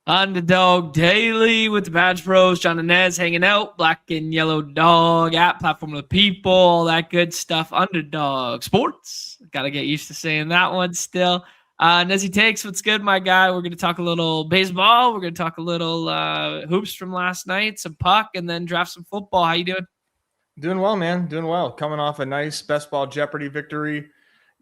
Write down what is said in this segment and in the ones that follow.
Underdog Daily with the Badge Bros, Jon and Nez hanging out, Black and Yellow Dog app, platform of the people, all that good stuff. Underdog Sports. Got to get used to saying that one still. Nezzy Takes, what's good, my guy? We're going to talk a little baseball. We're going to talk a little hoops from last night, some puck, and then draft some football. How you doing? Doing well, man. Doing well. Coming off a nice Best Ball Jeopardy victory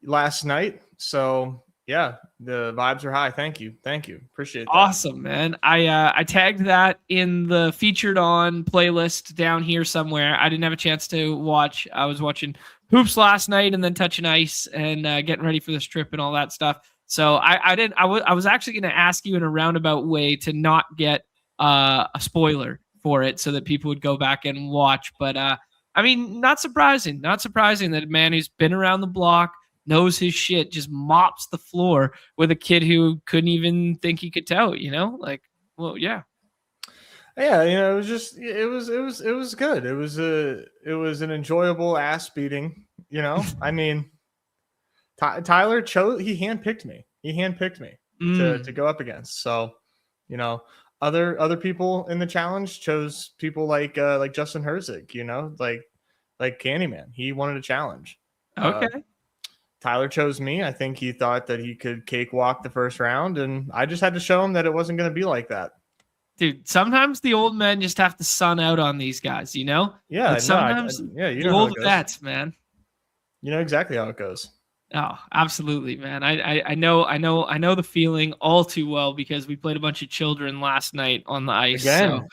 last night. So, yeah, the vibes are high. Thank you. Appreciate that. Awesome, man. I tagged that in the featured on playlist down here somewhere. I didn't have a chance to watch. I was watching hoops last night and then touching ice and getting ready for this trip and all that stuff. So I was actually going to ask you in a roundabout way to not get a spoiler for it so that people would go back and watch. But I mean, not surprising that a man who's been around the block, knows his shit, just mops the floor with a kid who couldn't even think he could tell, like, well, yeah. Yeah. It was just, it was good. It was an enjoyable ass beating, I mean, Tyler he handpicked me. To go up against. So, other people in the challenge chose people like Justin Herzig, like Candyman. He wanted a challenge. Okay. Tyler chose me. I think he thought that he could cakewalk the first round, and I just had to show him that it wasn't going to be like that. Dude, sometimes the old men just have to sun out on these guys, Yeah. Like sometimes the old vets, man. You know exactly how it goes. Oh, absolutely, man. I know the feeling all too well because we played a bunch of children last night on the ice. Again.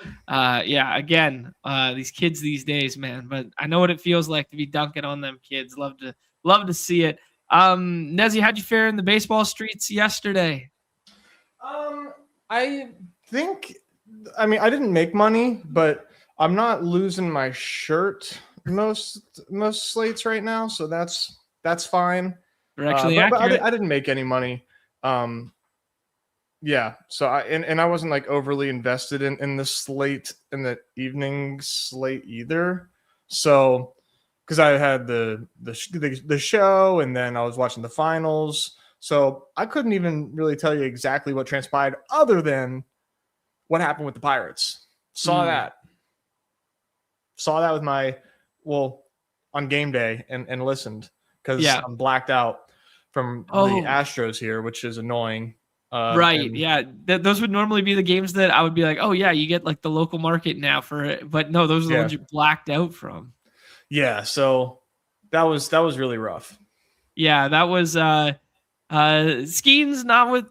So, these kids these days, man. But I know what it feels like to be dunking on them kids. Love to see it. Nezzy, how'd you fare in the baseball streets yesterday? I didn't make money, but I'm not losing my shirt most slates right now, so that's fine. You're actually accurate. But I didn't make any money. Yeah. So I wasn't like overly invested in the slate, in the evening slate either. So, because I had the show and then I was watching the finals, so I couldn't even really tell you exactly what transpired other than what happened with the Pirates. Saw that with on game day and listened. Because I'm blacked out from the Astros here, which is annoying. Right. Those would normally be the games that I would be like, oh, yeah, you get like the local market now for it. But no, those are the ones you're blacked out from. Yeah. So that was really rough. Yeah, that was Skeens not with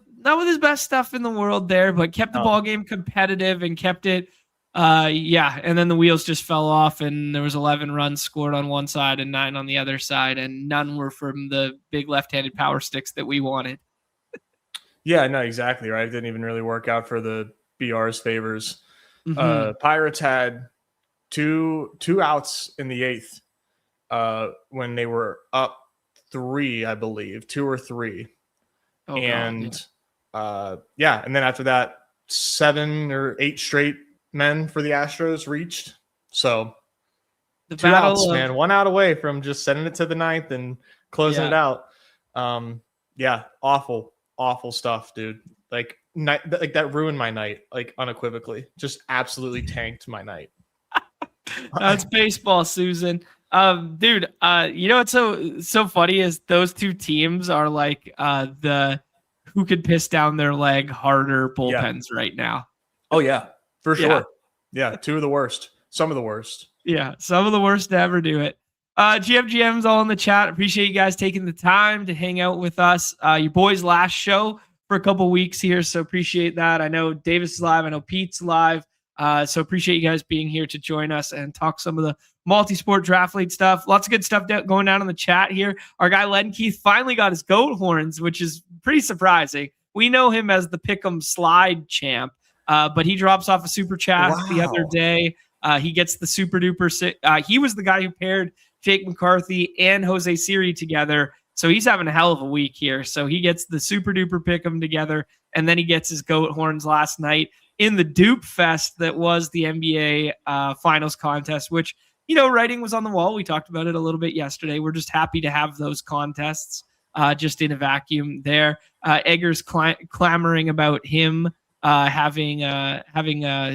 his best stuff in the world there, but kept the ball game competitive and kept it. And then the wheels just fell off and there was 11 runs scored on one side and 9 on the other side, and none were from the big left-handed power sticks that we wanted. Yeah, no, exactly right. It didn't even really work out for the BR's favors. Mm-hmm. Pirates had two outs in the 8th when they were up 3, I believe, 2 or 3. And then after that, 7 or 8 straight men for the Astros reached. So the 2 outs, man, 1 out away from just sending it to the 9th and closing it out. Awful stuff, dude. Like that ruined my night, like unequivocally. Just absolutely tanked my night. That's baseball, Susan. Dude, what's so funny is those two teams are like the who could piss down their leg harder bullpens right now. Oh yeah. For sure. Yeah, 2 of the worst. Some of the worst. Yeah, some of the worst to ever do it. GM's all in the chat. Appreciate you guys taking the time to hang out with us. Your boys' last show for a couple weeks here, so appreciate that. I know Davis is live. I know Pete's live. So appreciate you guys being here to join us and talk some of the multi-sport draft league stuff. Lots of good stuff going down in the chat here. Our guy Len Keith finally got his goat horns, which is pretty surprising. We know him as the Pick'em slide champ. But he drops off a super chat the other day. He gets the super duper. He was the guy who paired Jake McCarthy and Jose Siri together. So he's having a hell of a week here. So he gets the super duper pick'em together, and then he gets his goat horns last night in the dupe fest that was the NBA finals contest, which, writing was on the wall. We talked about it a little bit yesterday. We're just happy to have those contests just in a vacuum there. Egger's clamoring about him having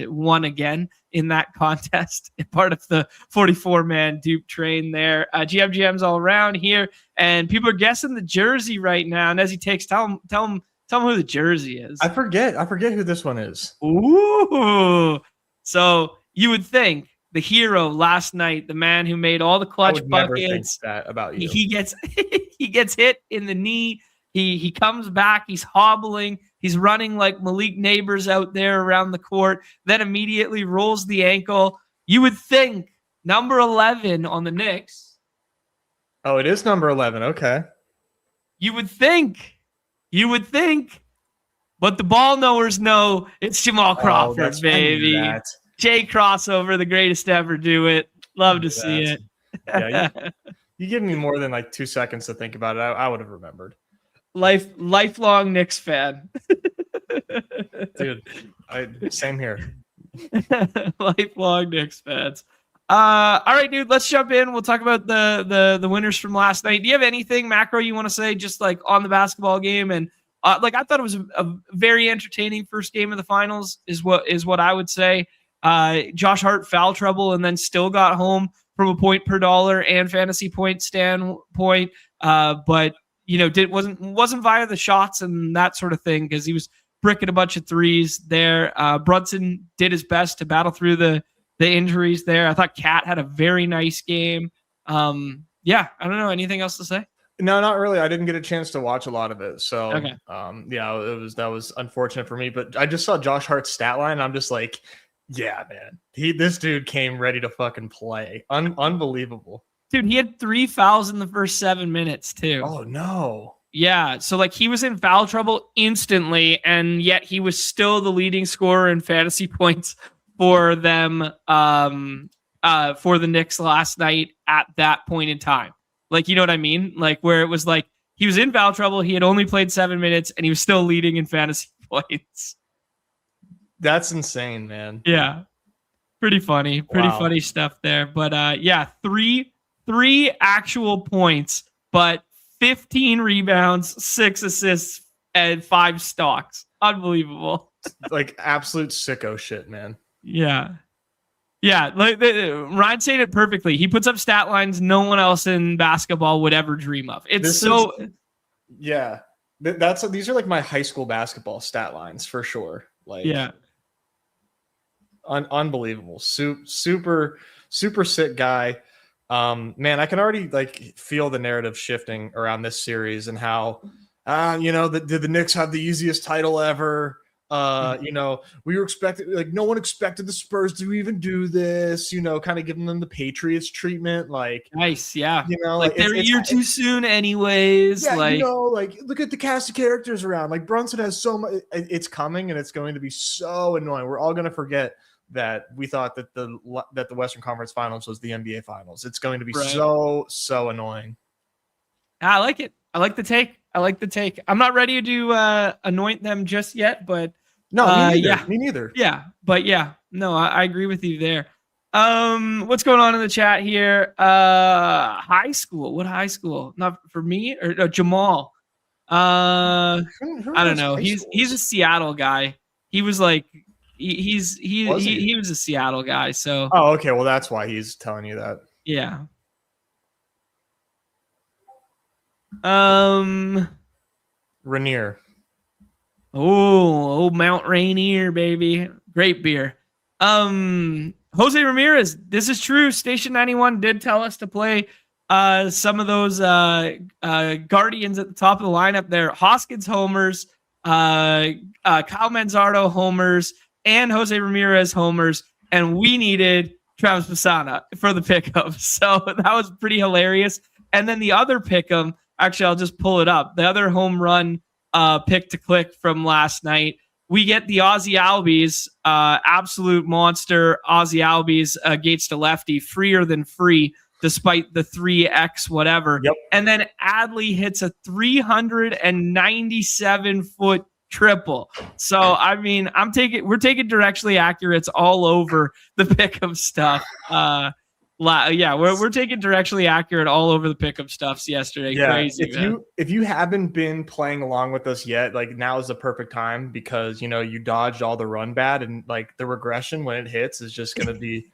won again in that contest, part of the 44-man dupe train there. GM's all around here, and people are guessing the jersey right now. And as he takes, tell him who the jersey is. I forget who this one is. Ooh, so you would think the hero last night, the man who made all the clutch buckets. Never think that about you. He gets he gets hit in the knee. He comes back. He's hobbling. He's running like Malik Neighbors out there around the court. Then immediately rolls the ankle. You would think number 11 on the Knicks. Oh, it is number 11. Okay. You would think. But the ball knowers know it's Jamal Crawford, baby. Jay Crossover, the greatest to ever do it. Love to see it. Yeah, you give me more than like 2 seconds to think about it. I would have remembered. Lifelong Knicks fan. Dude, same here. Lifelong Knicks fans. All right, dude, let's jump in. We'll talk about the winners from last night. Do you have anything macro you want to say just like on the basketball game? And I thought it was a very entertaining first game of the finals is what I would say. Josh Hart foul trouble and then still got home from a point per dollar and fantasy point standpoint. But wasn't via the shots and that sort of thing because he was bricking a bunch of threes there. Brunson did his best to battle through the injuries there. I thought Cat had a very nice game. I don't know. Anything else to say? No, not really. I didn't get a chance to watch a lot of it. So, okay. That was unfortunate for me. But I just saw Josh Hart's stat line. And I'm just like, yeah, man. This dude came ready to fucking play. Unbelievable. Dude, he had 3 fouls in the first 7 minutes, too. Oh, no. Yeah, so he was in foul trouble instantly, and yet he was still the leading scorer in fantasy points for them, for the Knicks last night at that point in time. You know what I mean? Where it was he was in foul trouble, he had only played 7 minutes, and he was still leading in fantasy points. That's insane, man. Yeah, pretty funny. Pretty funny stuff there. But, three actual points, but 15 rebounds, 6 assists, and 5 stocks. Unbelievable. Absolute sicko shit, man. Yeah. Yeah. Ryan said it perfectly. He puts up stat lines no one else in basketball would ever dream of. These are my high school basketball stat lines for sure. Unbelievable. Super sick guy. Man, I can already feel the narrative shifting around this series and how, did the Knicks have the easiest title ever? We were expecting, no one expected the Spurs to even do this, kind of giving them the Patriots treatment. Nice. Yeah. They're a year too soon anyways. Yeah, look at the cast of characters around. Brunson has so much, it's coming and it's going to be so annoying. We're all going to forget that we thought that the Western Conference Finals was the NBA Finals. It's going to be so annoying. I like it. I like the take. I'm not ready to anoint them just yet, but no, me neither. Yeah, but no, I agree with you there. What's going on in the chat here? High school. What high school? Not for me or Jamal. I don't know. He's a Seattle guy. He was he was a Seattle guy. So okay, well that's why he's telling you that. Yeah. Rainier. Oh, Mount Rainier, baby. Great beer. Jose Ramirez, this is true. Station 91 did tell us to play some of those Guardians at the top of the lineup there. Hoskins homers, Kyle Manzardo homers, and Jose Ramirez homers, and we needed Travis Pastrana for the pickup. So that was pretty hilarious. And then the other pick'em, actually, I'll just pull it up. The other home run pick to click from last night, we get the Ozzy Albies, absolute monster Ozzy Albies against a lefty, freer than free, despite the 3x whatever. Yep. And then Adley hits a 397-foot triple. So I mean, we're taking directionally accurates all over the pick of stuff. Yeah, we're taking directionally accurate all over the pickup stuffs yesterday. Yeah, Crazy, man. if you haven't been playing along with us yet, like now is the perfect time because you dodged all the run bad and like the regression when it hits is just gonna be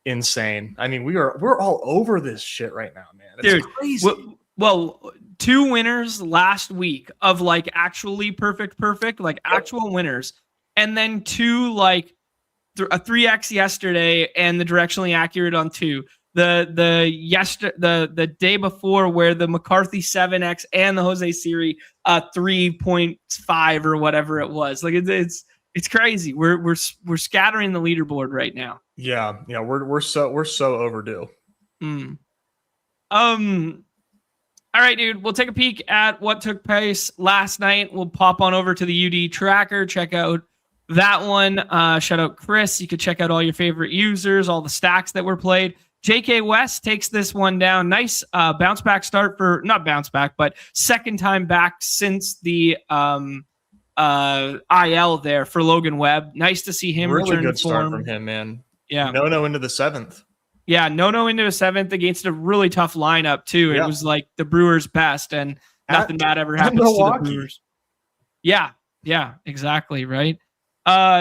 insane. I mean, we're all over this shit right now, man. It's Dude, crazy. Well, 2 winners last week of like actually perfect, like actual winners, and then 2 like a 3x yesterday and the directionally accurate on 2. The day before where the McCarthy 7x and the Jose Siri 3.5 or whatever it was. Like it's crazy. We're scattering the leaderboard right now. Yeah, we're so overdue. All right, dude. We'll take a peek at what took place last night. We'll pop on over to the UD tracker, check out that one. Shout out Chris. You could check out all your favorite users, all the stacks that were played. JK West takes this one down. Nice bounce back start for, not bounce back, but second time back since the IL there for Logan Webb. Nice to see him really return good start form from him, man. Yeah. No into the 7th. Yeah, no into a 7th against a really tough lineup too. It was like the Brewers' best, and nothing bad ever happens to the Brewers. Yeah, exactly, right?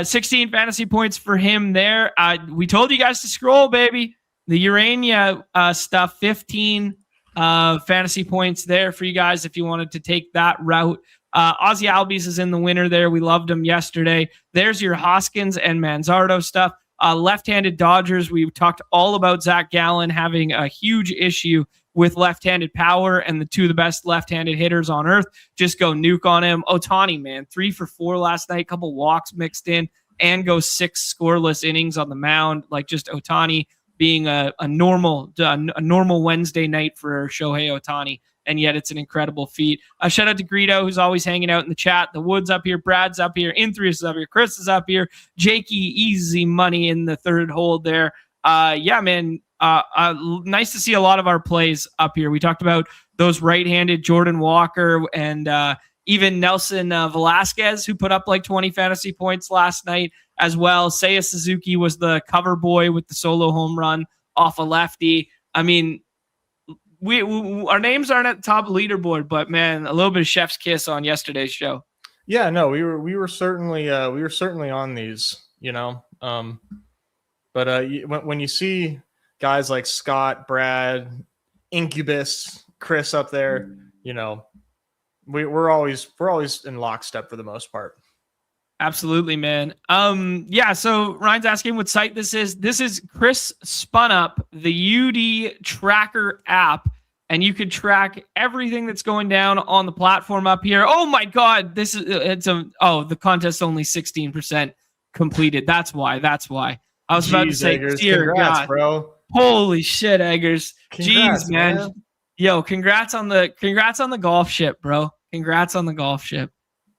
16 fantasy points for him there. We told you guys to scroll, baby. The Urania stuff, 15 fantasy points there for you guys if you wanted to take that route. Ozzy Albies is in the winner there. We loved him yesterday. There's your Hoskins and Manzardo stuff. Left-handed Dodgers, we talked all about Zach Gallen having a huge issue with left-handed power, and the 2 of the best left-handed hitters on earth just go nuke on him. Ohtani, man, 3 for 4 last night, couple walks mixed in, and goes 6 scoreless innings on the mound. Like just Ohtani being a normal Wednesday night for Shohei Ohtani, and yet it's an incredible feat. Shout out to Greedo, who's always hanging out in the chat. The Woods up here, Brad's up here, Inthrius is up here, Chris is up here, Jakey, easy money in the third hold there. Yeah, man, nice to see a lot of our plays up here. We talked about those right-handed Jordan Walker and even Nelson Velasquez, who put up like 20 fantasy points last night as well. Seiya Suzuki was the cover boy with the solo home run off a lefty. I mean, we our names aren't at the top of the leaderboard, but man, a little bit of chef's kiss on yesterday's show. Yeah, no, we were certainly on these, but when you see guys like Scott, Brad, Incubus, Chris up there, we're always in lockstep for the most part. Absolutely, man. Yeah, so Ryan's asking what site this is. This is Chris spun up the UD tracker app, and you could track everything that's going down on the platform up here. Oh my God, the contest only 16% completed. That's why. I was about to say, Eggers, dear congrats, God, bro. Holy shit, Eggers. Congrats, jeez, man. Yo, congrats on the golf ship, bro. Congrats on the golf ship.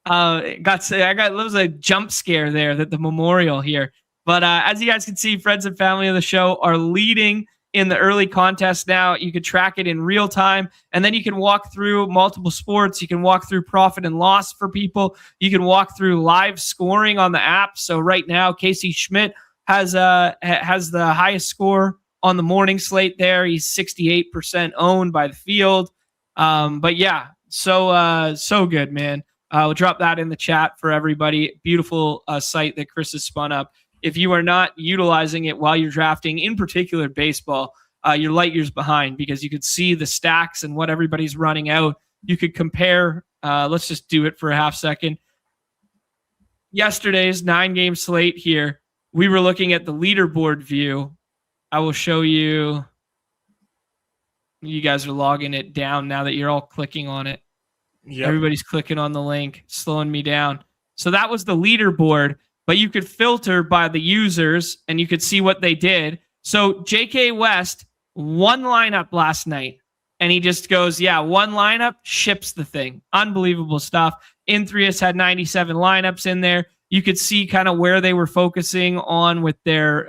I got a jump scare there that the memorial here. But as you guys can see, friends and family of the show are leading in the early contest now. You can track it in real time, and then you can walk through multiple sports. You can walk through profit and loss for people. You can walk through live scoring on the app. So right now, Casey Schmidt has the highest score on the morning slate there. He's 68% owned by the field. But yeah, so good, man. We'll drop that in the chat for everybody. Beautiful site that Chris has spun up. If you are not utilizing it while you're drafting, in particular baseball, you're light years behind because you could see the stacks and what everybody's running out. You could compare. Let's just do it for a half second. Yesterday's 9-game slate here. We were looking at the leaderboard view. I will show you. You guys are logging it down now that you're all clicking on it. Yep. Everybody's clicking on the link, slowing me down. So that was the leaderboard, but you could filter by the users and you could see what they did. So JK West, one lineup last night, and he just goes, yeah, one lineup, ships the thing. Unbelievable stuff. Inthrius had 97 lineups in there. You could see kind of where they were focusing on with their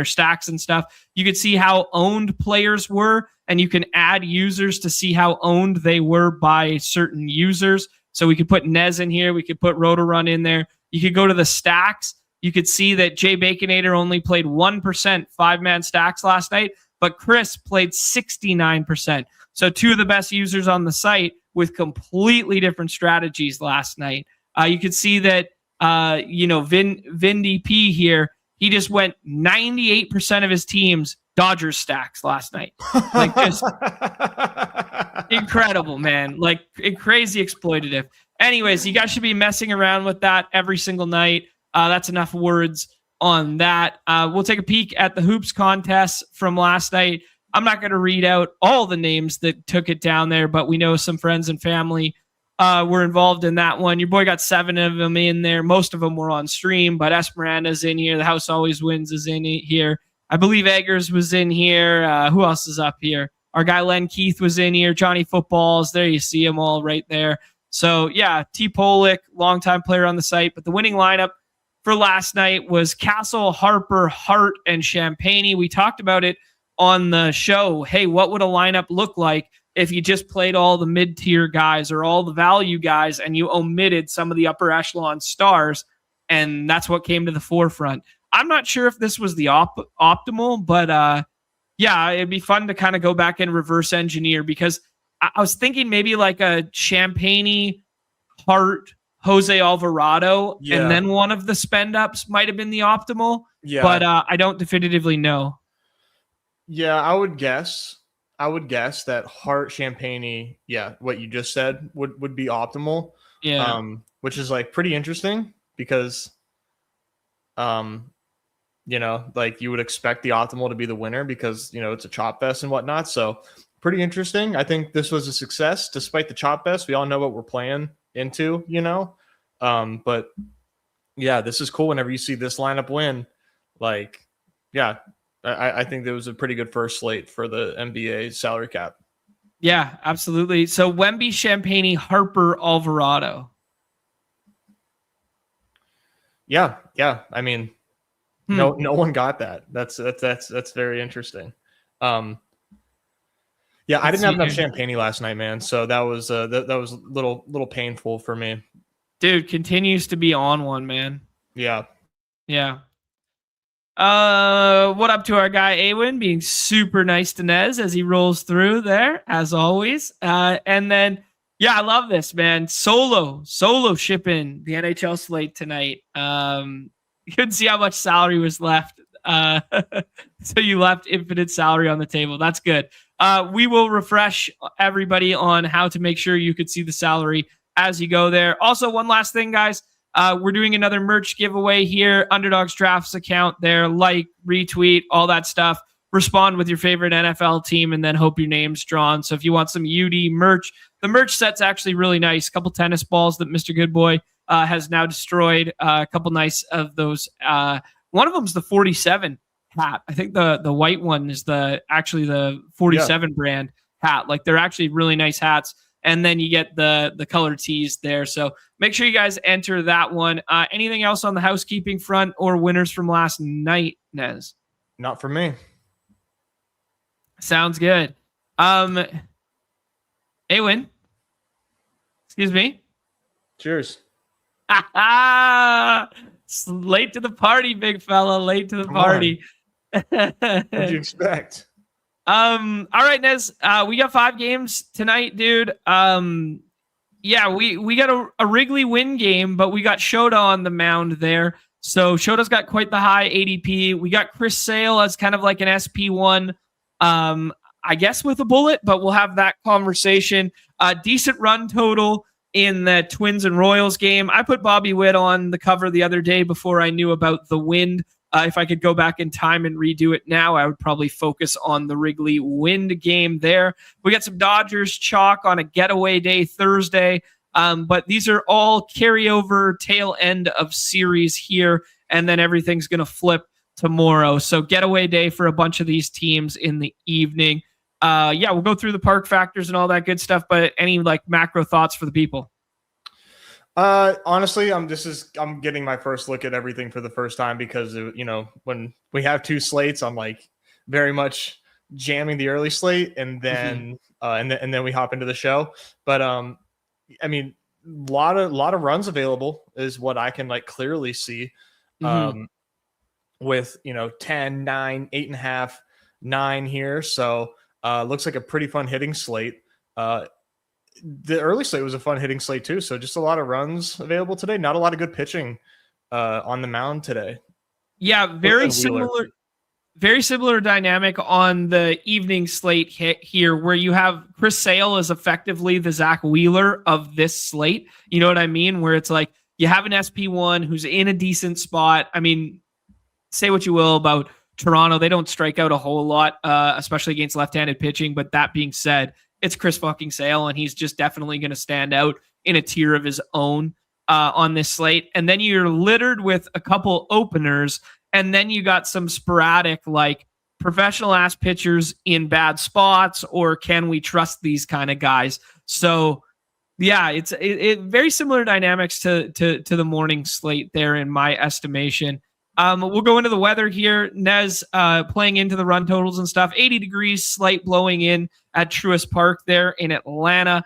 stacks and stuff. You could see how owned players were, and you can add users to see how owned they were by certain users. So we could put Nez in here. We could put Rotorun in there. You could go to the stacks, you could see that Jay Baconator only played 1% 5-man stacks last night, but Chris played 69%. So two of the best users on the site with completely different strategies last night. You could see that, Vin DP here, he just went 98% of his teams Dodgers stacks last night. Like, just incredible, man. Like, crazy exploitative. Anyways, you guys should be messing around with that every single night. That's enough words on that. We'll take a peek at the hoops contest from last night. I'm not going to read out all the names that took it down there, but we know some friends and family were involved in that one. Your boy got 7 of them in there. Most of them were on stream, but Esperanda's in here. The House Always Wins is in here. I believe Eggers was in here. Who else is up here? Our guy Len Keith was in here. Johnny Footballs. There you see them all right there. So, yeah, T. Polick, longtime player on the site. But the winning lineup for last night was Castle, Harper, Hart, and Champagne. We talked about it on the show. Hey, what would a lineup look like if you just played all the mid-tier guys or all the value guys and you omitted some of the upper echelon stars? And that's what came to the forefront. I'm not sure if this was the optimal, but yeah, it'd be fun to kind of go back and reverse engineer, because I was thinking maybe like a Champagne, Hart, Jose Alvarado, and then one of the spend ups might have been the optimal. Yeah, but I don't definitively know. Yeah, I would guess that Hart, Champagne, what you just said would be optimal. Yeah. Which is like pretty interesting because like you would expect the optimal to be the winner because, it's a chop fest and whatnot. So pretty interesting. I think this was a success despite the chop fest. We all know what we're playing into, but yeah, this is cool. Whenever you see this lineup win, like, yeah, I think there was a pretty good first slate for the NBA salary cap. Yeah, absolutely. So Wemby, Champagne, Harper, Alvarado. Yeah. I mean, no one got that. That's very interesting. Yeah, I didn't have enough Champagne last night, man. So that was that was a little painful for me. Dude, continues to be on one, man. Yeah. What up to our guy Awin being super nice to Nez as he rolls through there, as always. And then, yeah, I love this, man. Solo shipping the NHL slate tonight. You couldn't see how much salary was left. So you left infinite salary on the table. That's good. We will refresh everybody on how to make sure you could see the salary as you go there. Also, one last thing, guys. We're doing another merch giveaway here. Underdog's Drafts account there. Like, retweet, all that stuff. Respond with your favorite NFL team and then hope your name's drawn. So if you want some UD merch, the merch set's actually really nice. A couple tennis balls that Mr. Goodboy has now destroyed. A couple nice of those. One of them's the 47 hat. I think the white one is actually the 47 brand hat. Like, they're actually really nice hats. And then you get the color tees there. So make sure you guys enter that one. Anything else on the housekeeping front or winners from last night, Nez? Not for me. Sounds good. Awin. Excuse me. Cheers. Late to the party, big fella. Late to the party. What'd you expect? All right, Nez. We got 5 games tonight, dude. Yeah, we got a Wrigley win game, but we got Shota on the mound there. So Shota's got quite the high ADP. We got Chris Sale as kind of like an SP1, I guess with a bullet, but we'll have that conversation. Decent run total in the Twins and Royals game. I put Bobby Witt on the cover the other day before I knew about the wind. If I could go back in time and redo it now, I would probably focus on the Wrigley Wind game there. We got some Dodgers chalk on a getaway day Thursday, but these are all carryover tail end of series here, and then everything's going to flip tomorrow. So getaway day for a bunch of these teams in the evening. Yeah, we'll go through the park factors and all that good stuff, but any like macro thoughts for the people? Honestly, I'm getting my first look at everything for the first time because, when we have 2 slates, I'm like very much jamming the early slate and then, and then we hop into the show. But, I mean, lot of runs available is what I can like clearly see. with 10, 9, 8.5, 9 here. So looks like a pretty fun hitting slate. The early slate was a fun hitting slate too. So just a lot of runs available today. Not a lot of good pitching on the mound today. Yeah, very similar dynamic on the evening slate here, where you have Chris Sale as effectively the Zach Wheeler of this slate. You know what I mean? Where it's like you have an SP1 who's in a decent spot. I mean, say what you will about Toronto. They don't strike out a whole lot, especially against left-handed pitching. But that being said, it's Chris fucking Sale, and he's just definitely going to stand out in a tier of his own on this slate. And then you're littered with a couple openers, and then you got some sporadic, like professional ass pitchers in bad spots, or can we trust these kind of guys? So yeah, it's very similar dynamics to the morning slate there in my estimation. We'll go into the weather here. Nez playing into the run totals and stuff. 80 degrees, slight blowing in at Truist Park there in Atlanta.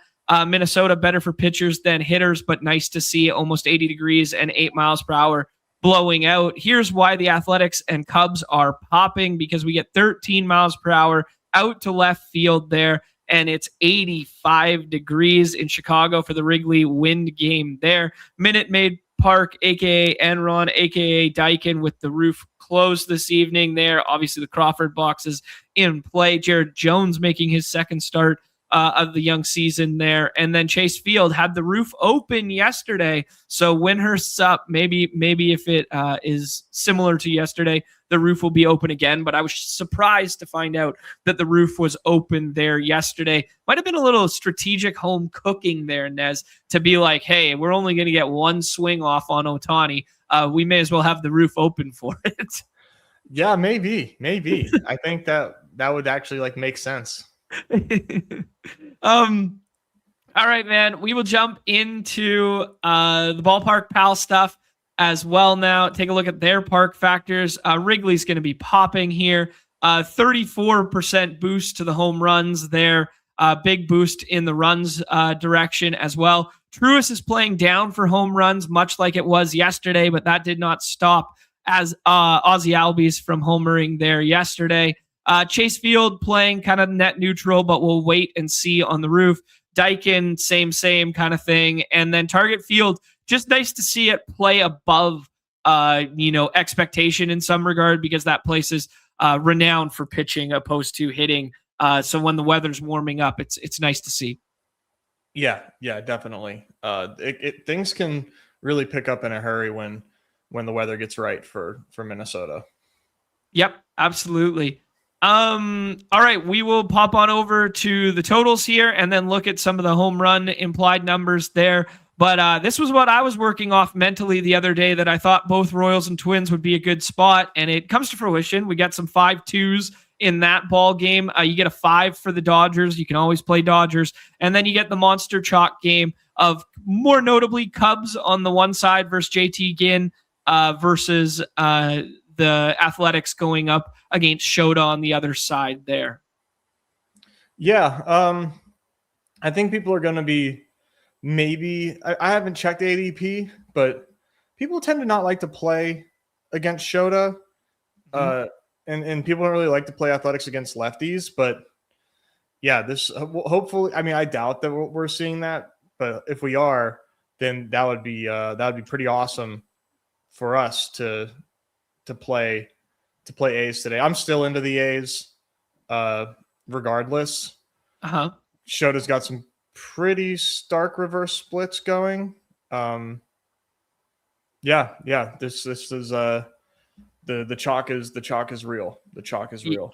Minnesota better for pitchers than hitters, but nice to see almost 80 degrees and 8 miles per hour blowing out. Here's why the Athletics and Cubs are popping, because we get 13 miles per hour out to left field there, and it's 85 degrees in Chicago for the Wrigley Wind game there. Minute Maid Park, aka Enron, aka Daikin, with the roof closed this evening there. Obviously, the Crawford box is in play. Jared Jones making his second start of the young season there. And then Chase Field had the roof open yesterday. So Windhurst's up. Maybe if it is similar to yesterday, the roof will be open again. But I was surprised to find out that the roof was open there yesterday. Might have been a little strategic home cooking there, Nez, to be like, hey, we're only going to get one swing off on Ohtani. We may as well have the roof open for it. Yeah, maybe. I think that would actually make sense. All right, man. We will jump into the ballpark pal stuff as well now. Take a look at their park factors. Wrigley's going to be popping here. 34% boost to the home runs there. Big boost in the runs direction as well. Truist is playing down for home runs, much like it was yesterday, but that did not stop as Ozzie Albies from homering there yesterday. Chase Field playing kind of net neutral, but we'll wait and see on the roof. Daikin, same kind of thing. And then Target Field, just nice to see it play above, expectation in some regard, because that place is renowned for pitching opposed to hitting. So when the weather's warming up, it's nice to see. Yeah, definitely. Things can really pick up in a hurry when the weather gets right for Minnesota. Yep, absolutely. All right, we will pop on over to the totals here and then look at some of the home run implied numbers there. But this was what I was working off mentally the other day, that I thought both Royals and Twins would be a good spot, and it comes to fruition. We got some 5-2s in that ball game. You get a 5 for the Dodgers. You can always play Dodgers. And then you get the monster chalk game of, more notably, Cubs on the one side versus JT Ginn versus the Athletics going up against Shota on the other side there. Yeah, I think people are going to be I haven't checked ADP, but people tend to not like to play against Shota. And people don't really like to play Athletics against lefties. But yeah, this hopefully, I mean, I doubt that we're seeing that, but if we are, then that would be pretty awesome for us to play A's today. I'm still into the A's, regardless. Shota's got some pretty stark reverse splits going. This is the chalk is real. The chalk is real.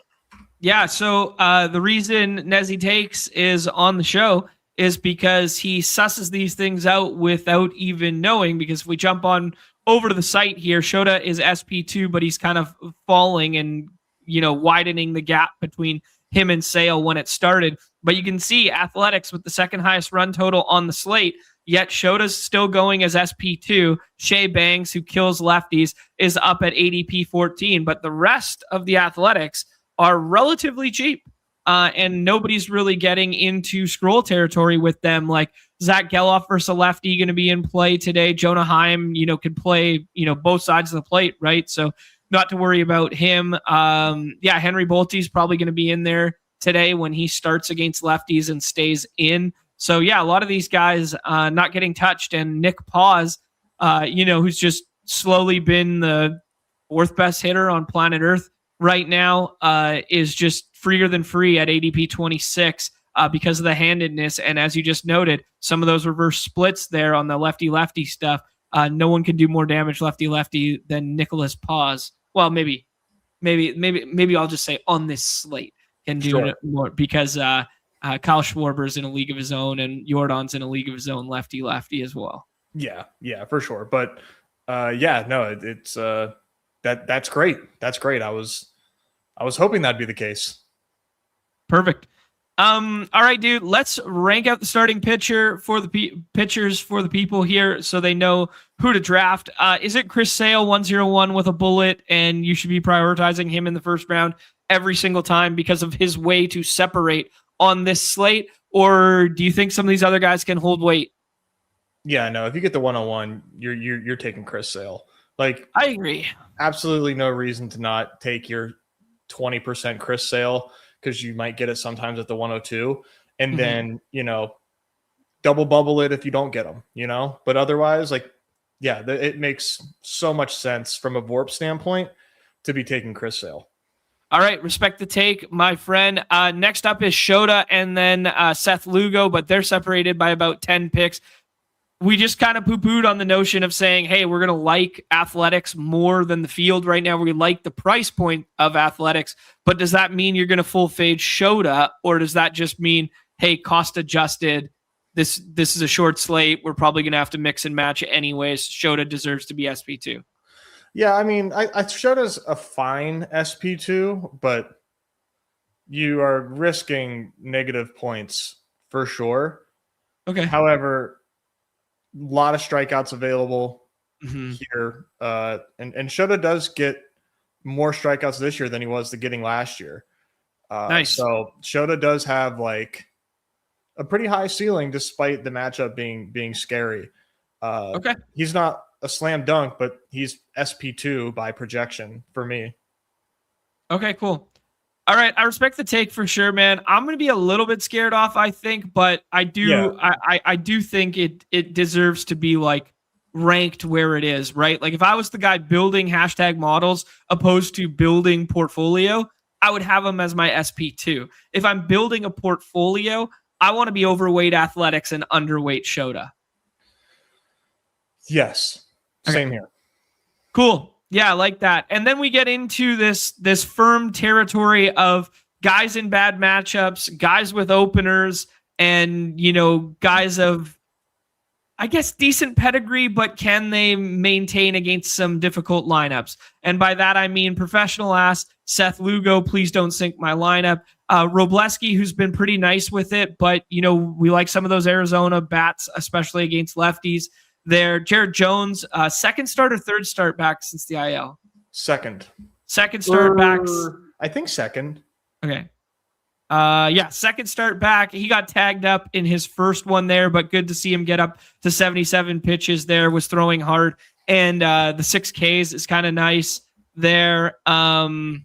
Yeah. So the reason Nezzy takes is on the show is because he susses these things out without even knowing. Because if we jump on over to the site here, Shota is SP2, but he's kind of falling and widening the gap between him and Sale when it started. But you can see Athletics with the second highest run total on the slate, yet Shota's still going as SP2. Shea Bangs, who kills lefties, is up at ADP 14. But the rest of the Athletics are relatively cheap. And nobody's really getting into scroll territory with them. Like Zach Geloff versus a lefty going to be in play today. Jonah Heim, could play, both sides of the plate, right? So not to worry about him. Henry Bolte's probably going to be in there today when he starts against lefties and stays in. So yeah, a lot of these guys not getting touched, and Nick Paz, who's just slowly been the fourth best hitter on planet Earth right now, is just freer than free at ADP 26 because of the handedness. And as you just noted, some of those reverse splits there on the lefty-lefty stuff. No one can do more damage lefty-lefty than Nicholas Paz. Well, maybe I'll just say on this slate can do it more, because Kyle Schwarber's in a league of his own and Jordan's in a league of his own lefty-lefty as well. Yeah, for sure. But it's that's great. That's great. I was hoping that'd be the case. Perfect. All right, dude, let's rank out the starting pitchers for the people here so they know who to draft. Is it Chris Sale 101 with a bullet, and you should be prioritizing him in the first round every single time because of his way to separate on this slate? Or do you think some of these other guys can hold weight? Yeah, no, if you get the 101, you're taking Chris Sale. Like, I agree. Absolutely no reason to not take your 20% Chris Sale, because you might get it sometimes at the 102, and then, double bubble it if you don't get them, but otherwise, it makes so much sense from a VORP standpoint to be taking Chris Sale. All right. Respect the take, my friend. Next up is Shota and then Seth Lugo, but they're separated by about 10 picks. We just kind of poo-pooed on the notion of saying, hey, we're going to like athletics more than the field right now. We like the price point of athletics, but does that mean you're going to full fade Shota, or does that just mean, hey, cost adjusted, this is a short slate, we're probably going to have to mix and match anyways. Shota deserves to be SP2. Yeah, I mean, I Shota's a fine SP2, but you are risking negative points for sure. Okay. However, a lot of strikeouts available here. And Shota does get more strikeouts this year than he was getting last year. Nice. So Shota does have like a pretty high ceiling despite the matchup being scary. Okay. He's not a slam dunk, but he's SP2 by projection for me. Okay, cool. All right, I respect the take for sure, man. I'm going to be a little bit scared off, I think, but I do I do think it deserves to be like ranked where it is, right? Like if I was the guy building hashtag models opposed to building portfolio, I would have him as my SP2. If I'm building a portfolio, I want to be overweight athletics and underweight Shota. Yes. Okay. Same here. Cool. Yeah, I like that. And then we get into this firm territory of guys in bad matchups, guys with openers, and, guys of, I guess, decent pedigree, but can they maintain against some difficult lineups? And by that, I mean professional ass Seth Lugo, please don't sink my lineup. Robleski, who's been pretty nice with it, but, we like some of those Arizona bats, especially against lefties. There, Jared Jones, second start or third start back since the IL? Second start back. I think second. Okay. Second start back. He got tagged up in his first one there, but good to see him get up to 77 pitches there, was throwing hard. And the 6 Ks is kind of nice there. And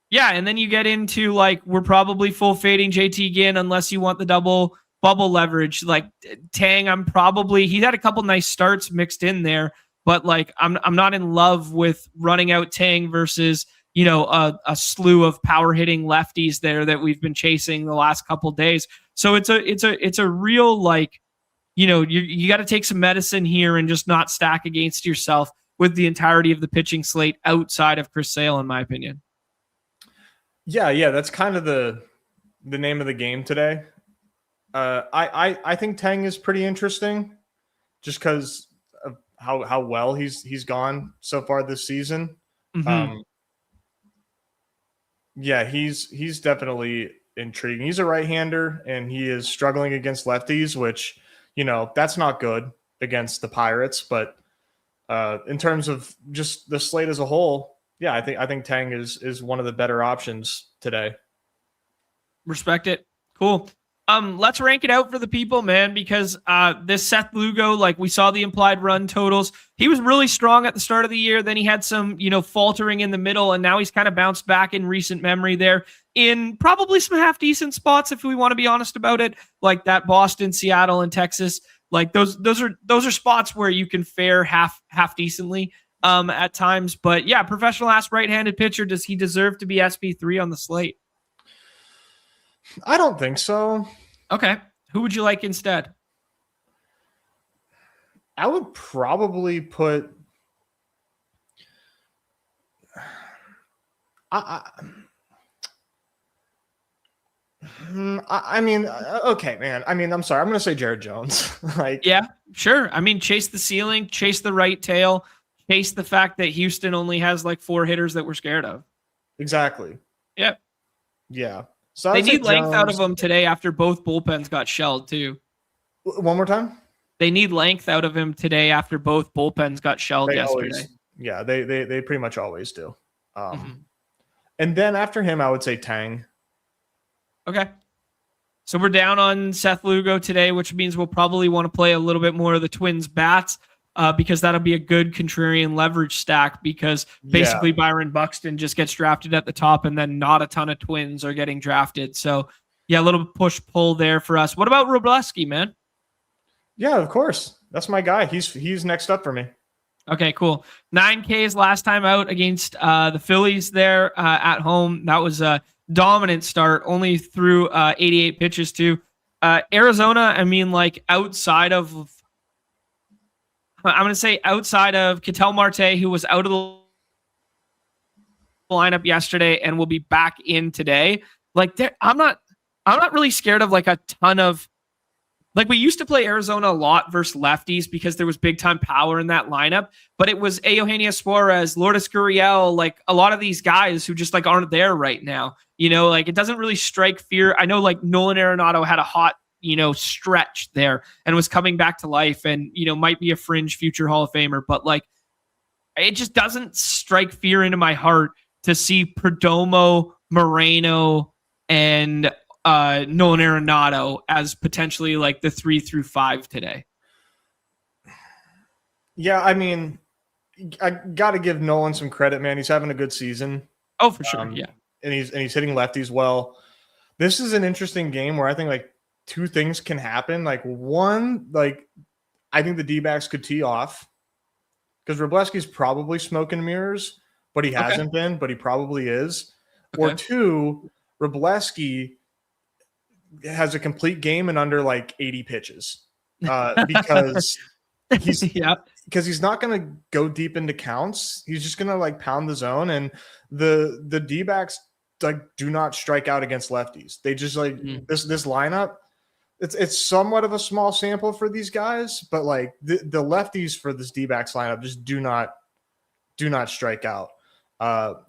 then you get into we're probably full fading JT Ginn unless you want the double bubble leverage. Like Tang, he had a couple nice starts mixed in there, but I'm not in love with running out Tang versus a slew of power hitting lefties there that we've been chasing the last couple days. So it's a real you got to take some medicine here and just not stack against yourself with the entirety of the pitching slate outside of Chris Sale, in my opinion. Yeah, that's kind of the name of the game today. I think Tang is pretty interesting just because of how well he's gone so far this season. He's definitely intriguing. He's a right-hander and he is struggling against lefties, which, that's not good against the Pirates. But in terms of just the slate as a whole, yeah, I think Tang is one of the better options today. Respect it. Cool. Let's rank it out for the people, man, because this Seth Lugo, like we saw the implied run totals. He was really strong at the start of the year. Then he had some, faltering in the middle, and now he's kind of bounced back in recent memory there in probably some half decent spots, if we want to be honest about it, like that Boston, Seattle, and Texas. Like those are spots where you can fare half decently at times. But yeah, professional ass right-handed pitcher. Does he deserve to be SP3 on the slate? I don't think so. Okay. Who would you like instead? I would probably put okay, man. I mean, I'm sorry. I'm going to say Jared Jones. Yeah, sure. I mean, chase the ceiling, chase the right tail, chase the fact that Houston only has like 4 hitters that we're scared of. Exactly. Yep. Yeah. So they need length out of him today after both bullpens got shelled too. One more time. They need length out of him today after both bullpens got shelled yesterday. They pretty much always do. And then after him, I would say Tang. Okay. So we're down on Seth Lugo today, which means we'll probably want to play a little bit more of the Twins bats because that'll be a good contrarian leverage stack because basically Byron Buxton just gets drafted at the top and then not a ton of Twins are getting drafted. So yeah, a little push-pull there for us. What about Robleski, man? Yeah, of course. That's my guy. He's next up for me. Okay, cool. 9 Ks last time out against the Phillies there at home. That was a dominant start, only threw 88 pitches to Arizona. I mean, like outside of Ketel Marte, who was out of the lineup yesterday and will be back in today. Like I'm not really scared of like a ton of. Like we used to play Arizona a lot versus lefties because there was big time power in that lineup, but it was Eugenio Suarez, Lourdes Gurriel, like a lot of these guys who just like aren't there right now. Like it doesn't really strike fear. I know like Nolan Arenado had a hot, stretch there and was coming back to life and, might be a fringe future Hall of Famer, but like it just doesn't strike fear into my heart to see Perdomo, Moreno, and Nolan Arenado as potentially like the 3 through 5 today. Yeah, I mean, I got to give Nolan some credit, man. He's having a good season. Oh, for sure, yeah. And he's hitting lefties well. This is an interesting game where I think like 2 things can happen. Like one, like I think the D-backs could tee off because Robleski's probably smoke and mirrors, but he hasn't been, but he probably is. Okay. Or 2, Robleski has a complete game in under like 80 pitches because he's not going to go deep into counts. He's just going to like pound the zone, and the D-backs like do not strike out against lefties. They just like this lineup. It's somewhat of a small sample for these guys, but like the lefties for this D-backs lineup just do not strike out.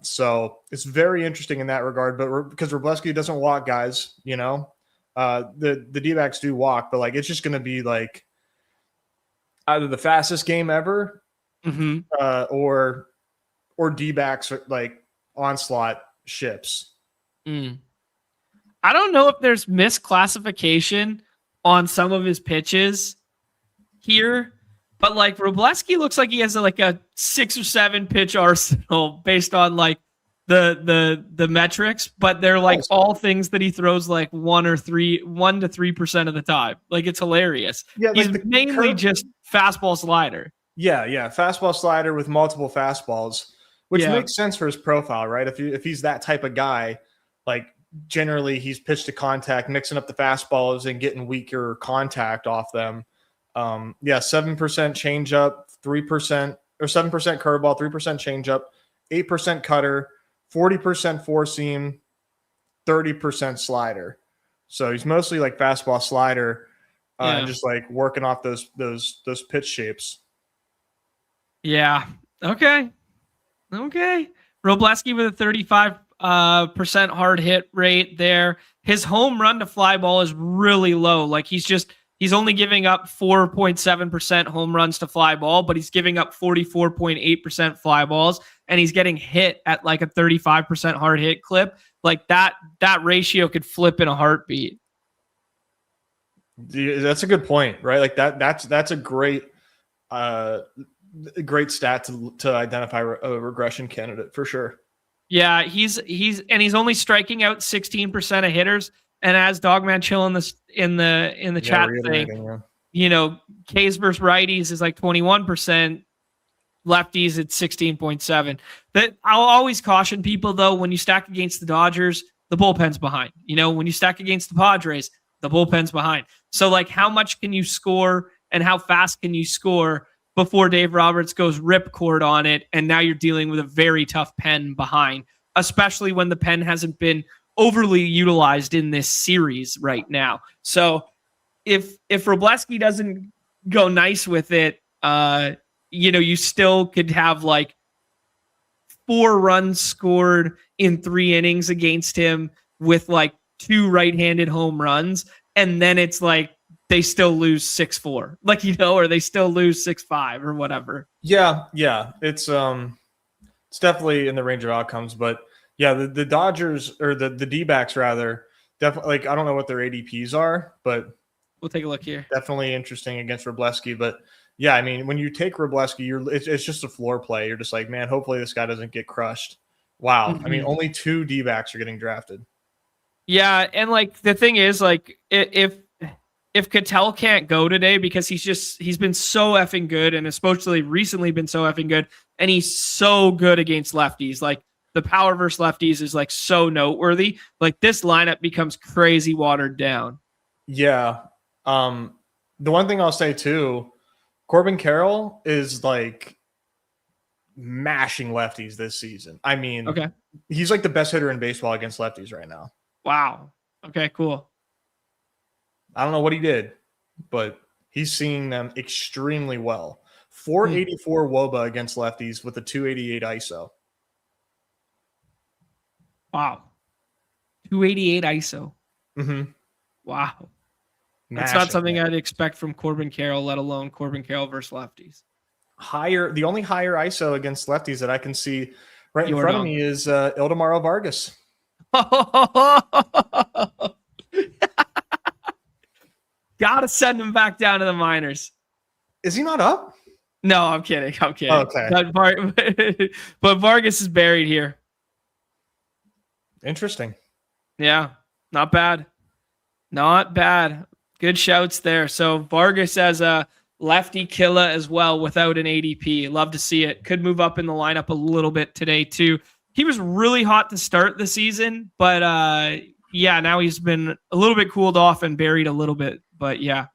So it's very interesting in that regard, but because Robleski doesn't walk guys, the D-backs do walk, but like it's just going to be like either the fastest game ever or D-backs like onslaught ships. I don't know if there's misclassification on some of his pitches here, but like Robleski looks like he has like a 6 or 7 pitch arsenal based on like the metrics, but they're like all things that he throws like 1 to 3% of the time. Like it's hilarious. Yeah, he's like mainly just fastball slider. Yeah, fastball slider with multiple fastballs, which makes sense for his profile, right? If he's that type of guy, like generally he's pitch to contact, mixing up the fastballs and getting weaker contact off them. 7% changeup, 3% or 7% curveball, 3% changeup, 8% cutter, 40% four seam, 30% slider. So he's mostly like fastball slider, and just like working off those pitch shapes. Yeah. Okay. Robleski with a 35% hard hit rate there. His home run to fly ball is really low. Like he's only giving up 4.7% home runs to fly ball, but he's giving up 44.8% fly balls, and he's getting hit at like a 35% hard hit clip. Like that ratio could flip in a heartbeat. That's a good point, right? Like that's a great great stat to identify a regression candidate for sure. Yeah, he's only striking out 16% of hitters. And as Dogman Chill in the chat saying, K's versus righties is like 21%, lefties it's 16.7. That I'll always caution people though, when you stack against the Dodgers, the bullpen's behind. When you stack against the Padres, the bullpen's behind. So like, how much can you score and how fast can you score before Dave Roberts goes ripcord on it, and now you're dealing with a very tough pen behind, especially when the pen hasn't been overly utilized in this series right now. So if Wroblewski doesn't go nice with it, you still could have like 4 runs scored in 3 innings against him with like 2 right-handed home runs, and then it's like they still lose 6-4, or they still lose 6-5 or whatever. Yeah. It's definitely in the range of outcomes, but yeah, the Dodgers or the D-backs rather, definitely, like, I don't know what their ADPs are, but we'll take a look here. Definitely interesting against Wroblewski, but yeah, I mean, when you take Wroblewski, it's just a floor play. You're just like, man, hopefully this guy doesn't get crushed. Wow. Mm-hmm. I mean, only 2 D-backs are getting drafted. Yeah, and like the thing is, like, if Cattell can't go today because he's been so effing good, and especially recently been so effing good, and he's so good against lefties. Like, the power versus lefties is like so noteworthy. Like, this lineup becomes crazy watered down. Yeah. The one thing I'll say too, Corbin Carroll is like mashing lefties this season. I mean, okay, he's like the best hitter in baseball against lefties right now. Wow. Okay, cool. I don't know what he did, but he's seeing them extremely well. 484 WOBA against lefties with a 288 ISO. Wow. 288 ISO. Mm-hmm. Wow. That's not something I'd expect from Corbin Carroll, let alone Corbin Carroll versus lefties. The only higher ISO against lefties that I can see right in front of me is Ildemaro Vargas. Gotta send him back down to the minors. Is he not up? No, I'm kidding. Okay. But Vargas is buried here. Interesting. Yeah, not bad. Not bad. Good shouts there. So Vargas as a lefty killer as well without an ADP. Love to see it. Could move up in the lineup a little bit today too. He was really hot to start the season, but now he's been a little bit cooled off and buried a little bit. But yeah.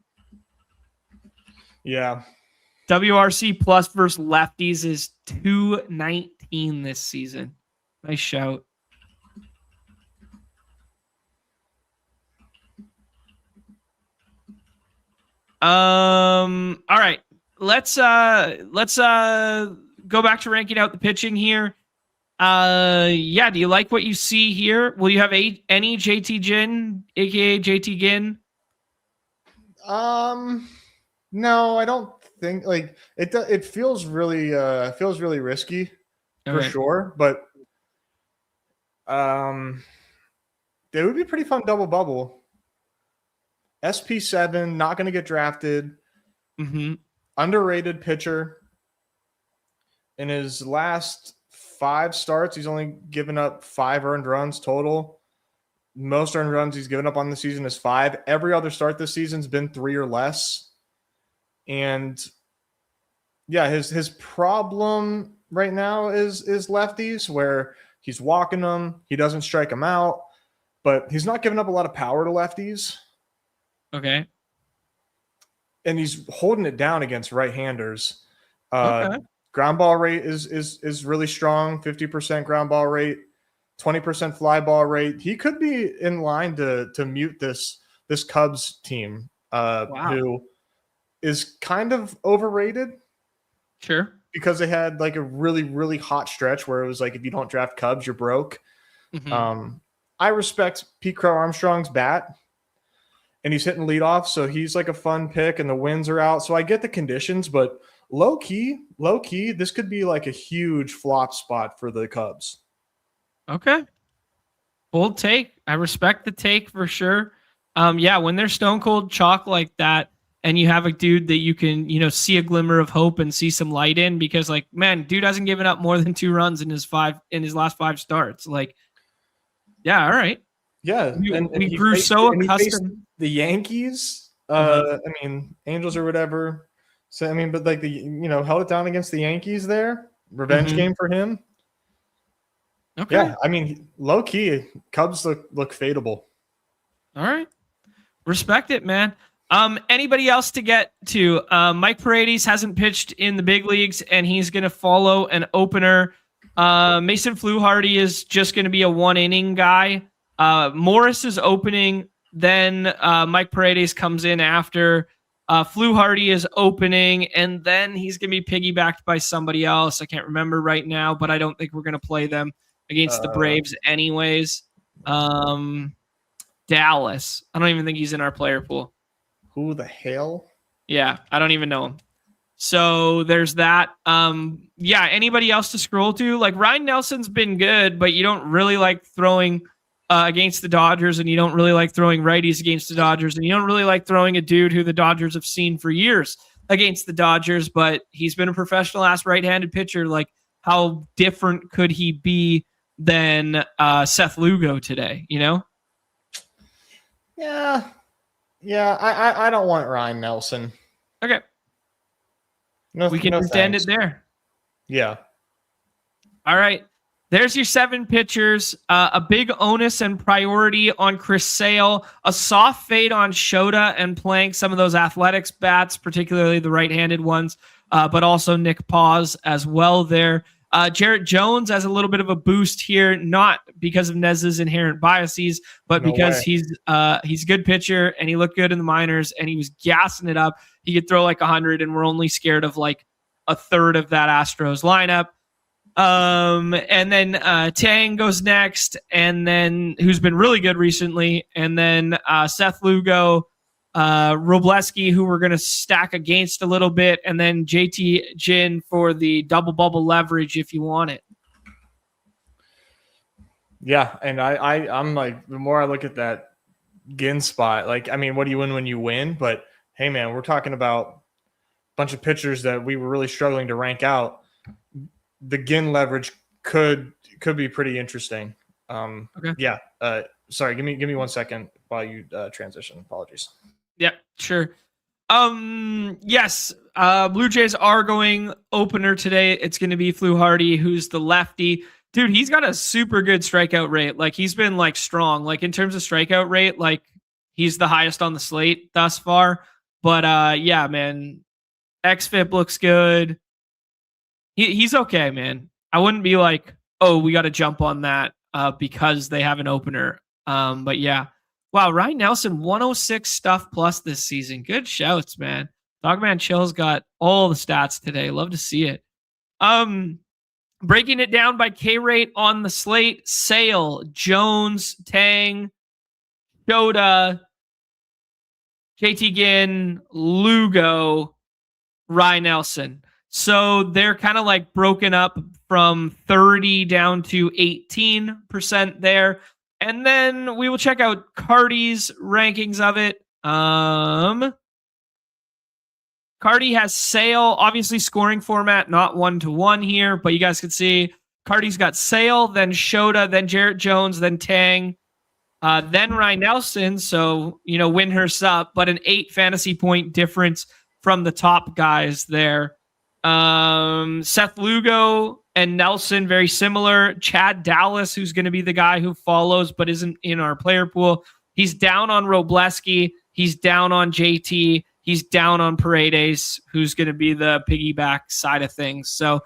WRC plus versus lefties is 219 this season. Nice shout. All right. Let's go back to ranking out the pitching here. Do you like what you see here? Will you have any JT Ginn, aka JT Ginn? No, I don't think like it. It feels really risky for sure, but it would be pretty fun double bubble. SP7, not going to get drafted. Mm-hmm. Underrated pitcher. In his last 5 starts, he's only given up 5 earned runs total. Most earned runs he's given up on the season is 5. Every other start this season's been 3 or less. And yeah, his problem right now is lefties, where he's walking them. He doesn't strike them out, but he's not giving up a lot of power to lefties. Okay. And he's holding it down against right-handers. Ground ball rate is really strong, 50% ground ball rate, 20% fly ball rate. He could be in line to mute this Cubs team, who is kind of overrated. Sure. Because they had like a really, really hot stretch where it was like, if you don't draft Cubs, you're broke. Mm-hmm. I respect Pete Crow Armstrong's bat. And he's hitting leadoff, so he's like a fun pick, and the winds are out. So I get the conditions, but low key, this could be like a huge flop spot for the Cubs. Okay. Bold take. I respect the take for sure. Yeah, when they're stone cold chalk like that, and you have a dude that you can, see a glimmer of hope and see some light in, because like, man, dude hasn't given up more than 2 runs in his last 5 starts. Like, yeah, all right. Yeah, We grew so accustomed. The Yankees. Uh-huh. I mean, Angels or whatever. So I mean, but like held it down against the Yankees there. Revenge game for him. Okay. Yeah, I mean, low key, Cubs look fadeable. All right. Respect it, man. Anybody else to get to? Mike Paredes hasn't pitched in the big leagues, and he's going to follow an opener. Mason Fluharty is just going to be a 1-inning guy. Morris is opening, then Mike Paredes comes in after. Fluharty is opening, and then he's going to be piggybacked by somebody else. I can't remember right now, but I don't think we're going to play them against the Braves anyways. Dallas. I don't even think he's in our player pool. Who the hell? Yeah, I don't even know him. So there's that. Yeah, anybody else to scroll to? Like Ryan Nelson's been good, but you don't really like throwing against the Dodgers, and you don't really like throwing righties against the Dodgers, and you don't really like throwing a dude who the Dodgers have seen for years against the Dodgers, but he's been a professional ass right-handed pitcher. Like, how different could he be than Seth Lugo today, Yeah. I don't want Ryan Nelson. Okay. No, we can pretend it there. Yeah. All right. There's your 7 pitchers. A big onus and priority on Chris Sale. A soft fade on Shota and playing some of those athletics bats, particularly the right-handed ones, but also Nick Paz as well there. Jarrett Jones has a little bit of a boost here, not because of Nez's inherent biases, but because he's a good pitcher and he looked good in the minors and he was gassing it up. He could throw like 100, and we're only scared of like a third of that Astros lineup. And then Tang goes next, and then who's been really good recently, and then Seth Lugo, Robleski, who we're going to stack against a little bit, and then JT Jin for the double bubble leverage if you want it. Yeah, and I'm like, the more I look at that Ginn spot, like, I mean, what do you win when you win? But hey, man, we're talking about a bunch of pitchers that we were really struggling to rank out. The Ginn leverage could be pretty interesting. Okay. Yeah. Sorry, give me 1 second while you transition. Apologies. Yeah, sure. Yes. Blue Jays are going opener today. It's going to be Fluharty, who's the lefty. Dude, he's got a super good strikeout rate. Like, he's been like strong. Like, in terms of strikeout rate, like, he's the highest on the slate thus far. But yeah, man, xFIP looks good. He's okay, man. I wouldn't be like, oh, we got to jump on that because they have an opener. But yeah. Wow, Ryan Nelson, 106 stuff plus this season. Good shouts, man. Dogman Chill's got all the stats today. Love to see it. Breaking it down by K rate on the slate: Sale, Jones, Tang, Shota, JT Ginn, Lugo, Ryan Nelson. So they're kind of like broken up from 30 down to 18% there. And then we will check out Cardi's rankings of it. Cardi has Sale, obviously scoring format, not 1-to-1 here, but you guys can see Cardi's got Sale, then Shota, then Jarrett Jones, then Tang, then Ryan Nelson. So, Winhurst up, but an 8 fantasy point difference from the top guys there. Seth Lugo and Nelson, very similar. Chad Dallas, who's going to be the guy who follows but isn't in our player pool. He's down on Robleski. He's down on JT. He's down on Paredes, who's going to be the piggyback side of things. So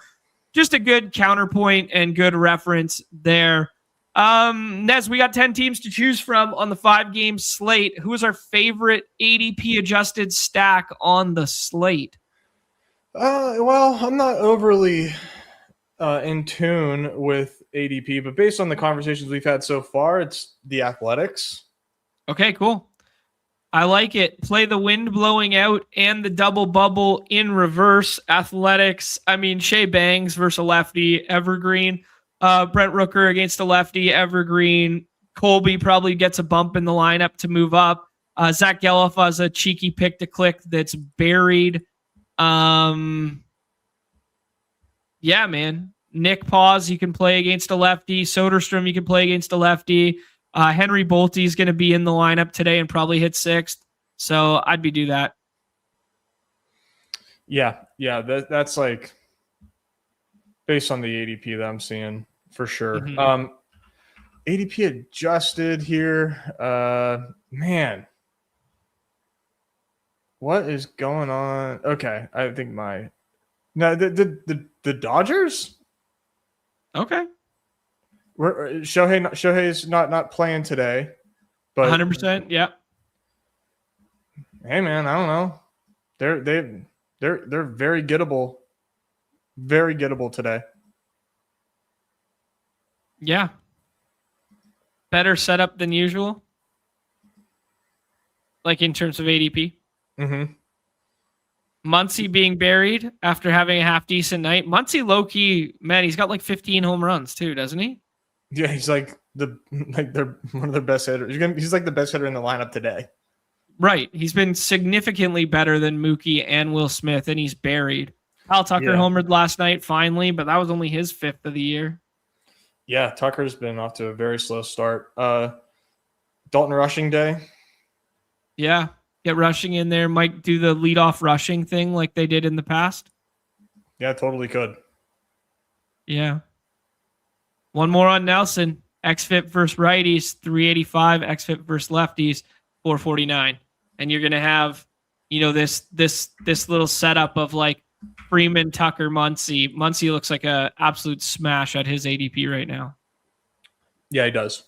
just a good counterpoint and good reference there. Nez, we got 10 teams to choose from on the 5-game slate. Who is our favorite ADP adjusted stack on the slate? Well, I'm not overly in tune with ADP, but based on the conversations we've had so far, it's the Athletics. Okay, cool. I like it. Play the wind blowing out and the double bubble in reverse. Athletics. I mean, Shea Bangs versus a lefty, evergreen. Brent Rooker against a lefty, evergreen. Colby probably gets a bump in the lineup to move up. Zach Geloff has a cheeky pick to click that's buried. Yeah, man. Nick Paws, you can play against a lefty. Soderstrom, you can play against a lefty. Henry Bolte is going to be in the lineup today and probably hit sixth. So I'd do that. Yeah. That's like based on the ADP that I'm seeing for sure. Mm-hmm. ADP adjusted here. Man, what is going on? Okay, I think the Dodgers. Okay. Shohei's not playing today, but 100%. Yeah. Hey man, I don't know. They're very gettable today. Yeah. Better setup than usual. Like in terms of ADP. Mm-hmm. Muncy being buried after having a half decent night. Muncy low key, man, he's got like 15 home runs too, doesn't he? Yeah, he's they're one of their best hitters. He's like the best hitter in the lineup today. Right. He's been significantly better than Mookie and Will Smith, and he's buried. Kyle Tucker homered last night finally, but that was only his 5th of the year. Yeah, Tucker's been off to a very slow start. Dalton rushing day. Yeah. Get rushing in there. Might do the leadoff rushing thing like they did in the past. Yeah, totally could. Yeah. One more on Nelson. XFIP versus righties, 385. XFIP versus lefties, 449. And you're going to have, this little setup of like Freeman, Tucker, Muncy. Muncy looks like a absolute smash at his ADP right now. Yeah, he does.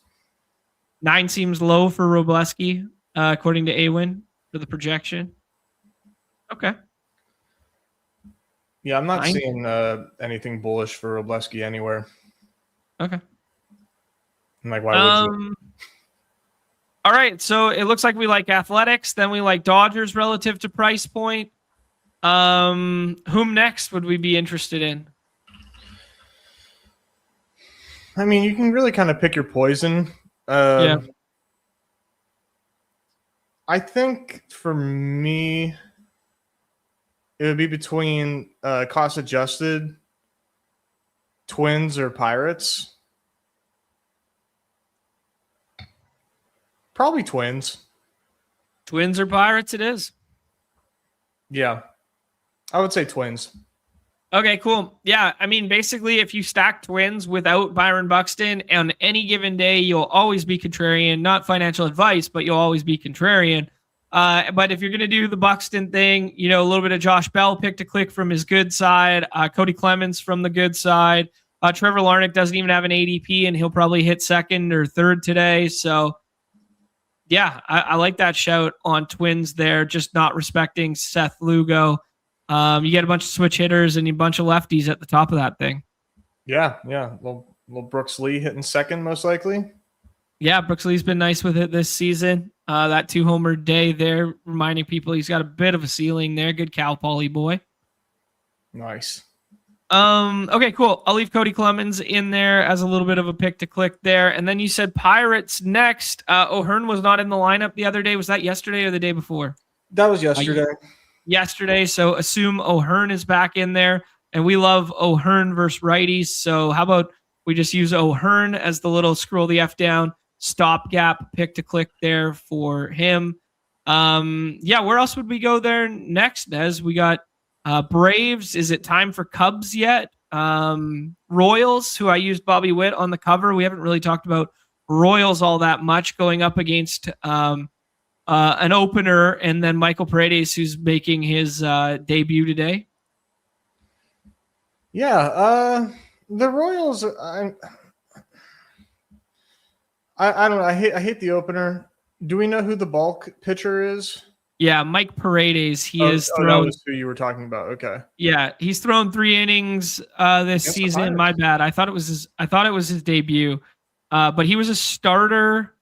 9 seems low for Robleski, according to Awin for the projection. Okay. Yeah, I'm not seeing anything bullish for Robleski anywhere. Okay. I'm like, why would you? All right, so it looks like we like Athletics, then we like Dodgers relative to price point. Whom next would we be interested in? I mean, you can really kind of pick your poison. Yeah. I think for me, it would be between cost adjusted, Twins or Pirates. Probably Twins. Twins or Pirates it is. Yeah. I would say Twins. Okay, cool. Yeah, I mean, basically, if you stack Twins without Byron Buxton on any given day, you'll always be contrarian. Not financial advice, but you'll always be contrarian. But if you're going to do the Buxton thing, a little bit of Josh Bell pick to click from his good side, Cody Clemens from the good side. Trevor Larnach doesn't even have an ADP, and he'll probably hit 2nd or 3rd today. So, yeah, I like that shout on Twins there, just not respecting Seth Lugo. You get a bunch of switch hitters and a bunch of lefties at the top of that thing. Yeah. Little Brooks Lee hitting 2nd, most likely. Yeah, Brooks Lee's been nice with it this season. That 2-homer day there, reminding people he's got a bit of a ceiling there. Good Cal Poly boy. Nice. Okay, cool. I'll leave Cody Clemens in there as a little bit of a pick to click there. And then you said Pirates next. O'Hearn was not in the lineup the other day. Was that yesterday or the day before? That was yesterday. Yesterday. So assume O'Hearn is back in there. And we love O'Hearn versus righties. So how about we just use O'Hearn as the little scroll the F down stopgap pick to click there for him. Where else would we go there next, Nez? We got Braves. Is it time for Cubs yet? Royals, who I used Bobby Witt on the cover. We haven't really talked about Royals all that much, going up against an opener, and then Michael Paredes, who's making his debut today. Yeah, the Royals. I don't know. I hate the opener. Do we know who the bulk pitcher is? Yeah, Mike Paredes. He is thrown. That was who you were talking about. Okay. Yeah, he's thrown 3 innings this season. My bad. I thought it was his debut, but he was a starter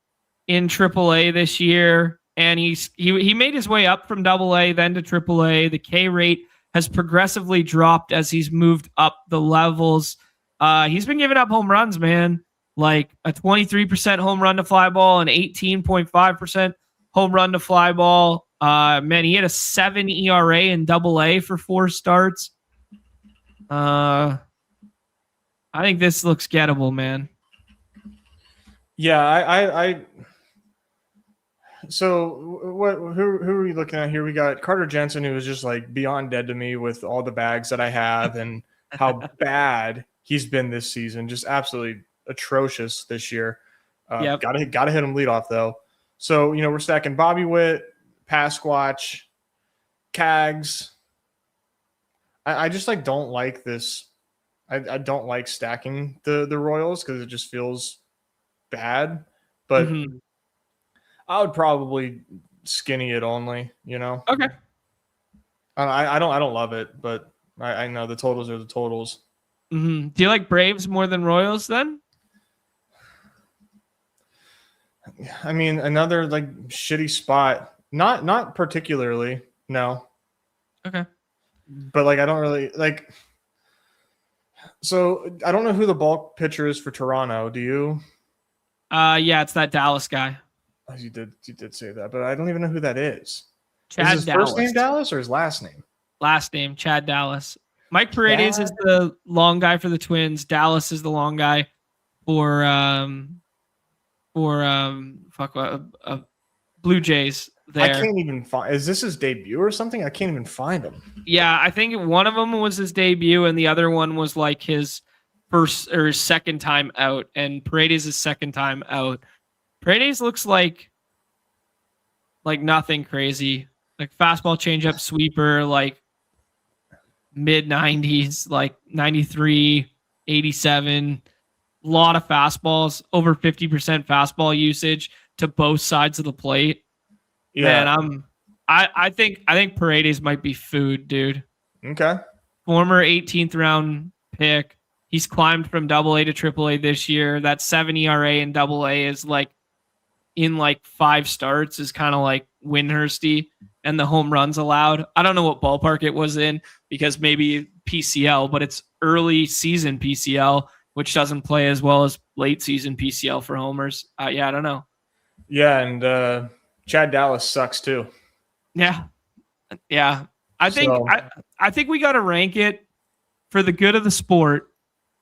in AAA this year, and he made his way up from AA then to AAA. The K rate has progressively dropped as he's moved up the levels. He's been giving up home runs, man. Like a 23% home run to fly ball, an 18.5% home run to fly ball. Man, he had a 7 ERA in Double-A for 4 starts. I think this looks gettable, man. Yeah, I so who are we looking at here? We got Carter Jensen, who is just like beyond dead to me with all the bags that I have and how bad he's been this season. Just absolutely atrocious this year. Yep. Gotta hit him leadoff though. So, we're stacking Bobby Witt, Pasquatch, Cags. I just like don't like this. I don't like stacking the Royals because it just feels bad. But I would probably skinny it only, Okay. I don't love it, but I know the totals are the totals. Do you like Braves more than Royals then? I mean, another like shitty spot. Not particularly, no. Okay. But like I don't really like. So I don't know who the bulk pitcher is for Toronto. Do you? Yeah, it's that Dallas guy. Oh, you did say that, but I don't even know who that is. Chad is his Dallas. first name Dallas or his last name? Last name, Chad Dallas. Mike Paredes is the long guy for the Twins. Dallas is the long guy for Blue Jays. There. I can't even find. Is this his debut or something? I can't even find him. Yeah, I think one of them was his debut, and the other one was like his first or second time out. And Paredes is second time out. Paredes looks like nothing crazy. Like fastball, changeup, sweeper, like mid 90s, like 93, 87. A lot of fastballs, over 50% fastball usage to both sides of the plate. Yeah, man, I think Paredes might be food, dude. Okay. Former 18th round pick. He's climbed from Double-A to Triple-A this year. That 7 ERA in Double-A is like in like 5 starts is kind of like Windhursty, and the home runs allowed. I don't know what ballpark it was in because maybe PCL, but it's early season PCL, which doesn't play as well as late season PCL for homers. Yeah, I don't know. Yeah, and Chad Dallas sucks too. Yeah. I think we got to rank it for the good of the sport.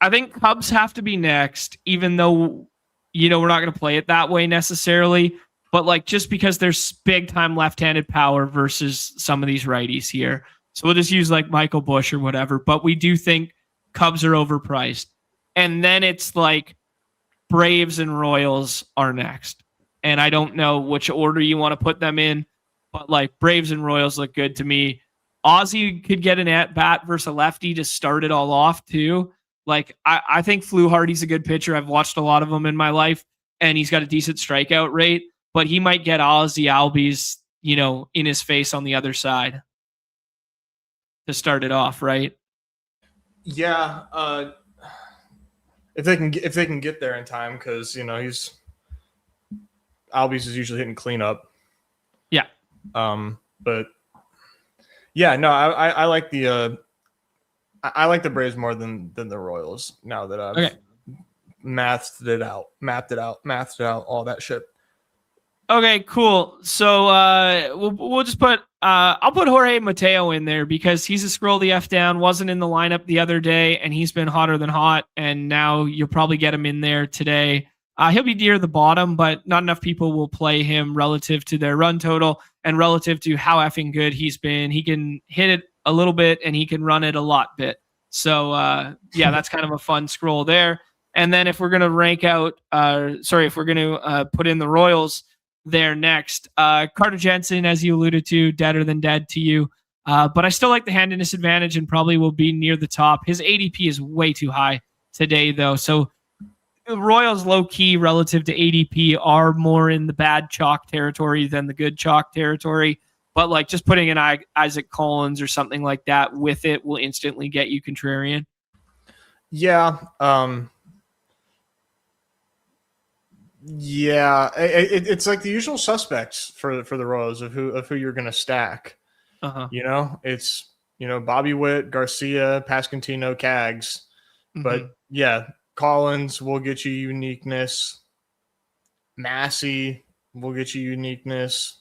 I think Cubs have to be next, even though we're not going to play it that way necessarily. But like just because there's big time left-handed power versus some of these righties here, so we'll just use like Michael Busch or whatever. But we do think Cubs are overpriced, and then it's like Braves and Royals are next. And I don't know which order you want to put them in, but like Braves and Royals look good to me. Ozzy could get an at-bat versus a lefty to start it all off too. Like I think Fluharty's a good pitcher. I've watched a lot of them in my life, and he's got a decent strikeout rate, but he might get Ozzy Albies, in his face on the other side to start it off, right? Yeah. If they can get there in time, because he's Albies is usually hitting cleanup. Yeah. But yeah, no, I like the Braves more than the Royals now that I've mapped it out, all that shit. Okay, cool. So we'll just put I'll put Jorge Mateo in there because he's a scroll the F down, wasn't in the lineup the other day, and he's been hotter than hot, and now you'll probably get him in there today. He'll be near the bottom, but not enough people will play him relative to their run total and relative to how effing good he's been. He can hit it a little bit and he can run it a lot bit. So, yeah, that's kind of a fun scroll there. And then if we're going to if we're going to put in the Royals there next, Carter Jensen, as you alluded to, deader than dead to you. But I still like the handiness advantage and probably will be near the top. His ADP is way too high today, though. So, the Royals low-key relative to ADP are more in the bad chalk territory than the good chalk territory. But like just putting in Isaac Collins or something like that with it will instantly get you contrarian. Yeah. Yeah. It's like the usual suspects for the Royals of who you're going to stack. Uh-huh. It's, Bobby Witt, Garcia, Pasquantino, Cags. But yeah, Collins will get you uniqueness. Massey We'll get you uniqueness.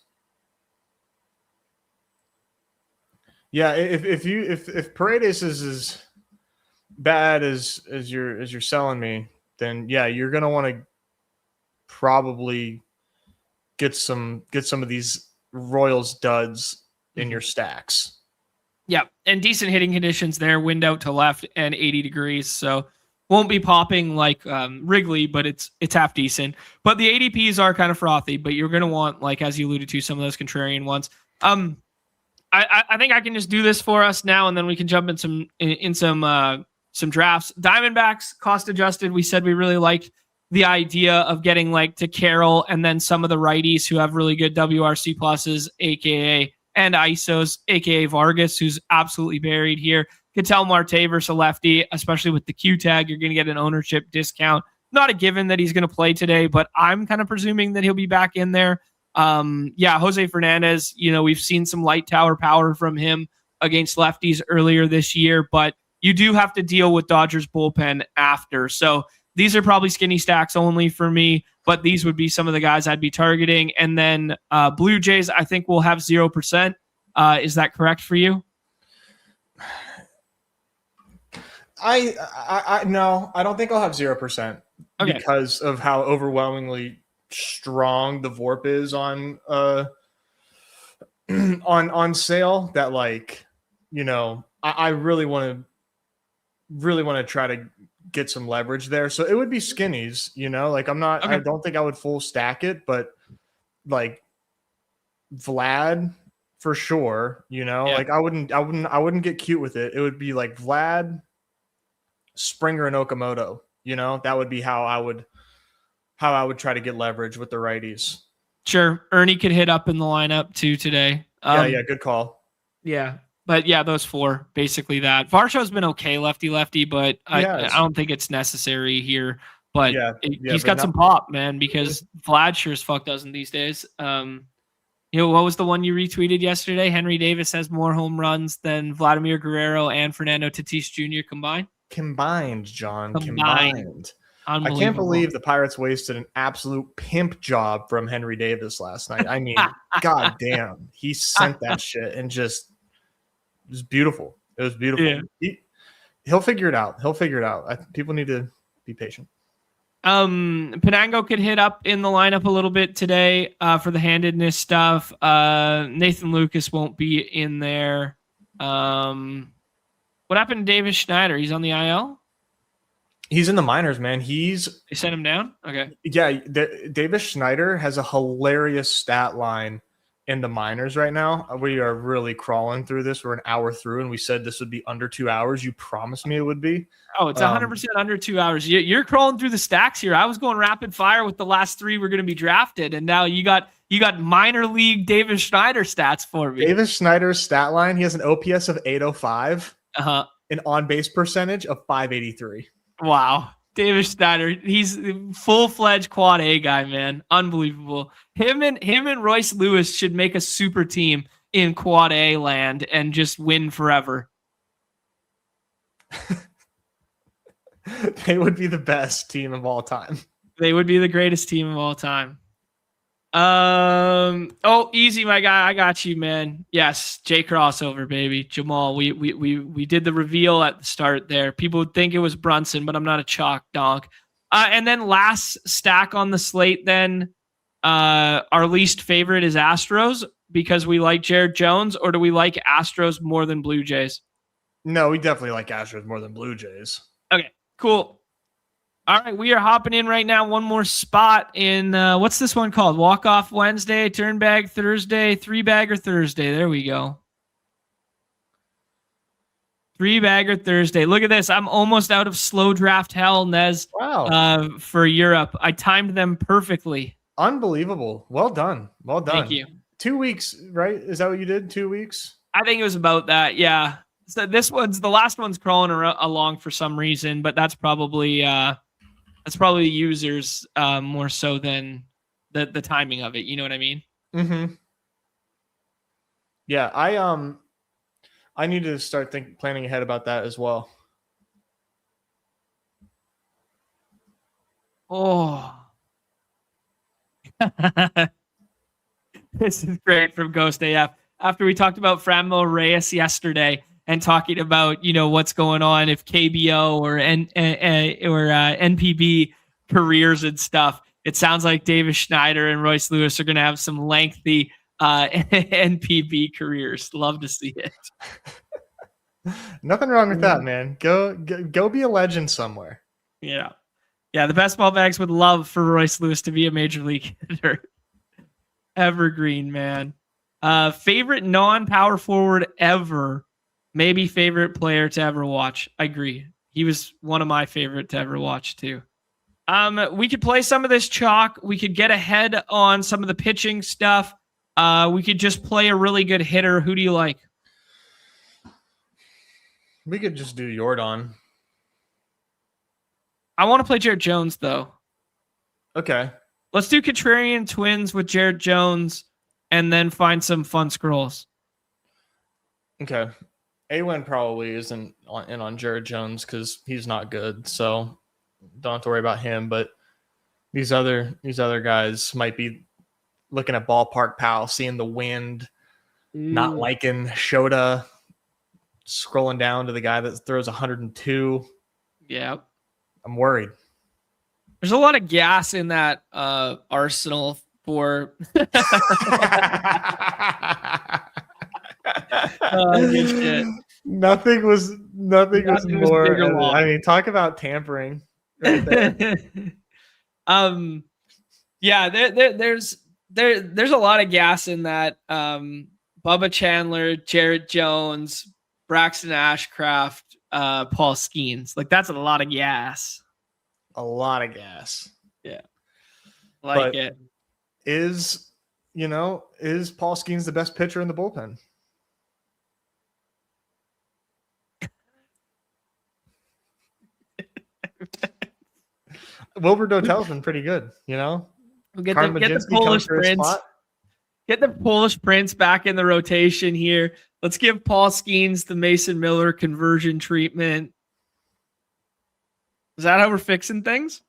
Yeah, if Paredes is as bad as you're selling me, then yeah, you're gonna want to probably get some of these Royals duds in your stacks. Yeah, and decent hitting conditions there. Wind out to left and 80 degrees, so won't be popping like Wrigley, but it's half decent. But the ADPs are kind of frothy, but you're gonna want, like as you alluded to, some of those contrarian ones. I think I can just do this for us now, and then we can jump in some drafts. Diamondbacks cost adjusted. We said we really liked the idea of getting like to Carroll and then some of the righties who have really good WRC pluses, aka and ISOs, aka Vargas, who's absolutely buried here. Ketel Marte versus a lefty, especially with the Q tag, you're going to get an ownership discount. Not a given that he's going to play today, but I'm kind of presuming that he'll be back in there. Jose Fernandez, we've seen some light tower power from him against lefties earlier this year, but you do have to deal with Dodgers bullpen after. So these are probably skinny stacks only for me, but these would be some of the guys I'd be targeting. And then Blue Jays, I think will have 0%. Is that correct for you? No, I don't think I'll have 0%, because of how overwhelmingly strong the VORP is on sale. That I really want to try to get some leverage there. So it would be skinnies, I don't think I would full stack it, but like Vlad for sure, I wouldn't get cute with it. It would be like Vlad, Springer, and Okamoto, that would be how I would try to get leverage with the righties. Sure. Ernie could hit up in the lineup too today. Yeah, good call. Yeah. But yeah, those four, basically that. Varsho's been okay, lefty, but I don't think it's necessary here. But he's got some pop, man, because Vlad sure as fuck doesn't these days. What was the one you retweeted yesterday? Henry Davis has more home runs than Vladimir Guerrero and Fernando Tatis Jr. combined? Combined, John. Combined. I can't believe the Pirates wasted an absolute pimp job from Henry Davis last night. I mean, god damn. He sent that shit and just it was beautiful. It was beautiful. Yeah. He'll figure it out. People need to be patient. Penango could hit up in the lineup a little bit today for the handedness stuff. Nathan Lucas won't be in there. What happened to Davis Schneider? He's on the IL? He's in the minors, man. They sent him down? Okay. Yeah, Davis Schneider has a hilarious stat line in the minors right now. We are really crawling through this. We're an hour through, and we said this would be under 2 hours. You promised me it would be. Oh, it's 100% under 2 hours. You're crawling through the stacks here. I was going rapid fire with the last three we're going to be drafted, and now you got minor league Davis Schneider stats for me. Davis Schneider's stat line, he has an OPS of 805, an on-base percentage of 583. Wow. Davis Schneider, he's full-fledged quad A guy, man. Unbelievable. Him and Royce Lewis should make a super team in quad A land and just win forever. They would be the best team of all time. They would be the greatest team of all time. Easy, my guy. I got you, man. Yes, J crossover, baby. Jamal. We did the reveal at the start there. People would think it was Brunson, but I'm not a chalk donk. And then last stack on the slate, then our least favorite is Astros because we like Jared Jones, or do we like Astros more than Blue Jays? No, we definitely like Astros more than Blue Jays. Okay, cool. All right, we are hopping in right now. One more spot in, what's this one called? Walk-off Wednesday, turn bag Thursday, three-bagger Thursday. There we go. Three-bagger Thursday. Look at this. I'm almost out of slow draft hell, Nez. Wow. For Europe. I timed them perfectly. Unbelievable. Well done. Thank you. 2 weeks, right? Is that what you did? 2 weeks? I think it was about that, yeah. So the last one's crawling along for some reason, but that's probably users more so than the timing of it. You know what I mean? Mm-hmm. Yeah, I need to start planning ahead about that as well. Oh. This is great from Ghost AF. After we talked about Franmil Reyes yesterday and talking about, what's going on if KBO or NPB careers and stuff, it sounds like Davis Schneider and Royce Lewis are going to have some lengthy NPB careers. Love to see it. Nothing wrong with that, man. Go be a legend somewhere. Yeah. The Best Ball Bags would love for Royce Lewis to be a major league hitter. Evergreen, man. Favorite non-power forward ever. Maybe favorite player to ever watch. I agree. He was one of my favorite to ever watch too. We could play some of this chalk. We could get ahead on some of the pitching stuff. We could just play a really good hitter. Who do you like? We could just do Jordan. I want to play Jarrett Jones though. Okay. Let's do Contrarian Twins with Jarrett Jones and then find some fun scrolls. Okay. Awen probably isn't in on Jarrett Jones because he's not good. So don't have to worry about him. But these other guys might be looking at Ballpark Pal, seeing the wind, not liking Shota, scrolling down to the guy that throws 102. Yeah. I'm worried. There's a lot of gas in that arsenal for good shit. Nothing was more. I mean, talk about tampering. Right there. Yeah, there's a lot of gas in that. Bubba Chandler, Jarrett Jones, Braxton Ashcraft, Paul Skeens. Like that's a lot of gas. A lot of gas. Yeah. It. Is Paul Skeens the best pitcher in the bullpen? Wilbur Dotel's been pretty good, Get the Polish Prince. Get the Polish Prince back in the rotation here. Let's give Paul Skeens the Mason Miller conversion treatment. Is that how we're fixing things?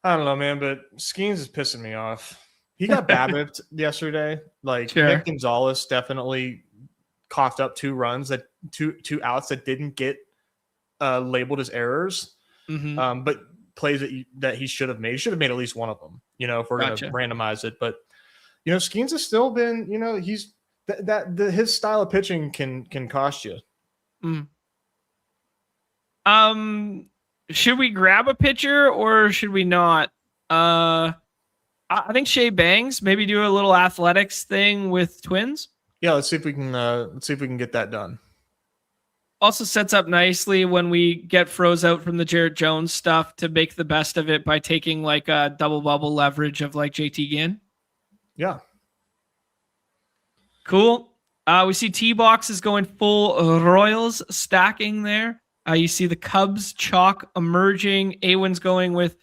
I don't know, man, but Skeens is pissing me off. He got BABIP'd yesterday. Like Nick Gonzalez definitely coughed up 2 runs two outs that didn't get labeled as errors. Mm-hmm. But plays that he should have made. He should have made at least one of them, if we're going to randomize it. But, Skeens has still been, he's his style of pitching can cost you. Should we grab a pitcher or should we not? I think Shea Bangs, maybe do a little athletics thing with Twins. Yeah, let's see if we can get that done. Also sets up nicely when we get froze out from the Jarrett Jones stuff to make the best of it by taking like a double bubble leverage of like JT Ginn. Yeah. Cool. We see T-Box is going full Royals stacking there. You see the Cubs chalk emerging. Awen's going with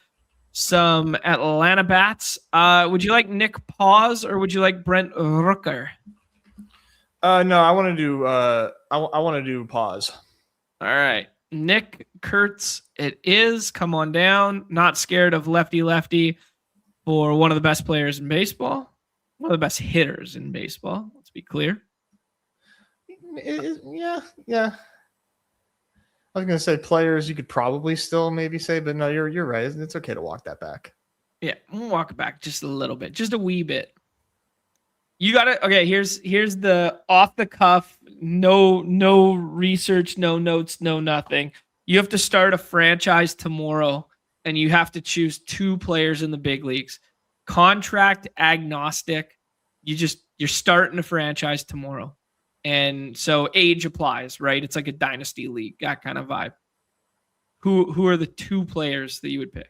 some Atlanta bats. Would you like Nick Paz or would you like Brent Rooker? No, I want to do I want to do Paz. All right. Nick Kurtz it is. Come on down. Not scared of lefty for one of the best players in baseball. One of the best hitters in baseball. Let's be clear. Yeah. I was going to say players you could probably still maybe say, but no, you're right. It's okay to walk that back. Yeah, we'll walk it back just a little bit, just a wee bit. You got it. Okay, here's the off the cuff, no research, no notes, no nothing. You have to start a franchise tomorrow, and you have to choose 2 players in the big leagues. Contract agnostic. You're starting a franchise tomorrow. And so age applies, right? It's like a dynasty league, that kind of vibe. Who are the 2 players that you would pick?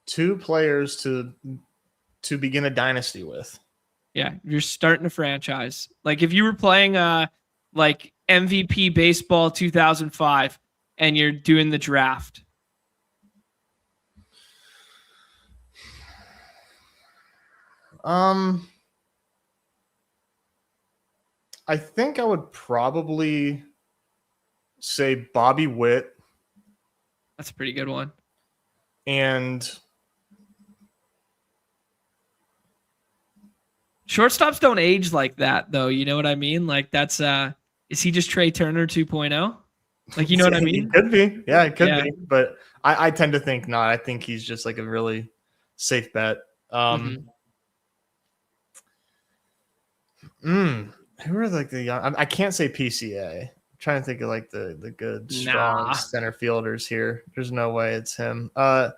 2 players to begin a dynasty with. Yeah, you're starting a franchise. Like if you were playing like MVP baseball 2005 and you're doing the draft. I think I would probably say Bobby Witt. That's a pretty good one. And Shortstops don't age like that, though. You know what I mean? Like that's is he just Trey Turner 2.0? Like, you know what I mean? It could be. Yeah, it could be. But I tend to think not. I think he's just like a really safe bet. Who are like the young? I can't say PCA. I'm trying to think of like the good, strong center fielders here. There's no way it's him. I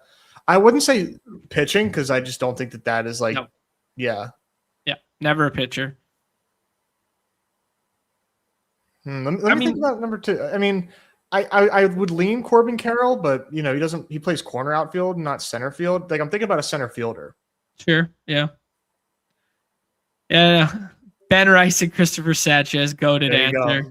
wouldn't say pitching because I just don't think that is like, yeah, never a pitcher. Let me think about number 2. I mean, I would lean Corbin Carroll, but he plays corner outfield, not center field. Like I'm thinking about a center fielder. Sure. Yeah. Yeah. Ben Rice and Christopher Sanchez, goated answer.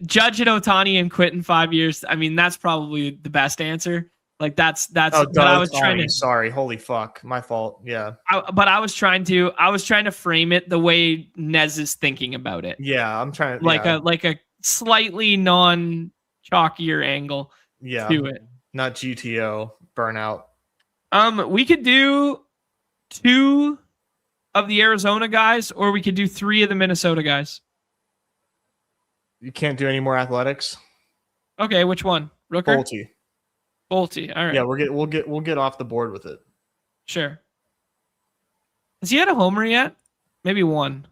Judge and Ohtani and quit in 5 years. I mean, that's probably the best answer. Like that's. Oh, but I was trying to. Sorry, holy fuck, my fault. Yeah. But I was trying to frame it the way Nez is thinking about it. Yeah, I'm trying to like a slightly non-chalkier angle. Yeah. To it. Not GTO burnout. We could do 2 of the Arizona guys, or we could do 3 of the Minnesota guys. You can't do any more athletics. Okay, which one? Rooker? Bolte. All right. Yeah, we'll get off the board with it. Sure. Has he had a homer yet? Maybe 1.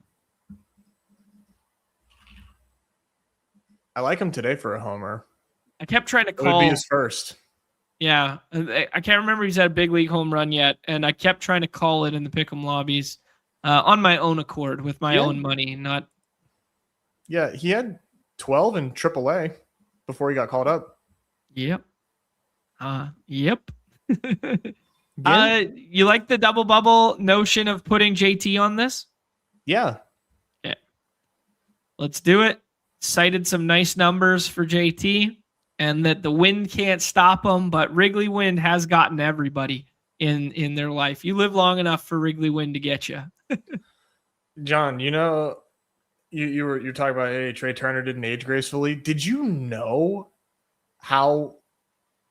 I like him today for a homer. I kept trying to call. It would be his first. Yeah, I can't remember if he's had a big league home run yet, and I kept trying to call it in the pick'em lobbies on my own accord with my own money, not. Yeah, he had 12 in AAA before he got called up. Yep. Yep. You like the double bubble notion of putting JT on this? Yeah. Okay. Let's do it. Cited some nice numbers for JT, and that the wind can't stop him, but Wrigley wind has gotten everybody in their life. You live long enough for Wrigley wind to get you. John, you're talking about, hey, Trey Turner didn't age gracefully. Did you know how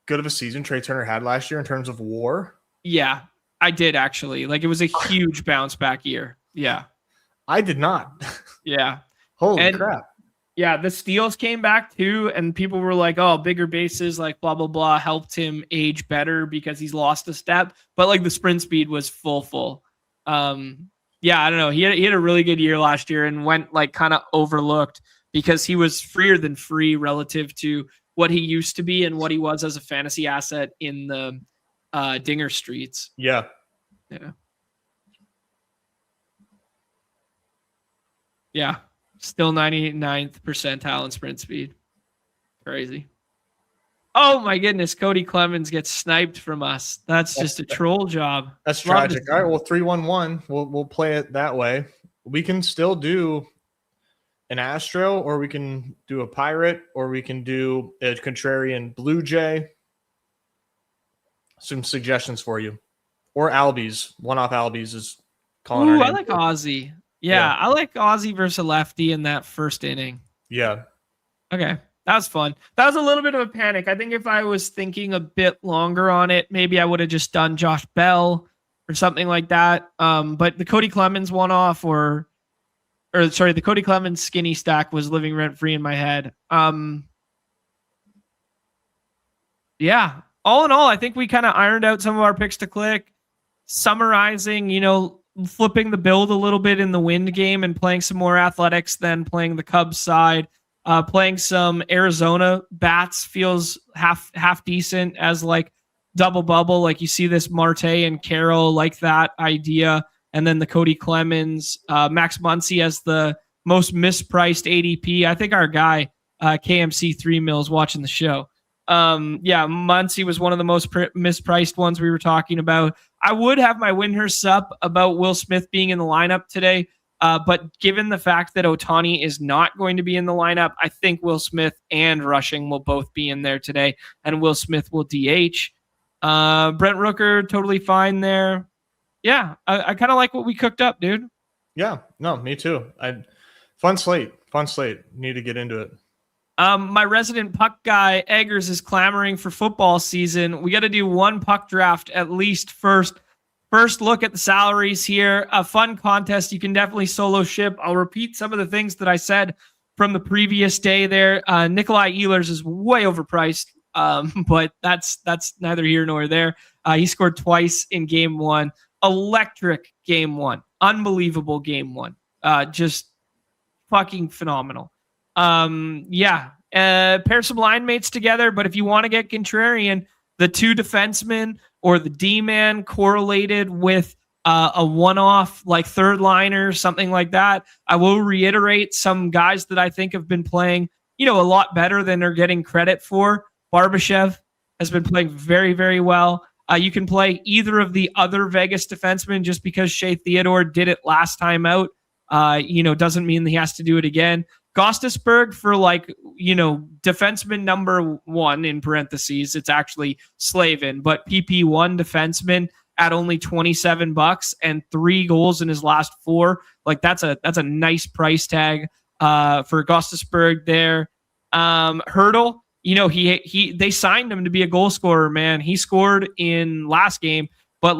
good of a season Trey Turner had last year in terms of WAR? Yeah, I did actually. Like, it was a huge bounce back year. Yeah. I did not. Yeah. Holy crap. Yeah, the steals came back too, and people were like, oh, bigger bases, like blah, blah, blah, helped him age better because he's lost a step. But like the sprint speed was full. Yeah, I don't know. He had a really good year last year and went like kind of overlooked because he was freer than free relative to what he used to be and what he was as a fantasy asset in the Dinger streets. Yeah. Yeah. Still 99th percentile in sprint speed. Crazy. Oh my goodness. Cody Clemens gets sniped from us. That's just a troll job. That's tragic. All right. Well, 3-1-1. We'll play it that way. We can still do an Astro, or we can do a Pirate, or we can do a contrarian Blue Jay. Some suggestions for you. Or Albies. One-off Albies is calling our name. I like Ozzy. Yeah, I like Ozzy versus a lefty in that first inning. Yeah. Okay. That was fun. That was a little bit of a panic. I think if I was thinking a bit longer on it, maybe I would have just done Josh Bell or something like that. But the Cody Clemens one-off the Cody Clemens skinny stack was living rent-free in my head. Yeah. All in all, I think we kind of ironed out some of our picks to click. Summarizing, flipping the build a little bit in the wind game and playing some more athletics than playing the Cubs side. Playing some Arizona bats feels half decent as like double bubble. Like you see this Marte and Carroll, like that idea. And then the Cody Clemens, Max Muncy as the most mispriced ADP. I think our guy, KMC3 Mills, watching the show. Muncy was one of the most mispriced ones we were talking about. I would have my Windhurst up about Will Smith being in the lineup today, but given the fact that Ohtani is not going to be in the lineup, I think Will Smith and Rushing will both be in there today, and Will Smith will DH. Brent Rooker, totally fine there. Yeah, I kind of like what we cooked up, dude. Yeah, no, me too. Fun slate. Need to get into it. My resident puck guy, Eggers, is clamoring for football season. We got to do one puck draft at least first. first look at the salaries here. A fun contest. You can definitely solo ship. I'll repeat some of the things that I said from the previous day there. Nikolai Ehlers is way overpriced, but that's neither here nor there. He scored twice in game one. Electric game one. Unbelievable game one. Just fucking phenomenal. Pair some line mates together, but if you want to get contrarian, the two defensemen or the D-man correlated with a one-off like third liner, something like that. I will reiterate some guys that I think have been playing, a lot better than they're getting credit for. Barbashev has been playing very, very well. You can play either of the other Vegas defensemen just because Shea Theodore did it last time out. Doesn't mean he has to do it again. Gostisberg for defenseman number one in parentheses. It's actually Slavin, but PP1 defenseman at only $27 and 3 goals in his last 4. That's a nice price tag for Gostisberg there. Hertl, they signed him to be a goal scorer, man. He scored in last game, but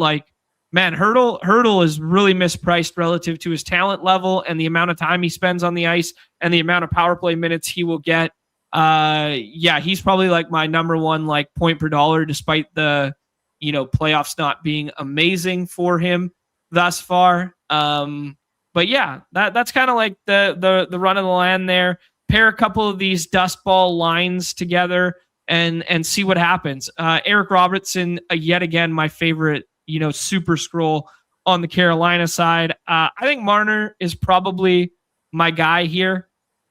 Hertl is really mispriced relative to his talent level and the amount of time he spends on the ice and the amount of power play minutes he will get. He's probably my number one point per dollar, despite the playoffs not being amazing for him thus far. That's kind of the run of the land there. Pair a couple of these dust ball lines together and see what happens. Eric Robertson, yet again, my favorite, super scroll on the Carolina side. I think Marner is probably my guy here.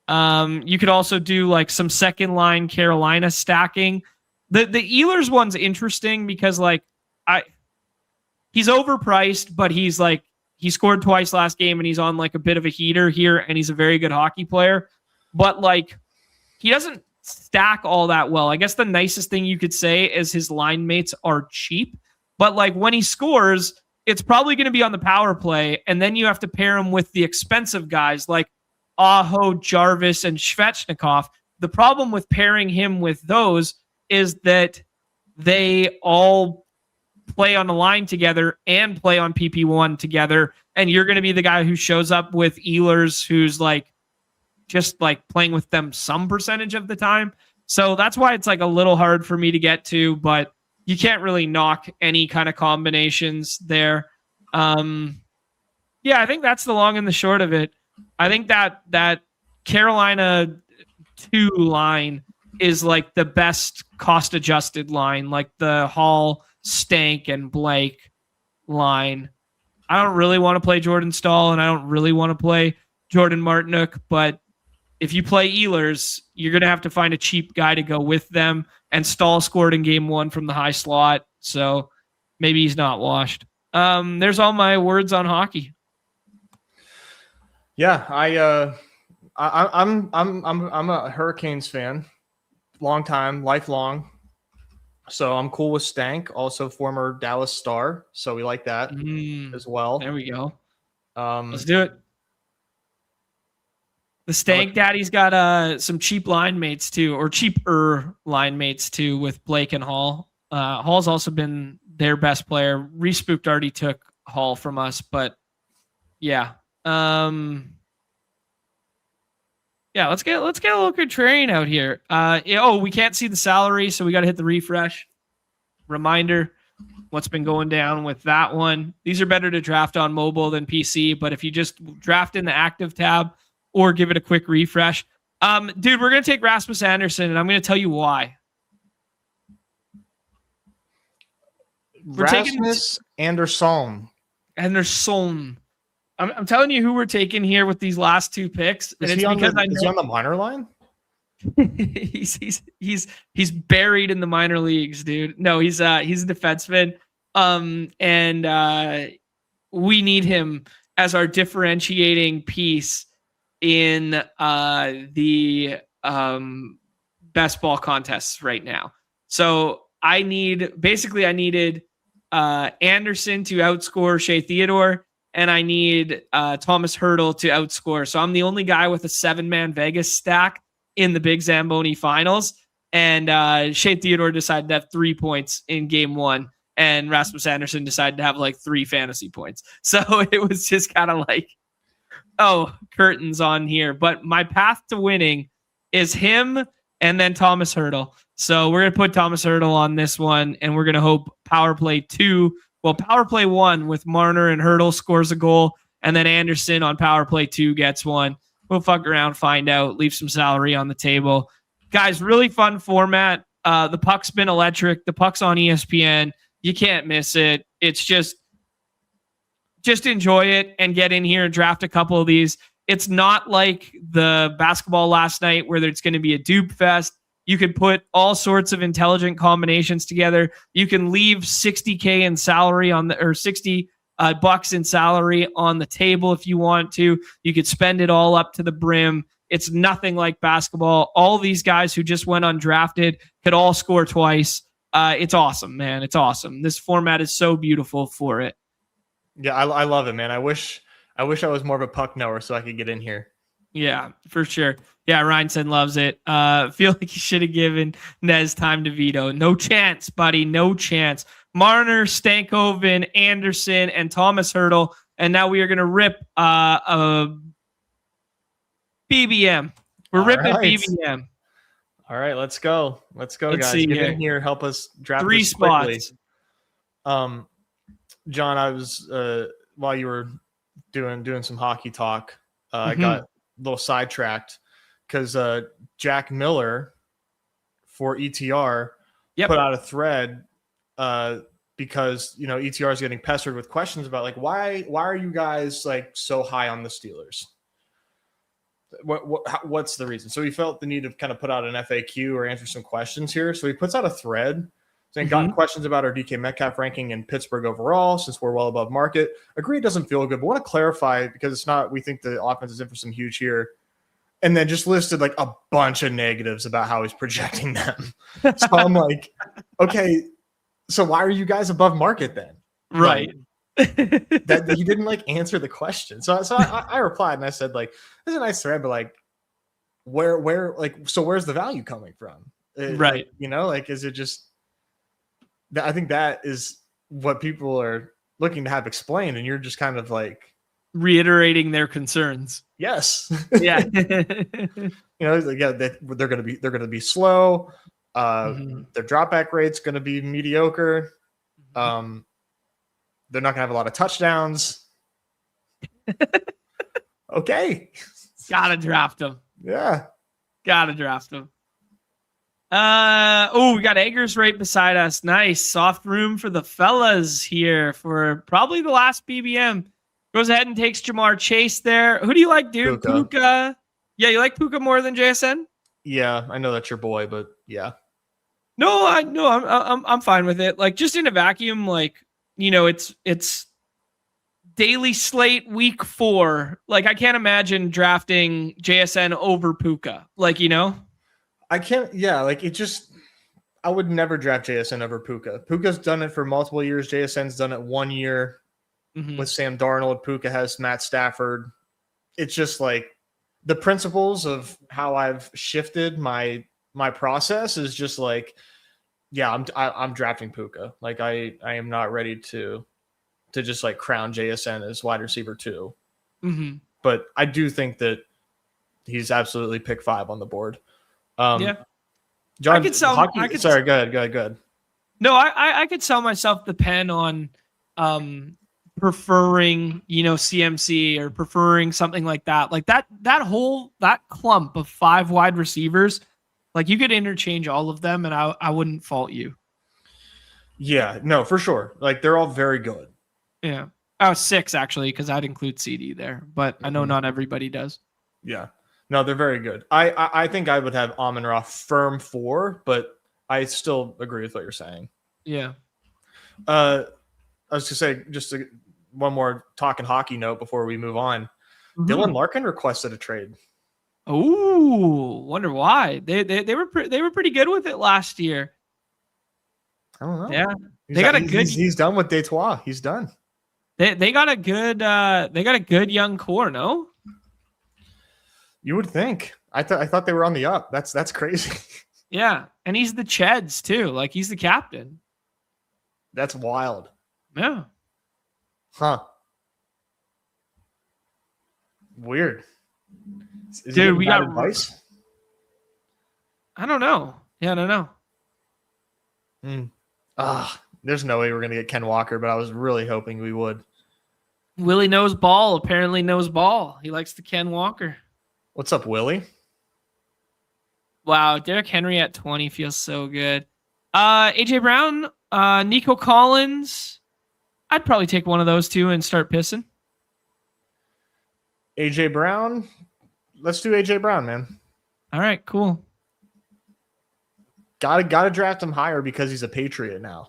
You could also do some second line Carolina stacking. The Ehlers one's interesting because he's overpriced, but he scored twice last game and he's on a bit of a heater here and he's a very good hockey player, but he doesn't stack all that well. I guess the nicest thing you could say is his line mates are cheap, but when he scores, it's probably going to be on the power play. And then you have to pair him with the expensive guys like Aho, Jarvis, and Svechnikov. The problem with pairing him with those is that they all play on the line together and play on PP1 together. And you're going to be the guy who shows up with Ehlers, who's just playing with them some percentage of the time. So that's why it's a little hard for me to get to, but you can't really knock any kind of combinations there. I think that's the long and the short of it. I think that Carolina 2 line is the best cost adjusted line, the Hall, Stank, and Blake line. I don't really want to play Jordan Stahl and I don't really want to play Jordan Martinook, but if you play Ehlers, you're going to have to find a cheap guy to go with them. And Stahl scored in game 1 from the high slot, so maybe he's not washed. There's all my words on hockey. Yeah, I'm a Hurricanes fan, long time, lifelong. So I'm cool with Stank, also former Dallas Star. So we like that as well. There we go. Let's do it. The Stank Daddy's got some cheap line mates too, or cheaper line mates too, with Blake and Hall. Hall's also been their best player. Respooked already took Hall from us, but yeah. Let's get a little contrarian out here. We can't see the salary, so we got to hit the refresh. Reminder, what's been going down with that one. These are better to draft on mobile than PC, but if you just draft in the active tab or give it a quick refresh. Dude, we're going to take Rasmus Anderson, and I'm going to tell you why. Rasmus Anderson. I'm telling you who we're taking here with these last 2 picks. Is he on the minor line? he's buried in the minor leagues, dude. No, he's a defenseman. And we need him as our differentiating piece in the best ball contests right now. So I needed Anderson to outscore Shea Theodore, and I need Thomas Hertl to outscore. So I'm the only guy with a 7-man Vegas stack in the Big Zamboni finals. And Shea Theodore decided to have 3 points in game 1 and Rasmus Anderson decided to have like 3 fantasy points. So it was just kind of like, oh, curtains on here. But my path to winning is him and then Thomas Hurdle. So we're going to put Thomas Hurdle on this one, and we're going to hope power play 1 with Marner and Hurdle scores a goal, and then Anderson on power play 2 gets one. We'll fuck around, find out, leave some salary on the table. Guys, really fun format. The puck's been electric. The puck's on ESPN. You can't miss it. It's just enjoy it and get in here and draft a couple of these. It's not like the basketball last night where it's going to be a dupe fest. You could put all sorts of intelligent combinations together. You can leave $60K in salary or 60 bucks in salary on the table if you want to. You could spend it all up to the brim. It's nothing like basketball. All these guys who just went undrafted could all score twice. It's awesome, man. It's awesome. This format is so beautiful for it. Yeah, I love it, man. I wish I was more of a puck knower so I could get in here. Yeah, for sure. Yeah, Reinson loves it. Feel like he should have given Nez time to veto. No chance, buddy. No chance. Marner, Stankoven, Anderson, and Thomas Hurdle. And now we are going to rip a BBM. We're ripping BBM. All right, let's go. Let's guys. Get in here. Help us draft 3 this spots. Quickly. John, I was while you were doing some hockey talk, I got a little sidetracked because Jack Miller for ETR put out a thread because ETR is getting pestered with questions about like why are you guys like so high on the Steelers? What's the reason? So he felt the need to kind of put out an FAQ or answer some questions here. So he puts out a thread saying, gotten questions about our DK Metcalf ranking in Pittsburgh overall, since we're well above market. Agree it doesn't feel good, but want to clarify because it's not, we think the offense is in for some huge here. And then just listed like a bunch of negatives about how he's projecting them. So I'm like, okay, so why are you guys above market then? Right. That he didn't like answer the question. So I replied and I said like, this is a nice thread, but like where like, so where's the value coming from? Right. Like, is it just, I think that is what people are looking to have explained. And you're just kind of like reiterating their concerns. Yes. Yeah. They're going to be slow. Their drop back rate's going to be mediocre. They're not going to have a lot of touchdowns. Okay. Gotta draft them. Yeah. Gotta draft them. We got Eggers right beside us. Nice. Soft room for the fellas here for probably the last BBM. Goes ahead and takes Jamar Chase there. Who do you like, dude? Puka. Yeah, you like Puka more than JSN? Yeah, I know that's your boy, but yeah. No, I'm fine with it. Like, just in a vacuum, like, it's daily slate week 4. Like, I can't imagine drafting JSN over Puka. Like, I can't. Yeah, like I would never draft JSN over Puka. Puka's done it for multiple years. JSN's done it 1 year with Sam Darnold. Puka has Matt Stafford. It's just like the principles of how I've shifted my process is just like, yeah, I'm drafting Puka. Like I am not ready to just like crown JSN as wide receiver 2. But I do think that he's absolutely pick 5 on the board. Yeah, John, I could sell. Sorry, go ahead. No, I could sell myself the pen on preferring, CMC or preferring something like that. Like that clump of 5 wide receivers, like you could interchange all of them, and I wouldn't fault you. Yeah, no, for sure. Like they're all very good. Yeah, I was 6 actually because I'd include CD there, but I know not everybody does. Yeah. No, they're very good. I think I would have Amon-Ra firm 4, but I still agree with what you're saying. Yeah. I was to say one more talking hockey note before we move on. Dylan Larkin requested a trade. Oh, wonder why. They were pretty good with it last year. I don't know. Yeah, he's done with Detroit. He's done. They got a good young core. No. You would think. I thought they were on the up. That's crazy. Yeah, and he's the Cheds too. Like he's the captain. That's wild. Yeah. Huh. Weird. Is Dude, we got advice? I don't know. Yeah, I don't know. There's no way we're gonna get Ken Walker, but I was really hoping we would. Willie knows ball. Apparently knows ball. He likes the Ken Walker. What's up, Willie? Wow, Derrick Henry at 20 feels so good. AJ Brown, Nico Collins. I'd probably take one of those two and start pissing. AJ Brown. Let's do AJ Brown, man. All right, cool. Gotta draft him higher because he's a Patriot now.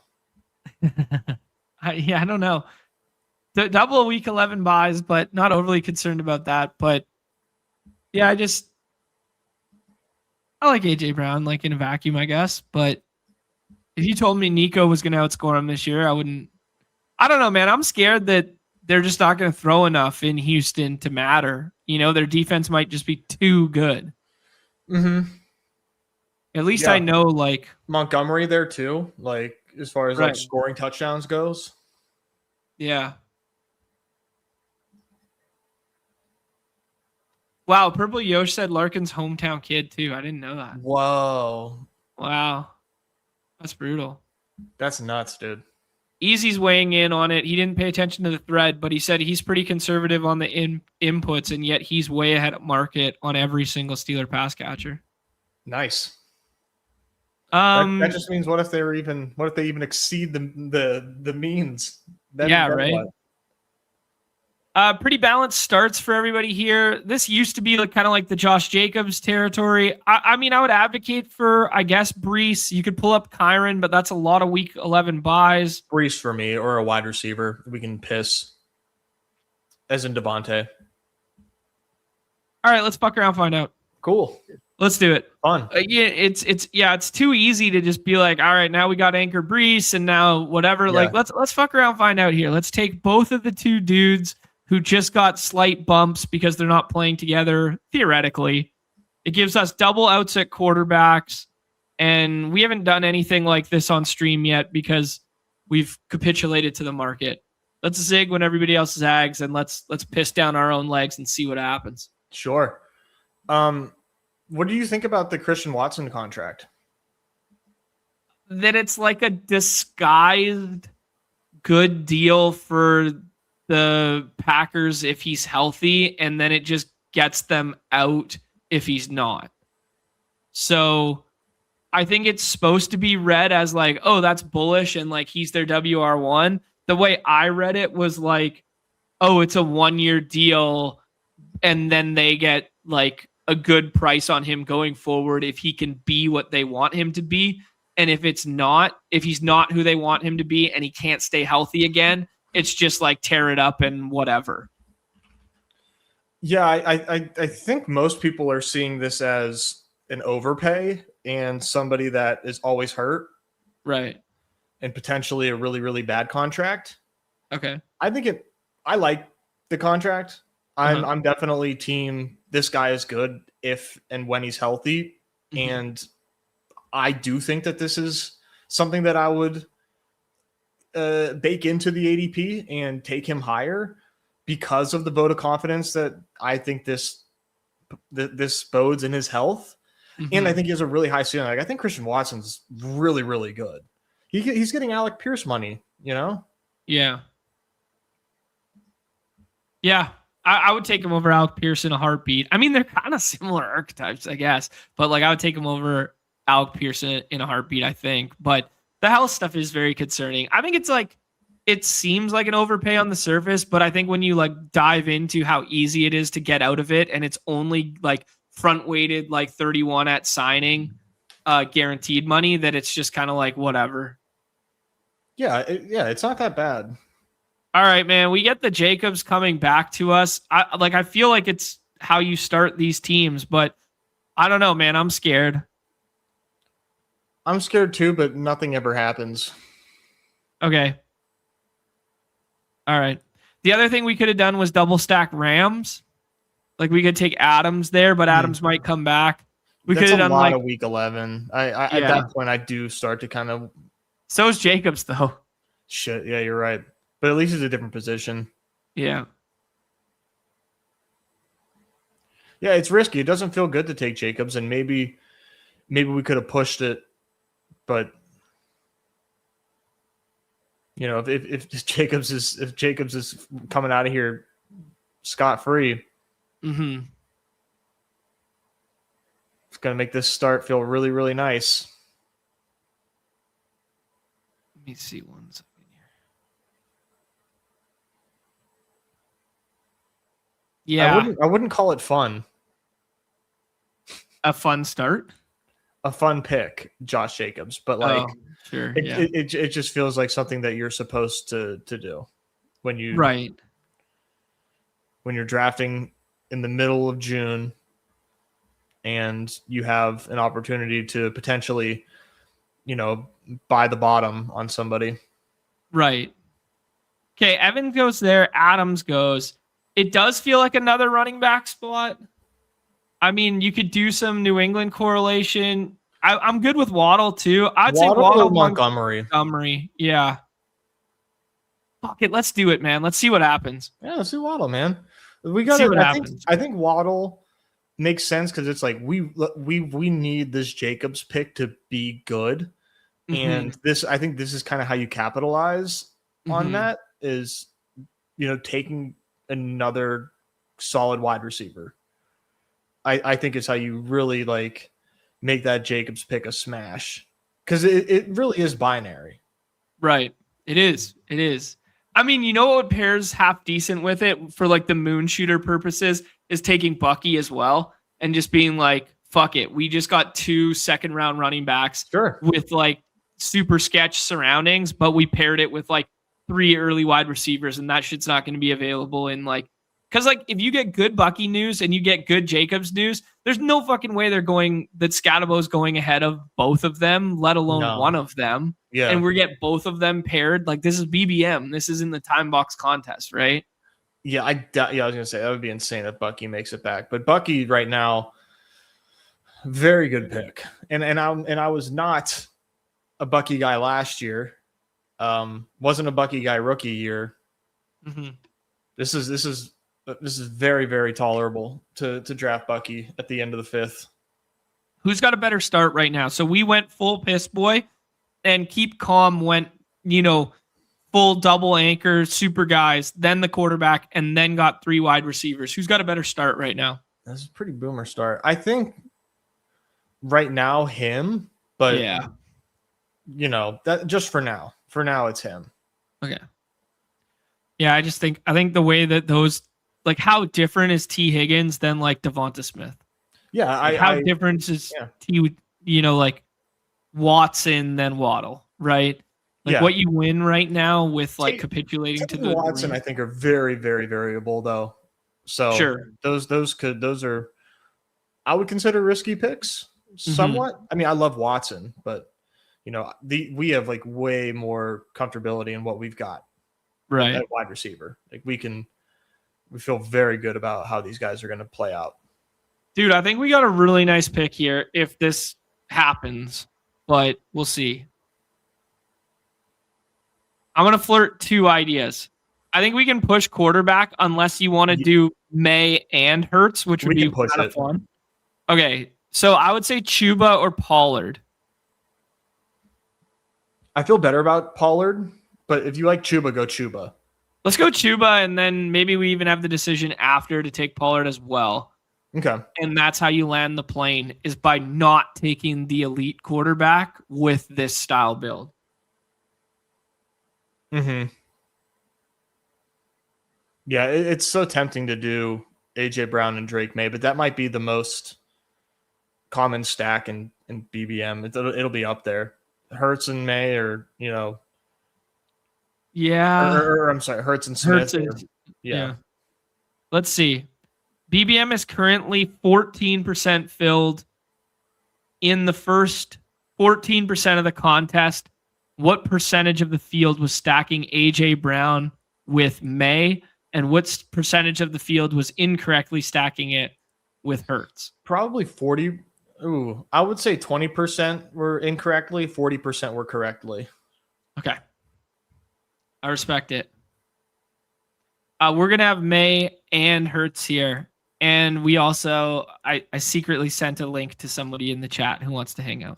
I don't know. The double week 11 buys, but not overly concerned about that. But yeah, I like AJ Brown, like in a vacuum, I guess. But if you told me Nico was going to outscore him this year, I wouldn't. I don't know, man. I'm scared that they're just not going to throw enough in Houston to matter. You know, their defense might just be too good. Mm-hmm. At least I know, like Montgomery there too. Like as far as like scoring touchdowns goes. Yeah. Wow, Purple Yosh said Larkin's hometown kid too. I didn't know that. Whoa. Wow. That's brutal. That's nuts, dude. Easy's weighing in on it. He didn't pay attention to the thread, but he said he's pretty conservative on the inputs, and yet he's way ahead of market on every single Steeler pass catcher. Nice. That just means what if they even exceed the means? Then, yeah, right. Pretty balanced starts for everybody here. This used to be kind of like the Josh Jacobs territory. I mean, I would advocate for, I guess, Brees. You could pull up Kyron, but that's a lot of week 11 buys. Brees for me, or a wide receiver. We can piss. As in Devontae. All right, let's fuck around, find out. Cool. Let's do it. Fun. Yeah, it's too easy to just be like, all right, now we got Anchor Brees and now whatever. Yeah. Like, let's fuck around, find out here. Let's take both of the two dudes who just got slight bumps because they're not playing together, theoretically. It gives us double outs at quarterbacks, and we haven't done anything like this on stream yet because we've capitulated to the market. Let's zig when everybody else zags, and let's piss down our own legs and see what happens. Sure. What do you think about the Christian Watson contract? That it's like a disguised good deal for the Packers if he's healthy, and then it just gets them out if he's not. So I think it's supposed to be read as like, oh, that's bullish and like he's their WR1. The way I read it was like, oh, it's a 1-year deal and then they get like a good price on him going forward if he can be what they want him to be. And if he's not who they want him to be and he can't stay healthy again, it's just like tear it up and whatever. Yeah, I think most people are seeing this as an overpay and somebody that is always hurt. Right. And potentially a really, really bad contract. Okay. I like the contract. I'm definitely team this guy is good if and when he's healthy. Mm-hmm. And I do think that this is something that I would bake into the ADP and take him higher because of the vote of confidence that I think this bodes in his health. Mm-hmm. And I think he has a really high ceiling. Like, I think Christian Watson's really, really good. He's getting Alec Pierce money, you know? Yeah. Yeah. I would take him over Alec Pierce in a heartbeat. I mean, they're kind of similar archetypes, I guess. But like, I would take him over Alec Pierce in a heartbeat, I think. But the health stuff is very concerning. I think it's like, it seems like an overpay on the surface, but I think when you like dive into how easy it is to get out of it, and it's only like front weighted, like 31 at signing, guaranteed money, that it's just kind of like whatever. Yeah, it's not that bad. All right, man. We get the Jacobs coming back to us. I feel like it's how you start these teams, but I don't know, man. I'm scared. I'm scared too, but nothing ever happens. Okay. All right. The other thing we could have done was double stack Rams. Like we could take Adams there, but Adams might come back. We could have done like week 11. At that point, I do start to kind of. So is Jacobs though. Shit. Yeah, you're right. But at least it's a different position. Yeah. Yeah, it's risky. It doesn't feel good to take Jacobs, and maybe we could have pushed it, but you know, if Jacobs is coming out of here scot-free, Mm-hmm. it's gonna make this start feel really, really nice. Let me see 1 second here. Yeah, I wouldn't call it fun. a fun start. A fun pick, Josh Jacobs, but like, sure, it just feels like something that you're supposed to do when you right. when you're drafting in the middle of June, and you have an opportunity to potentially, you know, buy the bottom on somebody. Right. Okay, Evans goes there. Adams goes. It does feel like another running back spot. I mean, you could do some New England correlation. I'm good with Waddle too. I'd say Waddle, Montgomery. Yeah. Fuck it. Let's do it, man. Let's see what happens. Yeah, let's do Waddle, man. We got to. I think Waddle makes sense because it's like we need this Jacobs pick to be good, and I think this is kind of how you capitalize on that, is, you know, taking another solid wide receiver. I think it's how you really like make that Jacobs pick a smash, because it really is binary. Right. It is. I mean, you know what pairs half decent with it for like the moon shooter purposes is taking Bucky as well and just being like, fuck it. We just got 2 second-round running backs with like super sketch surroundings, but we paired it with like 3 early wide receivers, and that shit's not going to be available in like, because like if you get good Bucky news and you get good Jacobs news, there's no fucking way that Scadabo's going ahead of both of them, let alone one of them. Yeah. And we get both of them paired. Like, this is BBM. This is in the time box contest, right? Yeah, I was gonna say that would be insane if Bucky makes it back. But Bucky right now, very good pick. And I was not a Bucky guy last year. Wasn't a Bucky guy rookie year. This is very, very tolerable to draft Bucky at the end of the 5th. Who's got a better start right now? So we went full piss boy, and Keep Calm went, you know, full double anchor, super guys, then the quarterback, and then got 3 wide receivers. Who's got a better start right now? That's a pretty boomer start. I think right now him, but yeah, you know, that just for now. For now, it's him. Okay. Yeah, I think the way that those, like, how different is T. Higgins than like Devonta Smith? Yeah, like how different is T, you know, like Watson than Waddle, right? Like what you win right now with like capitulating to the Watson, I think, are very, very variable though. So sure, those are, I would consider risky picks somewhat. I mean, I love Watson, but you know, we have like way more comfortability in what we've got, right? At wide receiver, like we feel very good about how these guys are going to play out. Dude, I think we got a really nice pick here if this happens, but we'll see. I'm going to flirt 2 ideas. I think we can push quarterback unless you want to do May and Hurts, which would be kind of fun. Okay, so I would say Chuba or Pollard. I feel better about Pollard, but if you like Chuba, go Chuba. Let's go Chuba, and then maybe we even have the decision after to take Pollard as well. Okay. And that's how you land the plane, is by not taking the elite quarterback with this style build. Yeah, it's so tempting to do AJ Brown and Drake May, but that might be the most common stack in BBM. It'll be up there. Hurts and May, or you know, or I'm sorry, Hurts and Smith. Yeah. Let's see. BBM is currently 14% filled in the first 14% of the contest. What percentage of the field was stacking AJ Brown with May, and what percentage of the field was incorrectly stacking it with Hurts? Probably 40. Ooh, I would say 20% were incorrectly, 40% were correctly. Okay. I respect it. We're gonna have May and Hertz here, and we also I secretly sent a link to somebody in the chat who wants to hang out.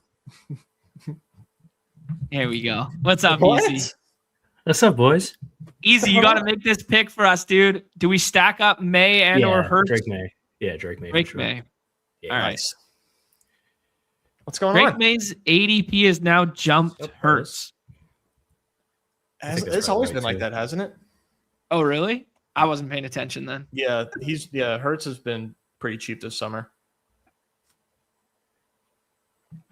Here we go. What's up, Easy? What's up, boys? Easy, you got to make this pick for us, dude. Do we stack up May and or Hertz? Drake May. Yeah, Drake May. Drake May. Yeah, all nice. What's going Drake on? May's ADP has now jumped Hertz. It's always been like that, hasn't it? Oh, really? I wasn't paying attention then. Yeah, Hertz has been pretty cheap this summer.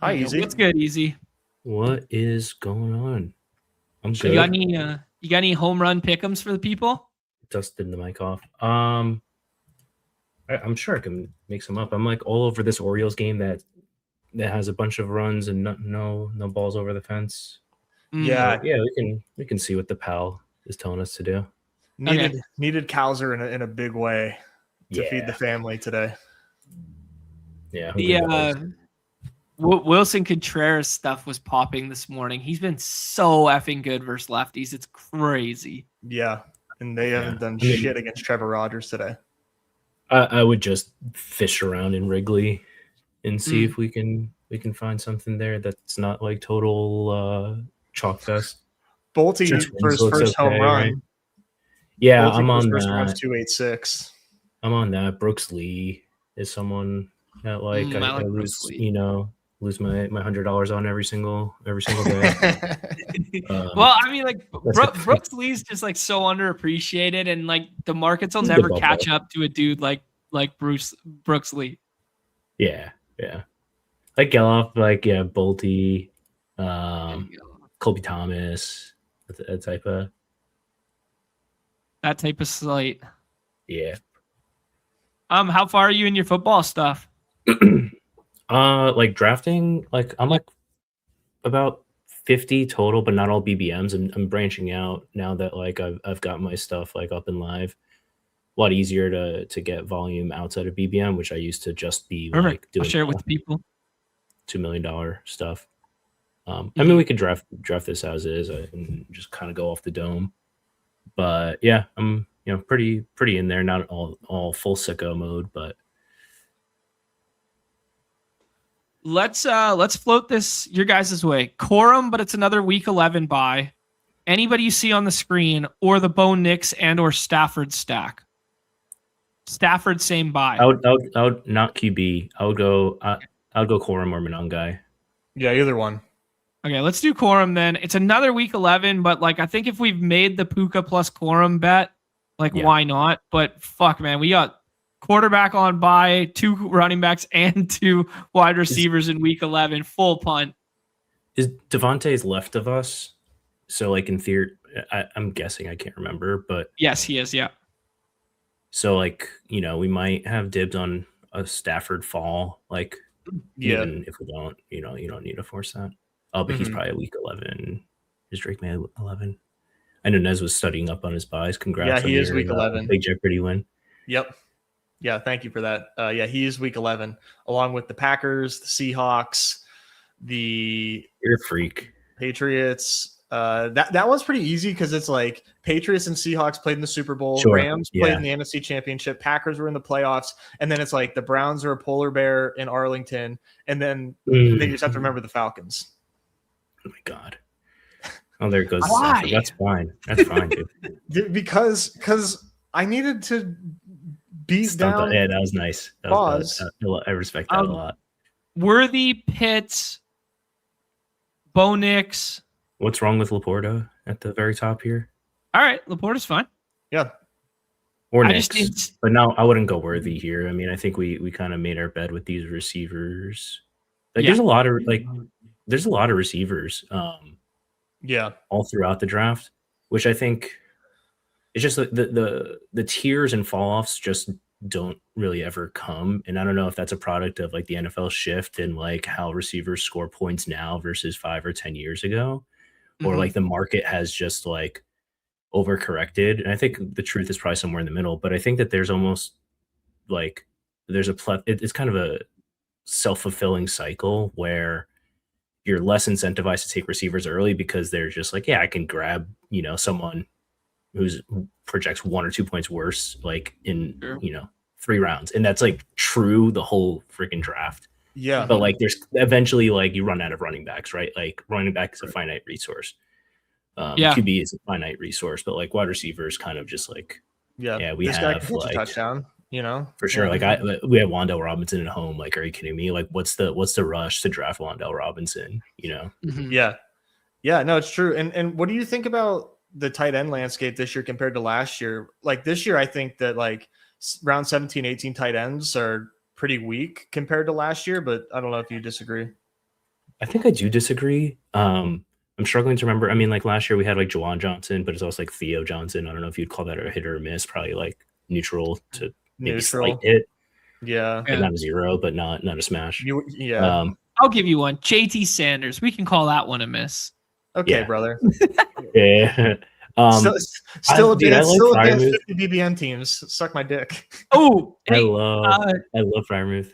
Hi, Easy. What's good, Easy? What is going on? I'm good. You got any home run pick'ems for the people? Dusted the mic off. I'm sure I can make some up. I'm like all over this Orioles game that has a bunch of runs and no balls over the fence. Yeah, we can see what the pal is telling us to do. Needed Cowser in a big way to feed the family today. Yeah. Wilson Contreras stuff was popping this morning. He's been so effing good versus lefties. It's crazy. Yeah, and they haven't done shit against Trevor Rogers today. I would just fish around in Wrigley and see if we can find something there that's not like total chalk fest. Bolte for his first home run. Right? Yeah, Bolte I'm on first that. Runs 286. I'm on that. Brooks Lee is someone that like I lose my $100 on every single day. Well, I mean, like Brooks Lee's just like so underappreciated, and like the markets will never catch up to a dude like Brooks Lee. Yeah. Like Geloff, like Bolte, Colby Thomas, that type of slate. Yeah. How far are you in your football stuff? Like drafting, like I'm like about 50 total, but not all BBMs. I'm branching out now that like I've got my stuff like up and live. A lot easier to get volume outside of BBM, which I used to just be like doing. I'll share it with people. $2 million stuff. I mean, we could draft this as is and just kind of go off the dome. But yeah, I'm pretty in there. Not all full sicko mode, but let's float this your guys' way. Corum, but it's another week 11 bye. Anybody you see on the screen, or the Bo Nix and or Stafford stack. Stafford same bye. I would not QB. I would go Corum or Monangai. Yeah, either one. Okay, let's do Corum then. It's another week 11, but like I think if we've made the Puka plus Corum bet, like why not? But fuck, man, we got quarterback on bye, 2 running backs, and 2 wide receivers in week 11. Full punt. Is Devontae's left of us? So like in theory, I'm guessing, I can't remember, but yes, he is. Yeah. So like we might have dibs on a Stafford fall. Like even if we don't, you don't need to force that. Oh, but he's probably a week 11. Is Drake May 11? I know Nez was studying up on his buys. Congrats! Yeah, he is week 11. Big Jeopardy win. Yep. Yeah, thank you for that. Yeah, he is week 11, along with the Packers, the Seahawks, You're a freak. Patriots. That was pretty easy because it's like Patriots and Seahawks played in the Super Bowl, Sure. Rams played in the NFC Championship, Packers were in the playoffs, and then it's like the Browns are a polar bear in Arlington, and then you just have to remember the Falcons. Oh my God. Oh, there it goes. Why? That's fine. That's fine, dude. Because I needed to beat down. Yeah, that was nice. I respect that a lot. Worthy, Pitts, Bo Nix. What's wrong with Laporta at the very top here? All right, Laporta's fine. Yeah. Or Nix. But no, I wouldn't go Worthy here. I mean, I think we kind of made our bed with these receivers. Like there's a lot of receivers. All throughout the draft, which I think it's just the tiers and fall offs just don't really ever come. And I don't know if that's a product of like the NFL shift and like how receivers score points now versus 5 or 10 years ago, or like the market has just like overcorrected. And I think the truth is probably somewhere in the middle, but I think that there's almost like it's kind of a self-fulfilling cycle where you're less incentivized to take receivers early because they're just like, yeah, I can grab, someone who projects 1 or 2 points worse, like in, 3 rounds. And that's like true the whole freaking draft. Yeah. But like there's eventually like you run out of running backs, right? Like running back is a finite resource. QB is a finite resource, but like wide receivers kind of just like, we this have guy can catch a touchdown, for sure. Like we have Wan'Dale Robinson at home. Like, are you kidding me? Like, what's the rush to draft Wan'Dale Robinson? Yeah, no, it's true. And what do you think about the tight end landscape this year compared to last year? Like this year, I think that like round 17, 18 tight ends are pretty weak compared to last year, but I don't know if you disagree. I think I do disagree. I'm struggling to remember. I mean, like last year we had like Juwan Johnson, but it's also like Theo Johnson. I don't know if you'd call that a hit or a miss. Probably like neutral to maybe slight hit. Yeah. And not a 0, but not a smash. I'll give you one. JT Sanders. We can call that one a miss. Okay, brother. Yeah. Still a bit 50 Freiermuth. BBN teams. Suck my dick. Oh, I love Freiermuth.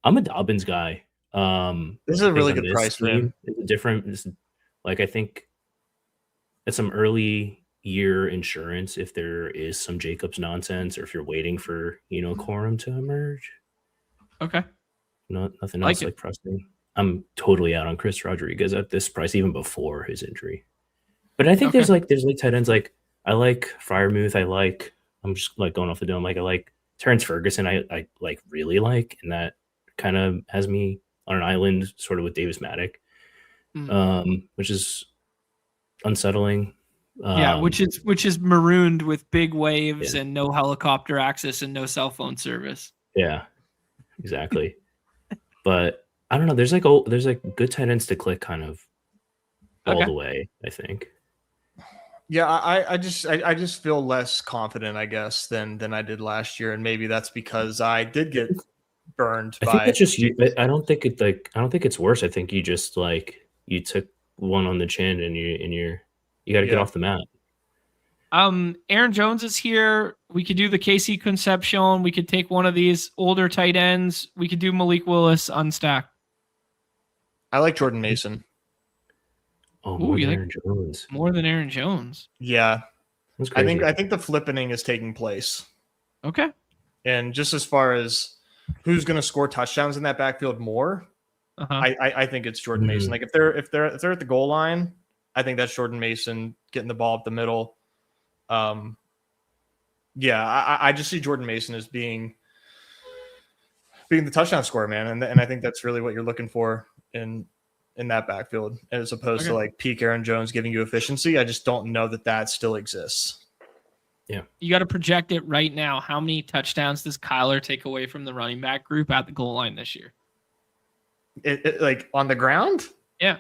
I'm a Dobbins guy. This is a really good price for him. It's like I think it's some early year insurance if there is some Jacobs nonsense or if you're waiting for Corum to emerge. Okay. Nothing else like pressing. I'm totally out on Chris Rodriguez at this price, even before his injury. But I think there's like tight ends. Like I like Freiermuth. I'm just like going off the dome. Like I like Terrence Ferguson. I like really like, and that kind of has me on an island, sort of with Davis Maddock, which is unsettling. Which is marooned with big waves and no helicopter access and no cell phone service. Yeah, exactly. But I don't know. There's like good tight ends to click kind of all the way, I think. Yeah, I just feel less confident, I guess, than I did last year, and maybe that's because I did get burned. I think it's just you. I don't think it's worse. I think you just like you took one on the chin, and you got to get off the mat. Aaron Jones is here. We could do the KC Concepcion. We could take one of these older tight ends. We could do Malik Willis unstacked. I like Jordan Mason. Oh, more than Aaron Jones. More than Aaron Jones. Yeah. I think the flippening is taking place. Okay. And just as far as who's going to score touchdowns in that backfield more, I think it's Jordan Mason. Like if they're at the goal line, I think that's Jordan Mason getting the ball up the middle. I just see Jordan Mason as being the touchdown scorer, man, and I think that's really what you're looking for in that backfield, as opposed to like peak Aaron Jones giving you efficiency. I just don't know that still exists. Yeah, you got to project it right now. How many touchdowns does Kyler take away from the running back group at the goal line this year? It like on the ground? Yeah.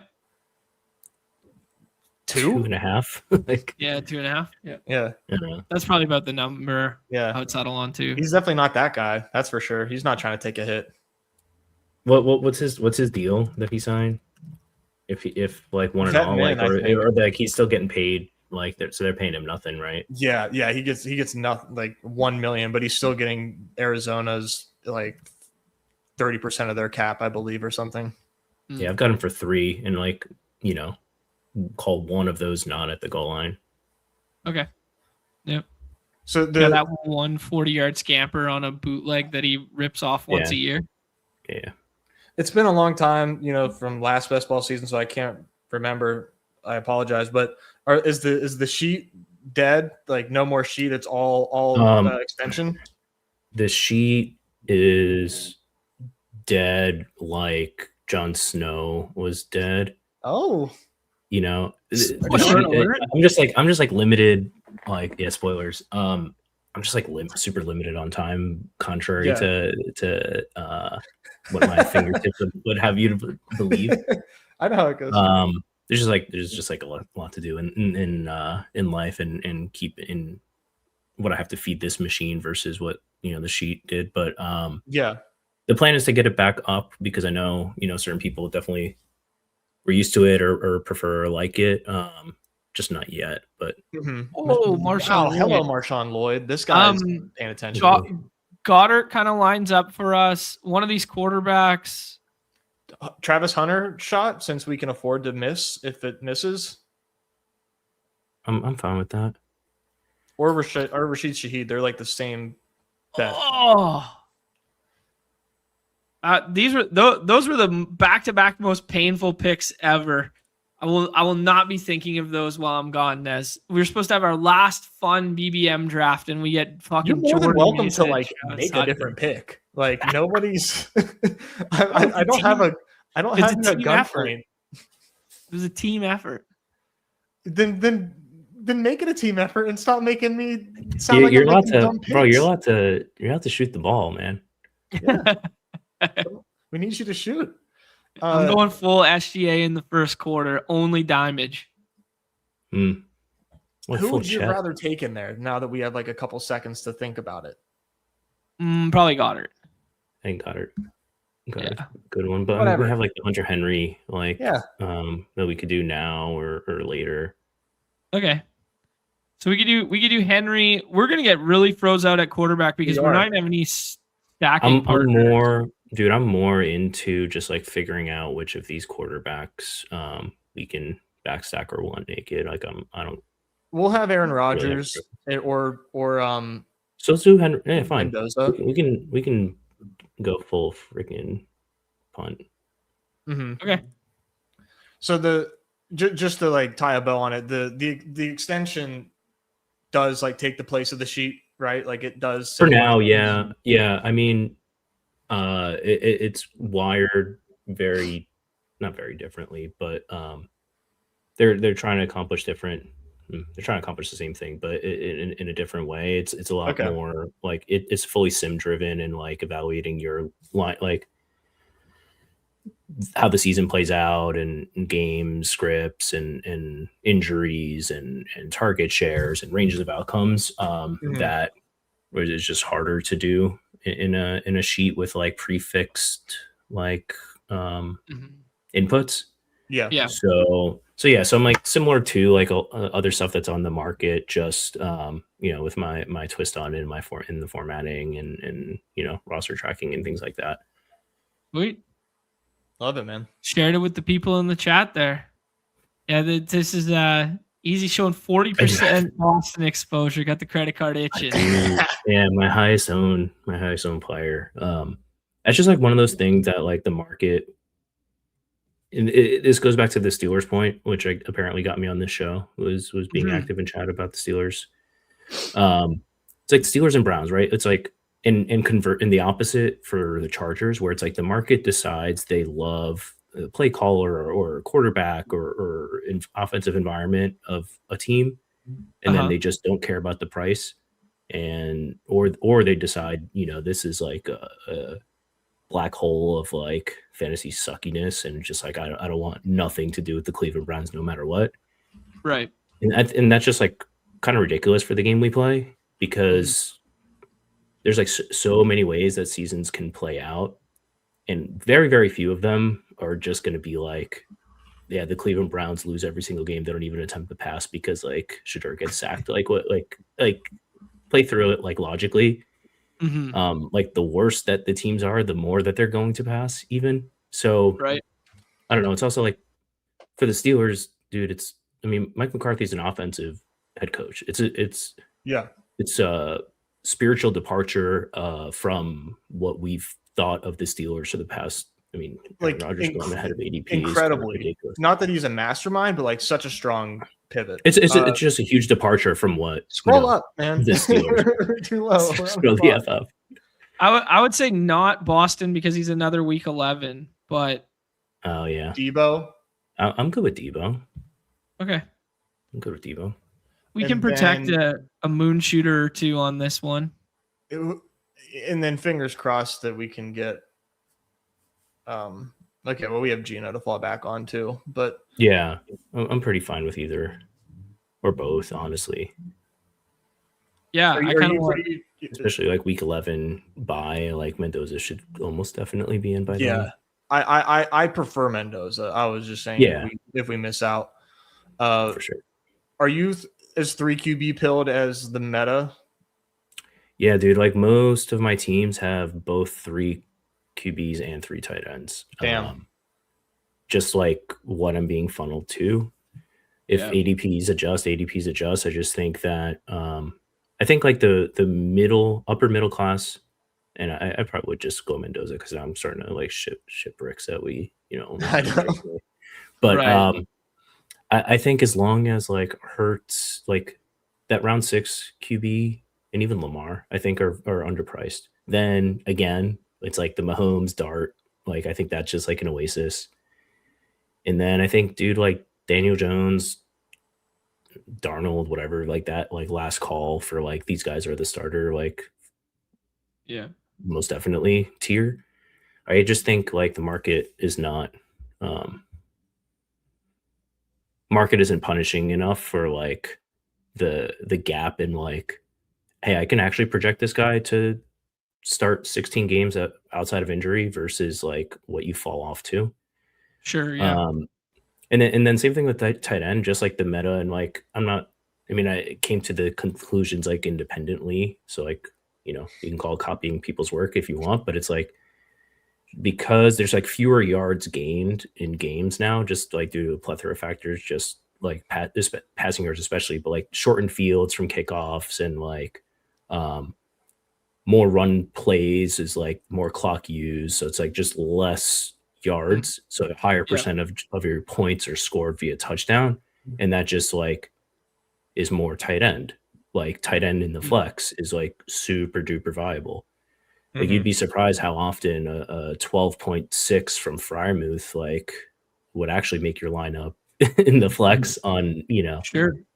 2.5. Like 2.5. Yeah. That's probably about the number. Yeah, I would settle on too. He's definitely not that guy. That's for sure. He's not trying to take a hit. What's his deal that he signed? If like one and all, like or like he's still getting paid, like they're paying him nothing, right? Yeah, he gets nothing, like $1 million, but he's still getting Arizona's like 30% of their cap, I believe, or something. Yeah, I've got him for 3, and like call one of those not at the goal line. Okay. Yep. So that 140-yard scamper on a bootleg that he rips off once a year. Yeah. It's been a long time, from last best ball season, so I can't remember. I apologize, but is the sheet dead? Like no more sheet. It's all extension. The sheet is dead, like Jon Snow was dead. Oh, I'm just like limited. Like spoilers. I'm just like super limited on time, contrary to what my fingertips would have you to believe. I know how it goes. There's just like a lot to do in life and keep in what I have to feed this machine versus what the sheet did. But the plan is to get it back up because I know certain people definitely were used to it or prefer or like it. Just not yet, but Marshawn Lloyd. Hello, Marshawn Lloyd. This guy's paying attention. Goddard kind of lines up for us. One of these quarterbacks. Travis Hunter shot, since we can afford to miss if it misses. I'm fine with that. Or Rashid Shaheed. They're like the same bet. Oh. Those were the back-to-back most painful picks ever. I will not be thinking of those while I'm gone, Nez. We were supposed to have our last fun BBM draft, and we get fucking. You're more than Jordan welcome Mason to like make a different pick. Like nobody's. I don't have a gun frame. It was a team effort. Then make it a team effort and stop making me sound like you're I'm allowed making to, dumb picks. bro. You're allowed to shoot the ball, man. Yeah. We need you to shoot. I'm going full SGA in the first quarter, only damage. Who would you rather take in there now that we have like a couple seconds to think about it? Probably Goddard. I think Goddard. Good one. But I mean, we have like the Hunter Henry, that we could do now or later. Okay. So we could do Henry. We're gonna get really froze out at quarterback because we're not gonna have any stacking partners. I'm more into just like figuring out which of these quarterbacks we can backstack or one naked. Like I don't. We'll have Aaron Rodgers or so let's do Henry. Yeah, fine. Mendoza. We can go full freaking punt. Mm-hmm. Okay. So just to like tie a bow on it, the extension does like take the place of the sheet, right? Like it does for now. Yeah. I mean, it's wired not very differently, but they're trying to accomplish different. They're trying to accomplish the same thing, but in a different way. It's a lot more like it's fully sim driven and like evaluating your line, like how the season plays out and game scripts and injuries and target shares and ranges of outcomes that is just harder to do in a sheet with like prefixed like inputs. Yeah. So I'm like similar to like other stuff that's on the market, just with my twist on it in the formatting and roster tracking and things like that. Sweet. Love it, man. Shared it with the people in the chat there. Yeah, this is easy showing 40% Boston exposure. Got the credit card itching. Yeah, my highest own player. That's just like one of those things that like the market. And this goes back to the Steelers point, which apparently got me on this show, was being active in chat about the Steelers. It's like Steelers and Browns, right? It's like and convert in the opposite for the Chargers, where it's like the market decides they love the play caller or quarterback or offensive environment of a team, and then they just don't care about the price, and or they decide this is like a black hole of like fantasy suckiness and just like I don't want nothing to do with the Cleveland Browns no matter what. Right. And that's just like kind of ridiculous for the game we play, because there's like so many ways that seasons can play out, and very, very few of them are just going to be like, yeah, the Cleveland Browns lose every single game. They don't even attempt to pass because like Shedeur gets sacked. Like what, like play through it like logically. Like the worse that the teams are, the more that they're going to pass even. So right. I don't know. It's also like for the Steelers, dude, Mike McCarthy's an offensive head coach. It's a spiritual departure from what we've thought of the Steelers for the past. Like Rodgers going ahead of ADP. Incredibly. Not that he's a mastermind, but like such a strong pivot. It's just a huge departure from what. Scroll up, man. The Steelers. Too low. Scroll the F up. I would say not Boston because he's another week 11, but. Oh yeah. Debo. I'm good with Debo. Okay. I'm good with Debo. We can protect a moon shooter or two on this one. And then fingers crossed that we can get. Okay, well, we have Gino to fall back on too, but yeah, I'm pretty fine with either or both, honestly. Yeah, I kind of want, especially like week 11 bye, like Mendoza should almost definitely be in by yeah. then. I prefer Mendoza. I was just saying, if we miss out, for sure. Are you as 3 QB pilled as the meta? Yeah, dude. Like most of my teams have both 3 QBs and 3 tight ends. Damn. just like what I'm being funneled to. If ADPs adjust, I just think that I think like the upper middle class, and I probably would just go Mendoza because I'm starting to like ship bricks that we only I know. but Right. I think as long as like Hurts, like that round 6 QB and even Lamar, I think are underpriced. Then again, it's like the Mahomes dart. Like I think that's just like an oasis. And then I think, dude, like Daniel Jones, Darnold, whatever, like that, like last call for like these guys are the starter, like most definitely tier. I just think like the market is not market isn't punishing enough for like the gap in like, hey, I can actually project this guy to start 16 games outside of injury versus like what you fall off to. Sure. Yeah. And then same thing with tight end, just like the meta. And like, I came to the conclusions like independently. So like, you can call it copying people's work if you want, but it's like, because there's like fewer yards gained in games now, just like due to a plethora of factors, just like passing yards especially, but like shortened fields from kickoffs and like more run plays is like more clock use. So it's like just less yards. So a higher percent of your points are scored via touchdown. And that just like is more tight end. Like tight end in the flex is like super duper viable. Like you'd be surprised how often a 12.6 from Freiermuth like would actually make your lineup in the flex on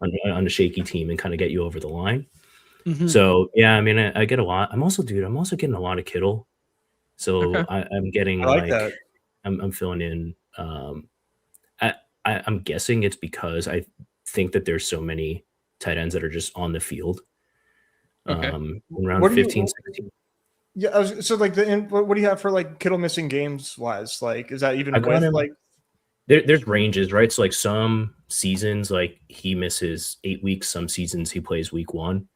on a shaky team and kind of get you over the line. So yeah, I mean I get a lot. I'm also getting a lot of Kittle. So I'm getting that. I'm filling in. I'm guessing it's because I think that there's so many tight ends that are just on the field. Around 15, 16. Yeah, so like what do you have for like Kittle missing games wise? Like, is that even with like? There's ranges, right? So like some seasons, like he misses 8 weeks. Some seasons he plays week 1.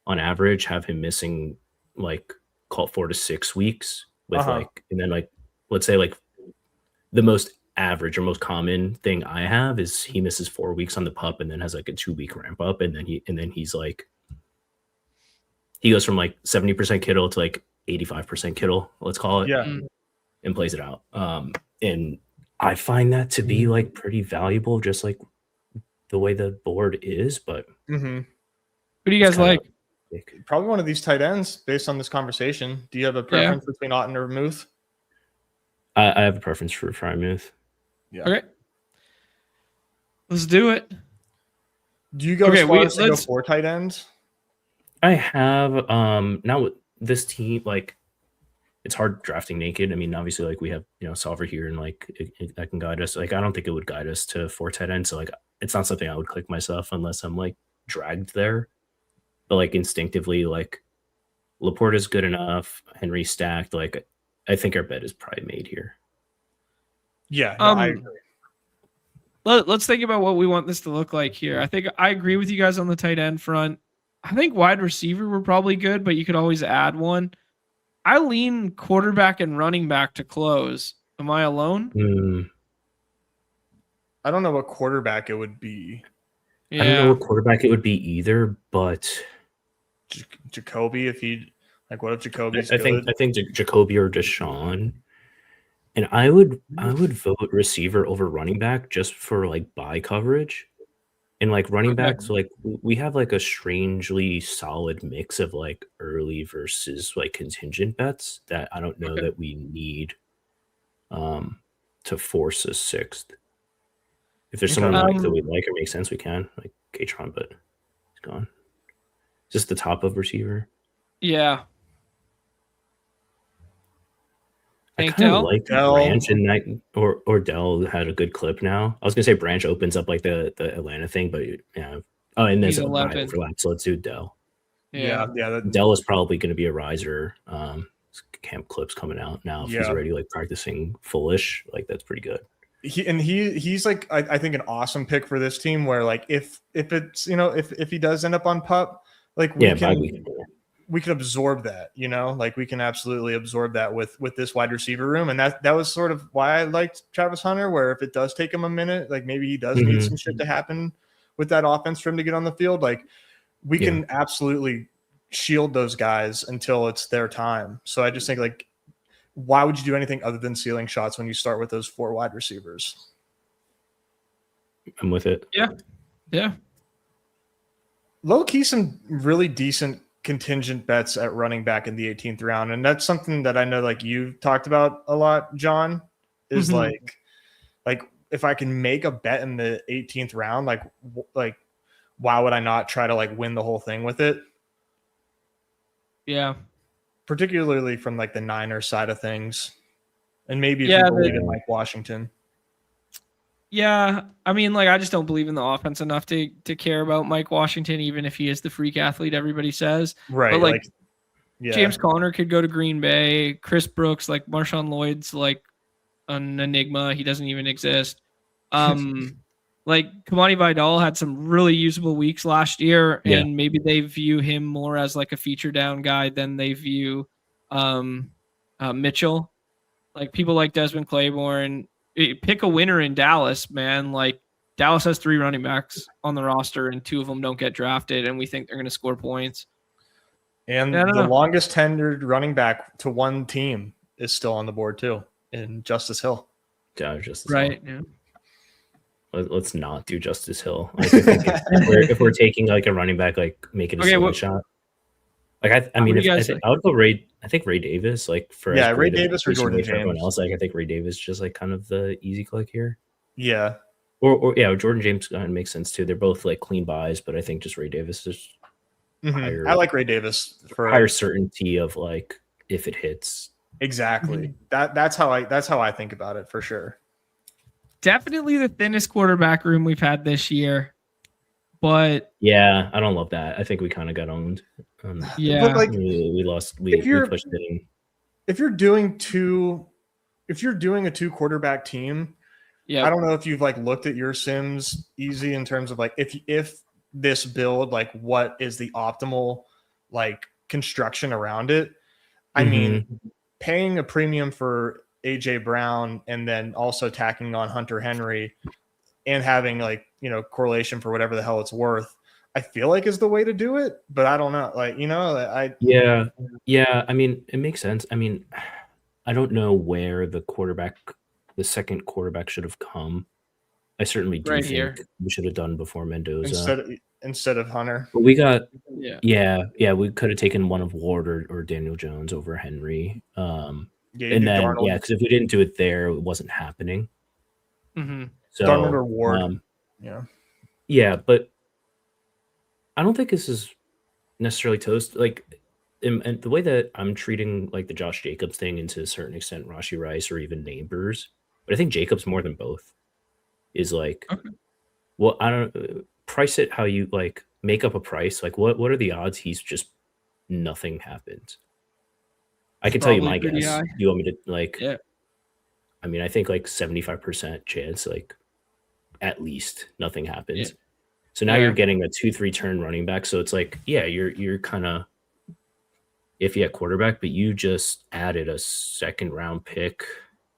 On average, have him missing like call it 4 to 6 weeks with like, and then like let's say like the most average or most common thing I have is he misses 4 weeks on the pup and then has like a 2-week ramp up, and then he's like he goes from like 70% Kittle to like 85% Kittle, let's call it, and plays it out. And I find that to be like pretty valuable, just like the way the board is. But who do you guys like? Probably one of these tight ends based on this conversation. Do you have a preference between Otten or Muth? I have a preference for Freiermuth. Yeah. Okay. Let's do it. Do you go as far as to go 4 tight ends? I have now with this team, like it's hard drafting naked. I mean, obviously, like we have Solver here, and like that can guide us. Like I don't think it would guide us to 4 tight ends. So like it's not something I would click myself unless I'm like dragged there. But like instinctively, like Laporte is good enough. Henry stacked. Like I think our bet is probably made here. Yeah, I agree. Let's think about what we want this to look like here. I think I agree with you guys on the tight end front. I think wide receiver were probably good, but you could always add one. I lean quarterback and running back to close. Am I alone? I don't know what quarterback it would be. Yeah. I don't know what quarterback it would be either, but Jacoby, if he like, what if Jacoby's I think Jacoby or Deshaun. And I would vote receiver over running back just for like buy coverage. And like running backs, like we have like a strangely solid mix of like early versus like contingent bets that I don't know that we need to force a 6th. If there's someone like that we like or makes sense, we can, like Katron, but he's gone. Just the top of receiver. Yeah. I kind of like Branch and or Dell had a good clip now. I was gonna say Branch opens up like the Atlanta thing, but yeah. Oh, and there's a overlap, so let's do Dell. Yeah. Dell is probably gonna be a riser. Camp clips coming out now. If he's already like practicing fullish, like that's pretty good. He's like I think an awesome pick for this team. Where like if it's if he does end up on pup, like we can we can absorb that, you know, like we can absolutely absorb that with this wide receiver room. And that was sort of why I liked Travis Hunter, where if it does take him a minute, like maybe he does need some shit to happen with that offense for him to get on the field. Like we can absolutely shield those guys until it's their time. So I just think, like, why would you do anything other than ceiling shots when you start with those 4 wide receivers? I'm with it. Yeah. Low key, some really decent contingent bets at running back in the 18th round. And that's something that I know, like, you've talked about a lot, John, is like if I can make a bet in the 18th round, like why would I not try to like win the whole thing with it? Yeah. Particularly from like the Niners side of things. And maybe if you believe in Mike Washington. Yeah, I mean, like, I just don't believe in the offense enough to care about Mike Washington, even if he is the freak athlete everybody says. Right. But, like James Conner could go to Green Bay. Chris Brooks, like, Marshawn Lloyd's, like, an enigma. He doesn't even exist. Like, Kamani Vidal had some really usable weeks last year, and maybe they view him more as, like, a feature down guy than they view Mitchell. Like, people like Desmond Claiborne. Pick a winner in Dallas, man. Like, Dallas has 3 running backs on the roster, and 2 of them don't get drafted, and we think they're going to score points. And the longest tenured running back to one team is still on the board too, in Justice Hill. Yeah, Justice Hill. Yeah. Let's not do Justice Hill. Like, if we're taking like a running back, like make it a single shot. Like I mean, I would go Ray. I think Ray Davis, like for Ray Davis or Jordan James. Everyone else, like I think Ray Davis just like kind of the easy click here. Yeah. Or Jordan James kind of makes sense too. They're both like clean buys, but I think just Ray Davis is higher. I like Ray Davis for higher certainty of like if it hits. Exactly. That's how I think about it for sure. Definitely the thinnest quarterback room we've had this year. But yeah, I don't love that. I think we kind of got owned. But like we lost. We pushed it in. If you're doing a 2 quarterback team, I don't know if you've like looked at your sims easy in terms of like if this build, like what is the optimal like construction around it. I mean, paying a premium for AJ Brown and then also tacking on Hunter Henry and having like, you know, correlation for whatever the hell it's worth, I feel like is the way to do it, but I don't know. Like, you know, yeah. I mean, it makes sense. I mean, I don't know where the second quarterback should have come. I certainly do think we should have done before Mendoza instead of Hunter. But we got we could have taken one of Ward or Daniel Jones over Henry. And then Darnold. Because if we didn't do it there, it wasn't happening. So Darnold or Ward. Yeah, but I don't think this is necessarily toast. Like, and the way that I'm treating like the Josh Jacobs thing, and to a certain extent Rashee Rice or even Neighbors, but I think Jacobs more than both is like, well, I don't price it how you like make up a price. Like, what are the odds he's just nothing happens? I can tell you my guess. Do you want me to like? Yeah. I mean, I think like 75% chance, like at least nothing happens. Yeah. So now you're getting a 2-3 turn running back. So it's like, you're kind of iffy at quarterback, but you just added a 2nd round pick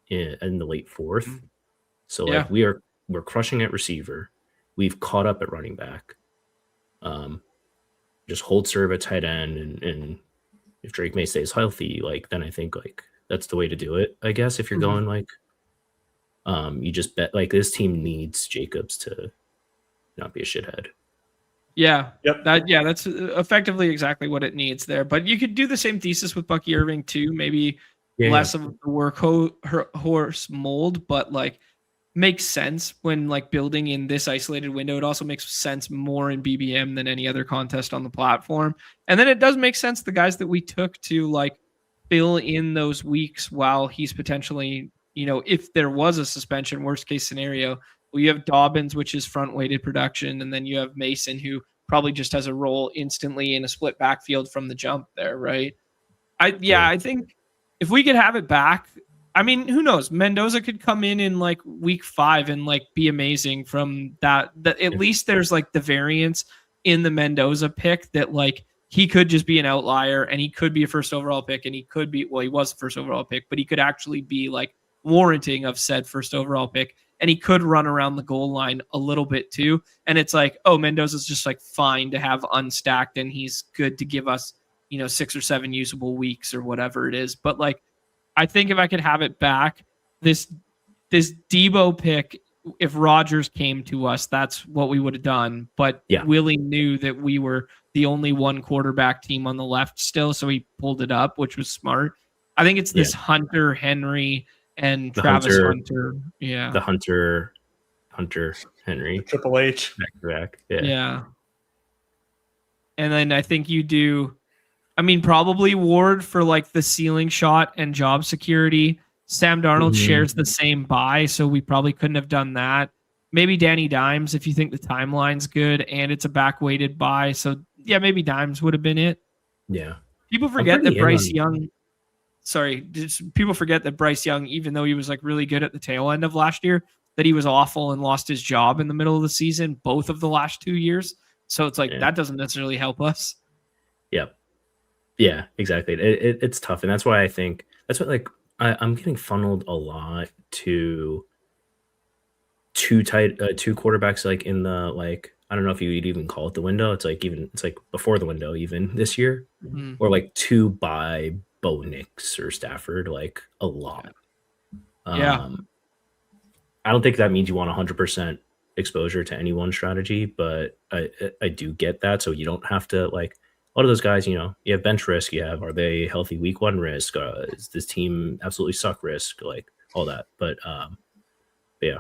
in the late 4th. So like we're crushing at receiver. We've caught up at running back. Just hold serve at tight end, and if Drake May stays healthy, like then I think like that's the way to do it. I guess if you're going like, you just bet like this team needs Jacobs to not be a shithead. Yeah. Yep. That's effectively exactly what it needs there. But you could do the same thesis with Bucky Irving too. Maybe less of the workhorse mold, but like makes sense when like building in this isolated window. It also makes sense more in BBM than any other contest on the platform. And then it does make sense the guys that we took to like fill in those weeks while he's potentially, you know, if there was a suspension, worst case scenario. Well, you have Dobbins, which is front-weighted production, and then you have Mason, who probably just has a role instantly in a split backfield from the jump there, right? I think if we could have it back, I mean, who knows? Mendoza could come in like week 5 and like be amazing from that. At least there's like the variance in the Mendoza pick that like he could just be an outlier, and he could be a first overall pick, and he could be, well, he was the first overall pick, but he could actually be like warranting of said first overall pick, and he could run around the goal line a little bit too. And it's like, oh, Mendoza's just like fine to have unstacked, and he's good to give us, 6 or 7 usable weeks or whatever it is. But like, I think if I could have it back, this Debo pick, if Rodgers came to us, that's what we would have done. But Willie knew that we were the only one quarterback team on the left still, so he pulled it up, which was smart. I think it's this Hunter, Henry, and Travis Hunter. Yeah. The Hunter, Henry. Triple H. Back. Yeah. And then I think you do, probably Ward for like the ceiling shot and job security. Sam Darnold shares the same buy, so we probably couldn't have done that. Maybe Danny Dimes if you think the timeline's good and it's a back-weighted buy. So, yeah, maybe Dimes would have been it. Yeah. People forget that Bryce Young... Sorry, people forget that Bryce Young, even though he was like really good at the tail end of last year, that he was awful and lost his job in the middle of the season, both of the last 2 years. So it's like that doesn't necessarily help us. Yep. Yeah, exactly. It's tough. And that's why I think that's what I'm getting funneled a lot to two quarterbacks like in the I don't know if you'd even call it the window. It's like before the window even this year, or like 2 by Bo Nix or Stafford, like a lot. I don't think that means you want 100% exposure to any one strategy, but I do get that. So you don't have to like a lot of those guys, you have bench risk, are they healthy week 1 risk? Is this team absolutely suck risk? Like all that. But yeah.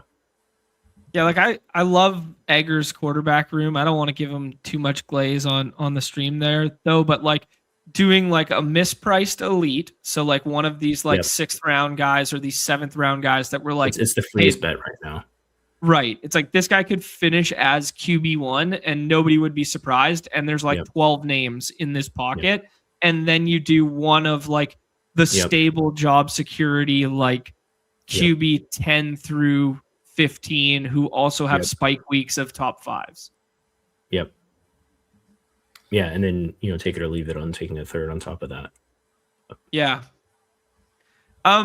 Yeah, like I love Egger's quarterback room. I don't want to give him too much glaze on the stream there though, but like doing like a mispriced elite. So like one of these like 6th round guys or these 7th round guys that were like, it's the freest bet right now. Right. It's like this guy could finish as QB1 and nobody would be surprised. And there's like 12 names in this pocket. And then you do one of like the stable job security, like QB 10 through 15, who also have spike weeks of top 5s. Yep. Yeah. And then, take it or leave it on taking a third on top of that. Yeah. All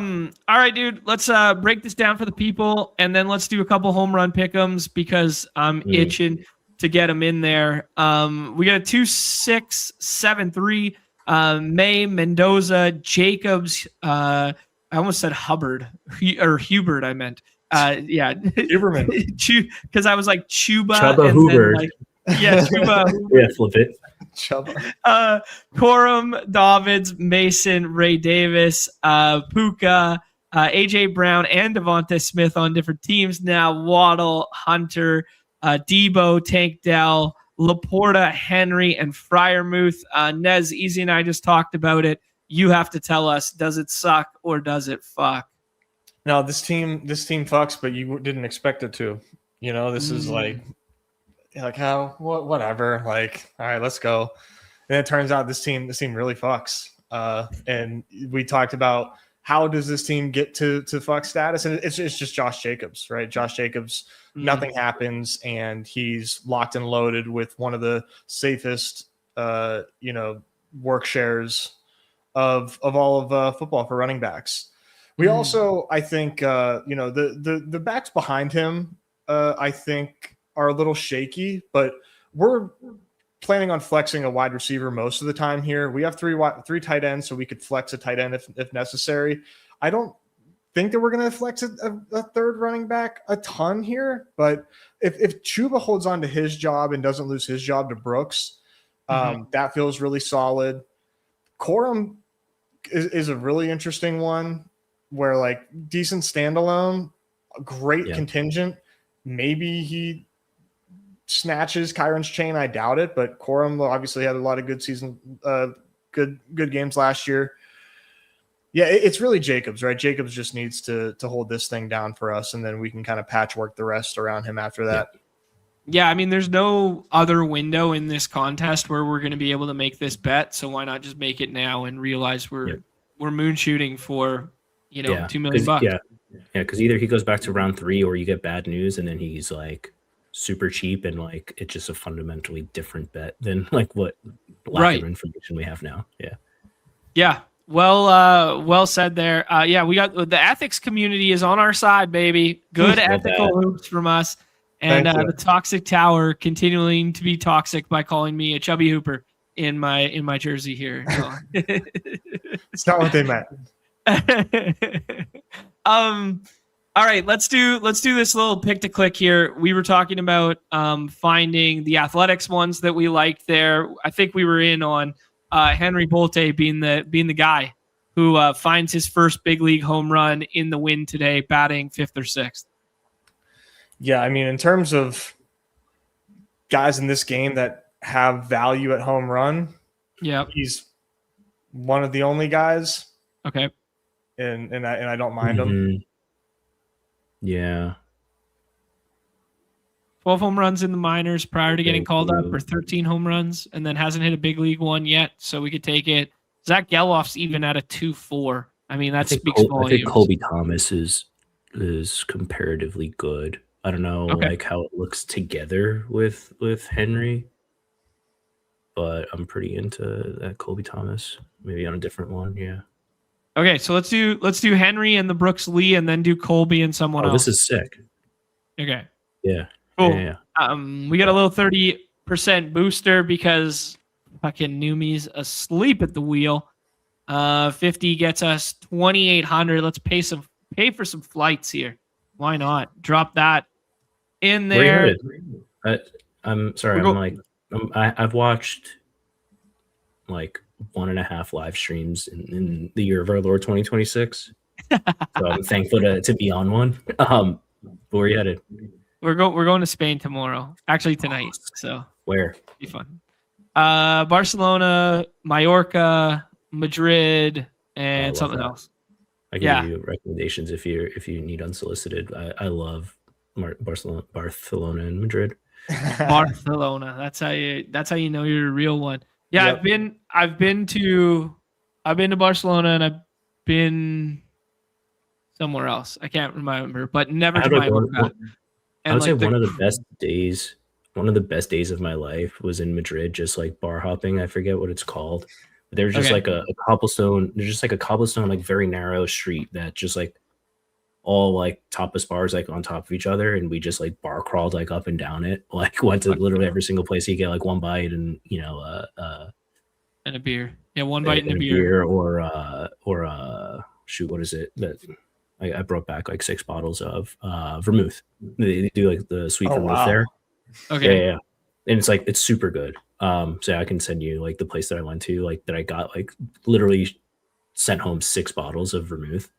right, dude, let's break this down for the people, and then let's do a couple home run pick'ems because I'm itching to get them in there. We got a 2-6-7-3. May, Mendoza, Jacobs. I almost said Hubbard or Hubert. I meant, Huberman. Because I was like Chubba Hubert. Chuba. Yeah, flip it. Corum, Davids, Mason, Ray Davis, Puka, AJ Brown, and Devonta Smith on different teams now. Waddle, Hunter, Debo, Tank Dell, Laporta, Henry, and Freiermuth. Nez, Easy and I just talked about it. You have to tell us, does it suck or does it fuck? No, this team fucks, but you didn't expect it to. This is like how whatever. Like, all right, let's go. And it turns out this team really fucks. And we talked about how does this team get to fuck status, and it's just Josh Jacobs, right? Josh Jacobs, nothing happens, and he's locked and loaded with one of the safest, work shares of all of football for running backs. We also, I think, the backs behind him, I think, are a little shaky, but we're planning on flexing a wide receiver most of the time here. We have three tight ends, so we could flex a tight end if necessary. I don't think that we're going to flex a third running back a ton here, but if Chuba holds on to his job and doesn't lose his job to Brooks, that feels really solid. Corum is a really interesting one where like decent standalone, great contingent. Maybe he snatches Kyron's chain. I doubt it, but Corum obviously had a lot of good good games last year. Yeah, it's really Jacobs, right? Jacobs just needs to hold this thing down for us, and then we can kind of patchwork the rest around him after that. Yeah, I mean, there's no other window in this contest where we're going to be able to make this bet, so why not just make it now and realize we're moon shooting for $2 million bucks. Yeah, because either he goes back to round 3 or you get bad news, and then he's like super cheap, and like it's just a fundamentally different bet than like what lack of information we have now. Yeah. Yeah. Well said there. Yeah, we got the ethics community is on our side, baby. Good ethical hoops from us. And the Toxic Tower continuing to be toxic by calling me a chubby hooper in my jersey here. It's not what they meant. All right, let's do this little pick to click here. We were talking about finding the athletics ones that we liked there. I think we were in on Henry Bolte being the guy who finds his first big league home run in the win today, batting 5th or 6th. Yeah, I mean, in terms of guys in this game that have value at home run, he's one of the only guys. Okay, and I don't mind him. Yeah. 12 home runs in the minors prior to getting called up, or 13 home runs, and then hasn't hit a big league one yet, so we could take it. Zach Gelof's even at a 2.4. I mean, that speaks volumes. I think Colby Thomas is comparatively good. I don't know like how it looks together with Henry, but I'm pretty into that Colby Thomas. Maybe on a different one, yeah. Okay, so let's do Henry and the Brooks Lee, and then do Colby and someone else. This is sick. Okay. Yeah. Cool. Yeah. We got a little 30% booster because fucking Numi's asleep at the wheel. 50 gets us 2,800. Let's pay for some flights here. Why not? Drop that in there. I'm sorry. I've watched like 1.5 live streams in the year of our Lord 2026. So I'm thankful to be on one. Where are you headed? We're going to Spain tomorrow. Actually tonight. So where? Be fun. Barcelona, Mallorca, Madrid, and something else. I can give you recommendations if you need unsolicited. I love Barcelona and Madrid. Barcelona. That's how you know you're a real one. Yeah, yep. I've been to Barcelona, and I've been somewhere else. I can't remember, but never to Mallorca. I would say one of the best days of my life was in Madrid, just like bar hopping. I forget what it's called. There's just like a cobblestone. There's just like a cobblestone, like very narrow street that just like all like tapas bars like on top of each other, and we just like bar crawled like up and down it. Like went to literally every single place you get like one bite and and a beer. Yeah, one bite and a beer. Or shoot, what is it that I brought back like 6 bottles of vermouth. They do like the sweet vermouth there. Okay. Yeah. And it's super good. So I can send you like the place that I went to, like that I got like literally sent home 6 bottles of vermouth.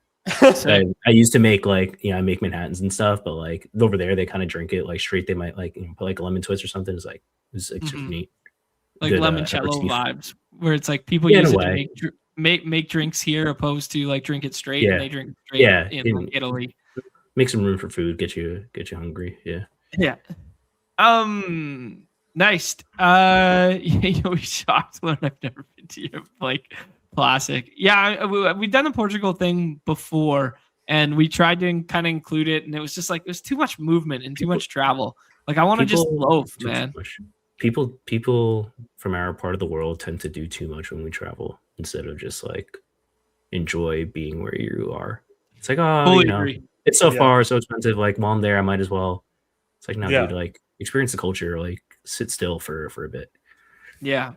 So I used to make like, I make Manhattans and stuff, but like over there they kind of drink it like straight. They might like put like a lemon twist or something. It's like super neat. Like good, limoncello vibes, where it's like people use it to make drinks here, opposed to like drink it straight. And they drink it straight in like Italy. Make some room for food. Get you hungry. Yeah. Yeah. Nice. We shocked when I've never been to Europe. Like classic. Yeah, we've done the Portugal thing before, and we tried to kind of include it, and it was just like there's too much movement and too much travel. Like I want to just loaf, man. People from our part of the world tend to do too much when we travel instead of just like enjoy being where you are. It's like, it's so far, so expensive. Like while I'm there, I might as well. It's like, no, dude, like experience the culture, like sit still for a bit. Yeah.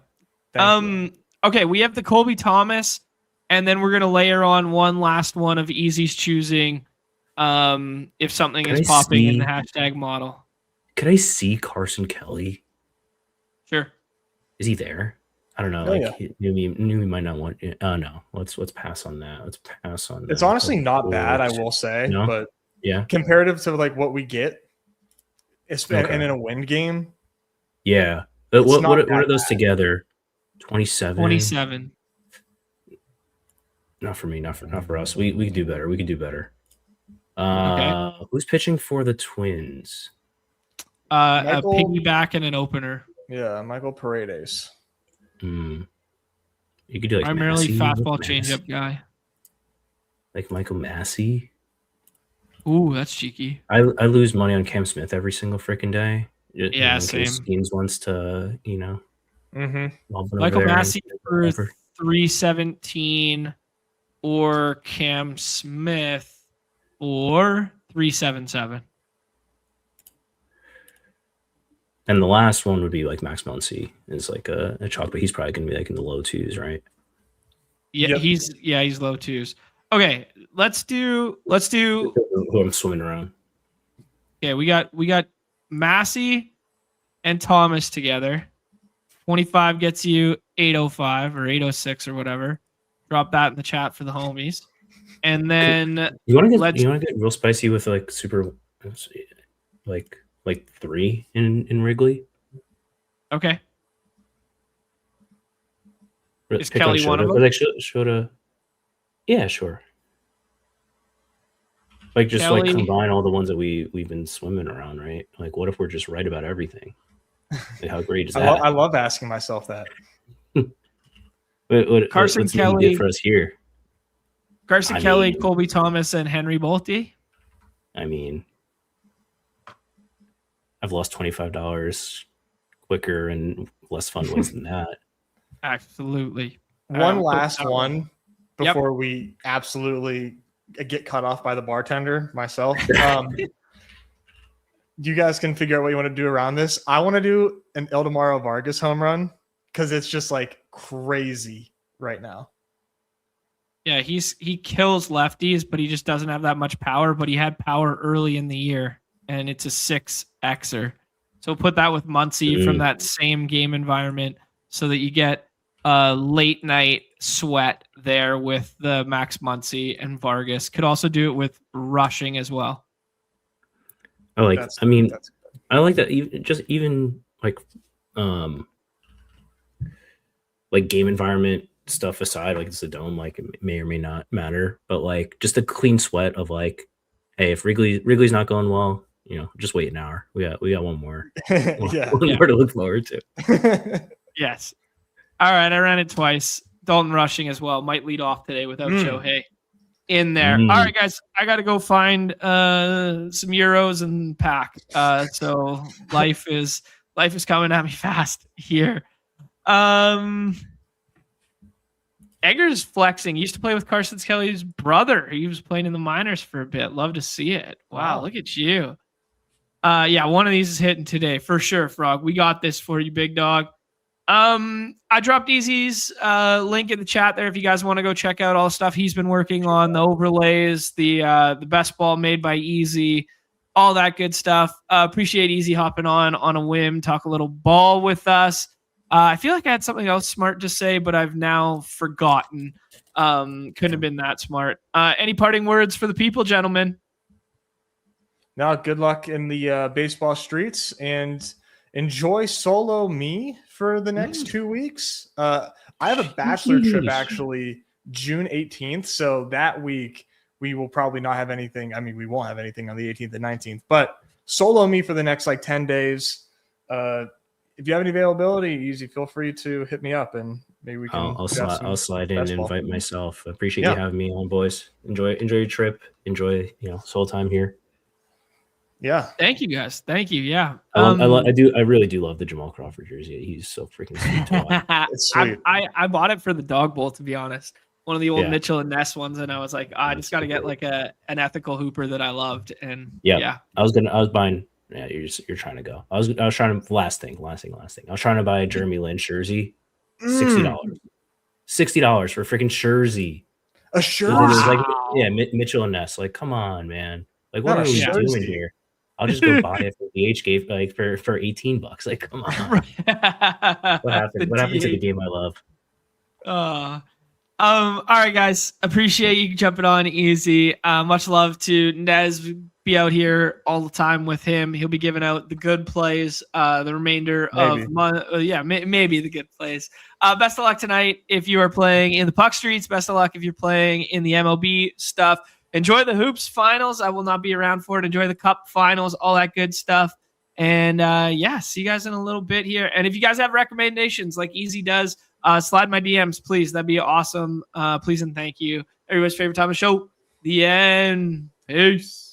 Okay, we have the Colby Thomas, and then we're gonna layer on one last one of Easy's choosing. If something is popping in the hashtag model. Could I see Carson Kelly? Sure. Is he there? I don't know. Knew he might not want. Oh no. Let's pass on that. It's honestly not bad, I will say. No? But comparative to like what we get, and in a win game. Yeah. But what are those together? 27. 27. Not for me. Not for us. We could do better. Who's pitching for the Twins? A piggyback and an opener. Yeah, Michael Paredes. You could do like primarily fastball changeup guy. Like Michael Massey. Ooh, that's cheeky. I lose money on Cam Smith every single freaking day. Yeah, same. Skeens wants to, Michael Massey for 317 or Cam Smith or 377. And the last one would be like Max Muncy is like a chalk, but he's probably going to be like in the low twos, right? Yeah, yep. He's low twos. Okay, let's do who I'm swimming around. Okay, we got Massey and Thomas together. 25 gets you 805 or 806 or whatever. Drop that in the chat for the homies. And then you want to get real spicy with like super like 3 in Wrigley. Okay. Is Kelly one of them? Like Shota. Yeah, sure. Like just Kelly, like combine all the ones that we've been swimming around, right? Like what if we're just right about everything? Like how great is that? I love asking myself that. Carson Kelly for us here. Carson Kelly, Colby Thomas, and Henry Bolte. I mean, I've lost $25 quicker and less fun ways than that. Absolutely. One last one before we absolutely get cut off by the bartender myself. You guys can figure out what you want to do around this. I want to do an Ildemaro Vargas home run because it's just like crazy right now. Yeah, he kills lefties, but he just doesn't have that much power. But he had power early in the year, and it's a 6Xer. So put that with Muncy from that same game environment so that you get a late night sweat there with the Max Muncy and Vargas. Could also do it with rushing as well. I like that even like game environment stuff aside, like it's a dome, like it may or may not matter, but like just a clean sweat of like, hey, if Wrigley's not going well, just wait an hour. We got one more. One more to look forward to. Yes. All right, I ran it twice. Dalton rushing as well. Might lead off today without Shohei in there. All right, guys, I got to go find some euros and pack. So life is coming at me fast here. Egger's flexing. He used to play with Carson Kelly's brother. He was playing in the minors for a bit. Love to see it. Wow. Look at you. One of these is hitting today for sure, Frog. We got this for you, big dog. I dropped Easy's link in the chat there if you guys want to go check out all the stuff he's been working on, the overlays, the best ball made by Easy, all that good stuff. Appreciate Easy hopping on a whim, talk a little ball with us. I feel like I had something else smart to say, but I've now forgotten. Couldn't have been that smart. Any parting words for the people, gentlemen? No, good luck in the baseball streets and enjoy solo me for the next 2 weeks. I have a bachelor trip actually June 18th. So that week we will probably not have anything. I mean, we won't have anything on the 18th and 19th, but solo me for the next 10 days. If you have any availability, Easy, feel free to hit me up and maybe we can. I'll slide in and invite myself. Appreciate you having me on, boys. Enjoy your trip. Enjoy soul time here. Yeah. Thank you, guys. Thank you. Yeah. I really do love the Jamal Crawford jersey. He's so freaking sweet to watch. It's sweet. I bought it for the dog bowl, to be honest. One of the old Mitchell and Ness ones, and I was like, I just got to get an ethical hooper that I loved. And I was buying. Yeah, you're trying to go. I was trying to last thing. I was trying to buy a Jeremy Lin jersey, $60 for freaking jersey. A jersey. Mitchell and Ness. Like, come on, man. Like, what are we doing here? I'll just go buy it for the H gave for $18. Like, come on. What happened? What happened to the game I love? All right, guys. Appreciate you jumping on Easy. Much love to Nez. Be out here all the time with him. He'll be giving out the good plays the remainder of month. Maybe the good plays. Best of luck tonight if you are playing in the puck streets. Best of luck if you're playing in the MLB stuff. Enjoy the hoops finals. I will not be around for it. Enjoy the cup finals, all that good stuff. And see you guys in a little bit here. And if you guys have recommendations like Easy does, slide my DMs, please. That'd be awesome. Please and thank you. Everybody's favorite time of the show. The end. Peace.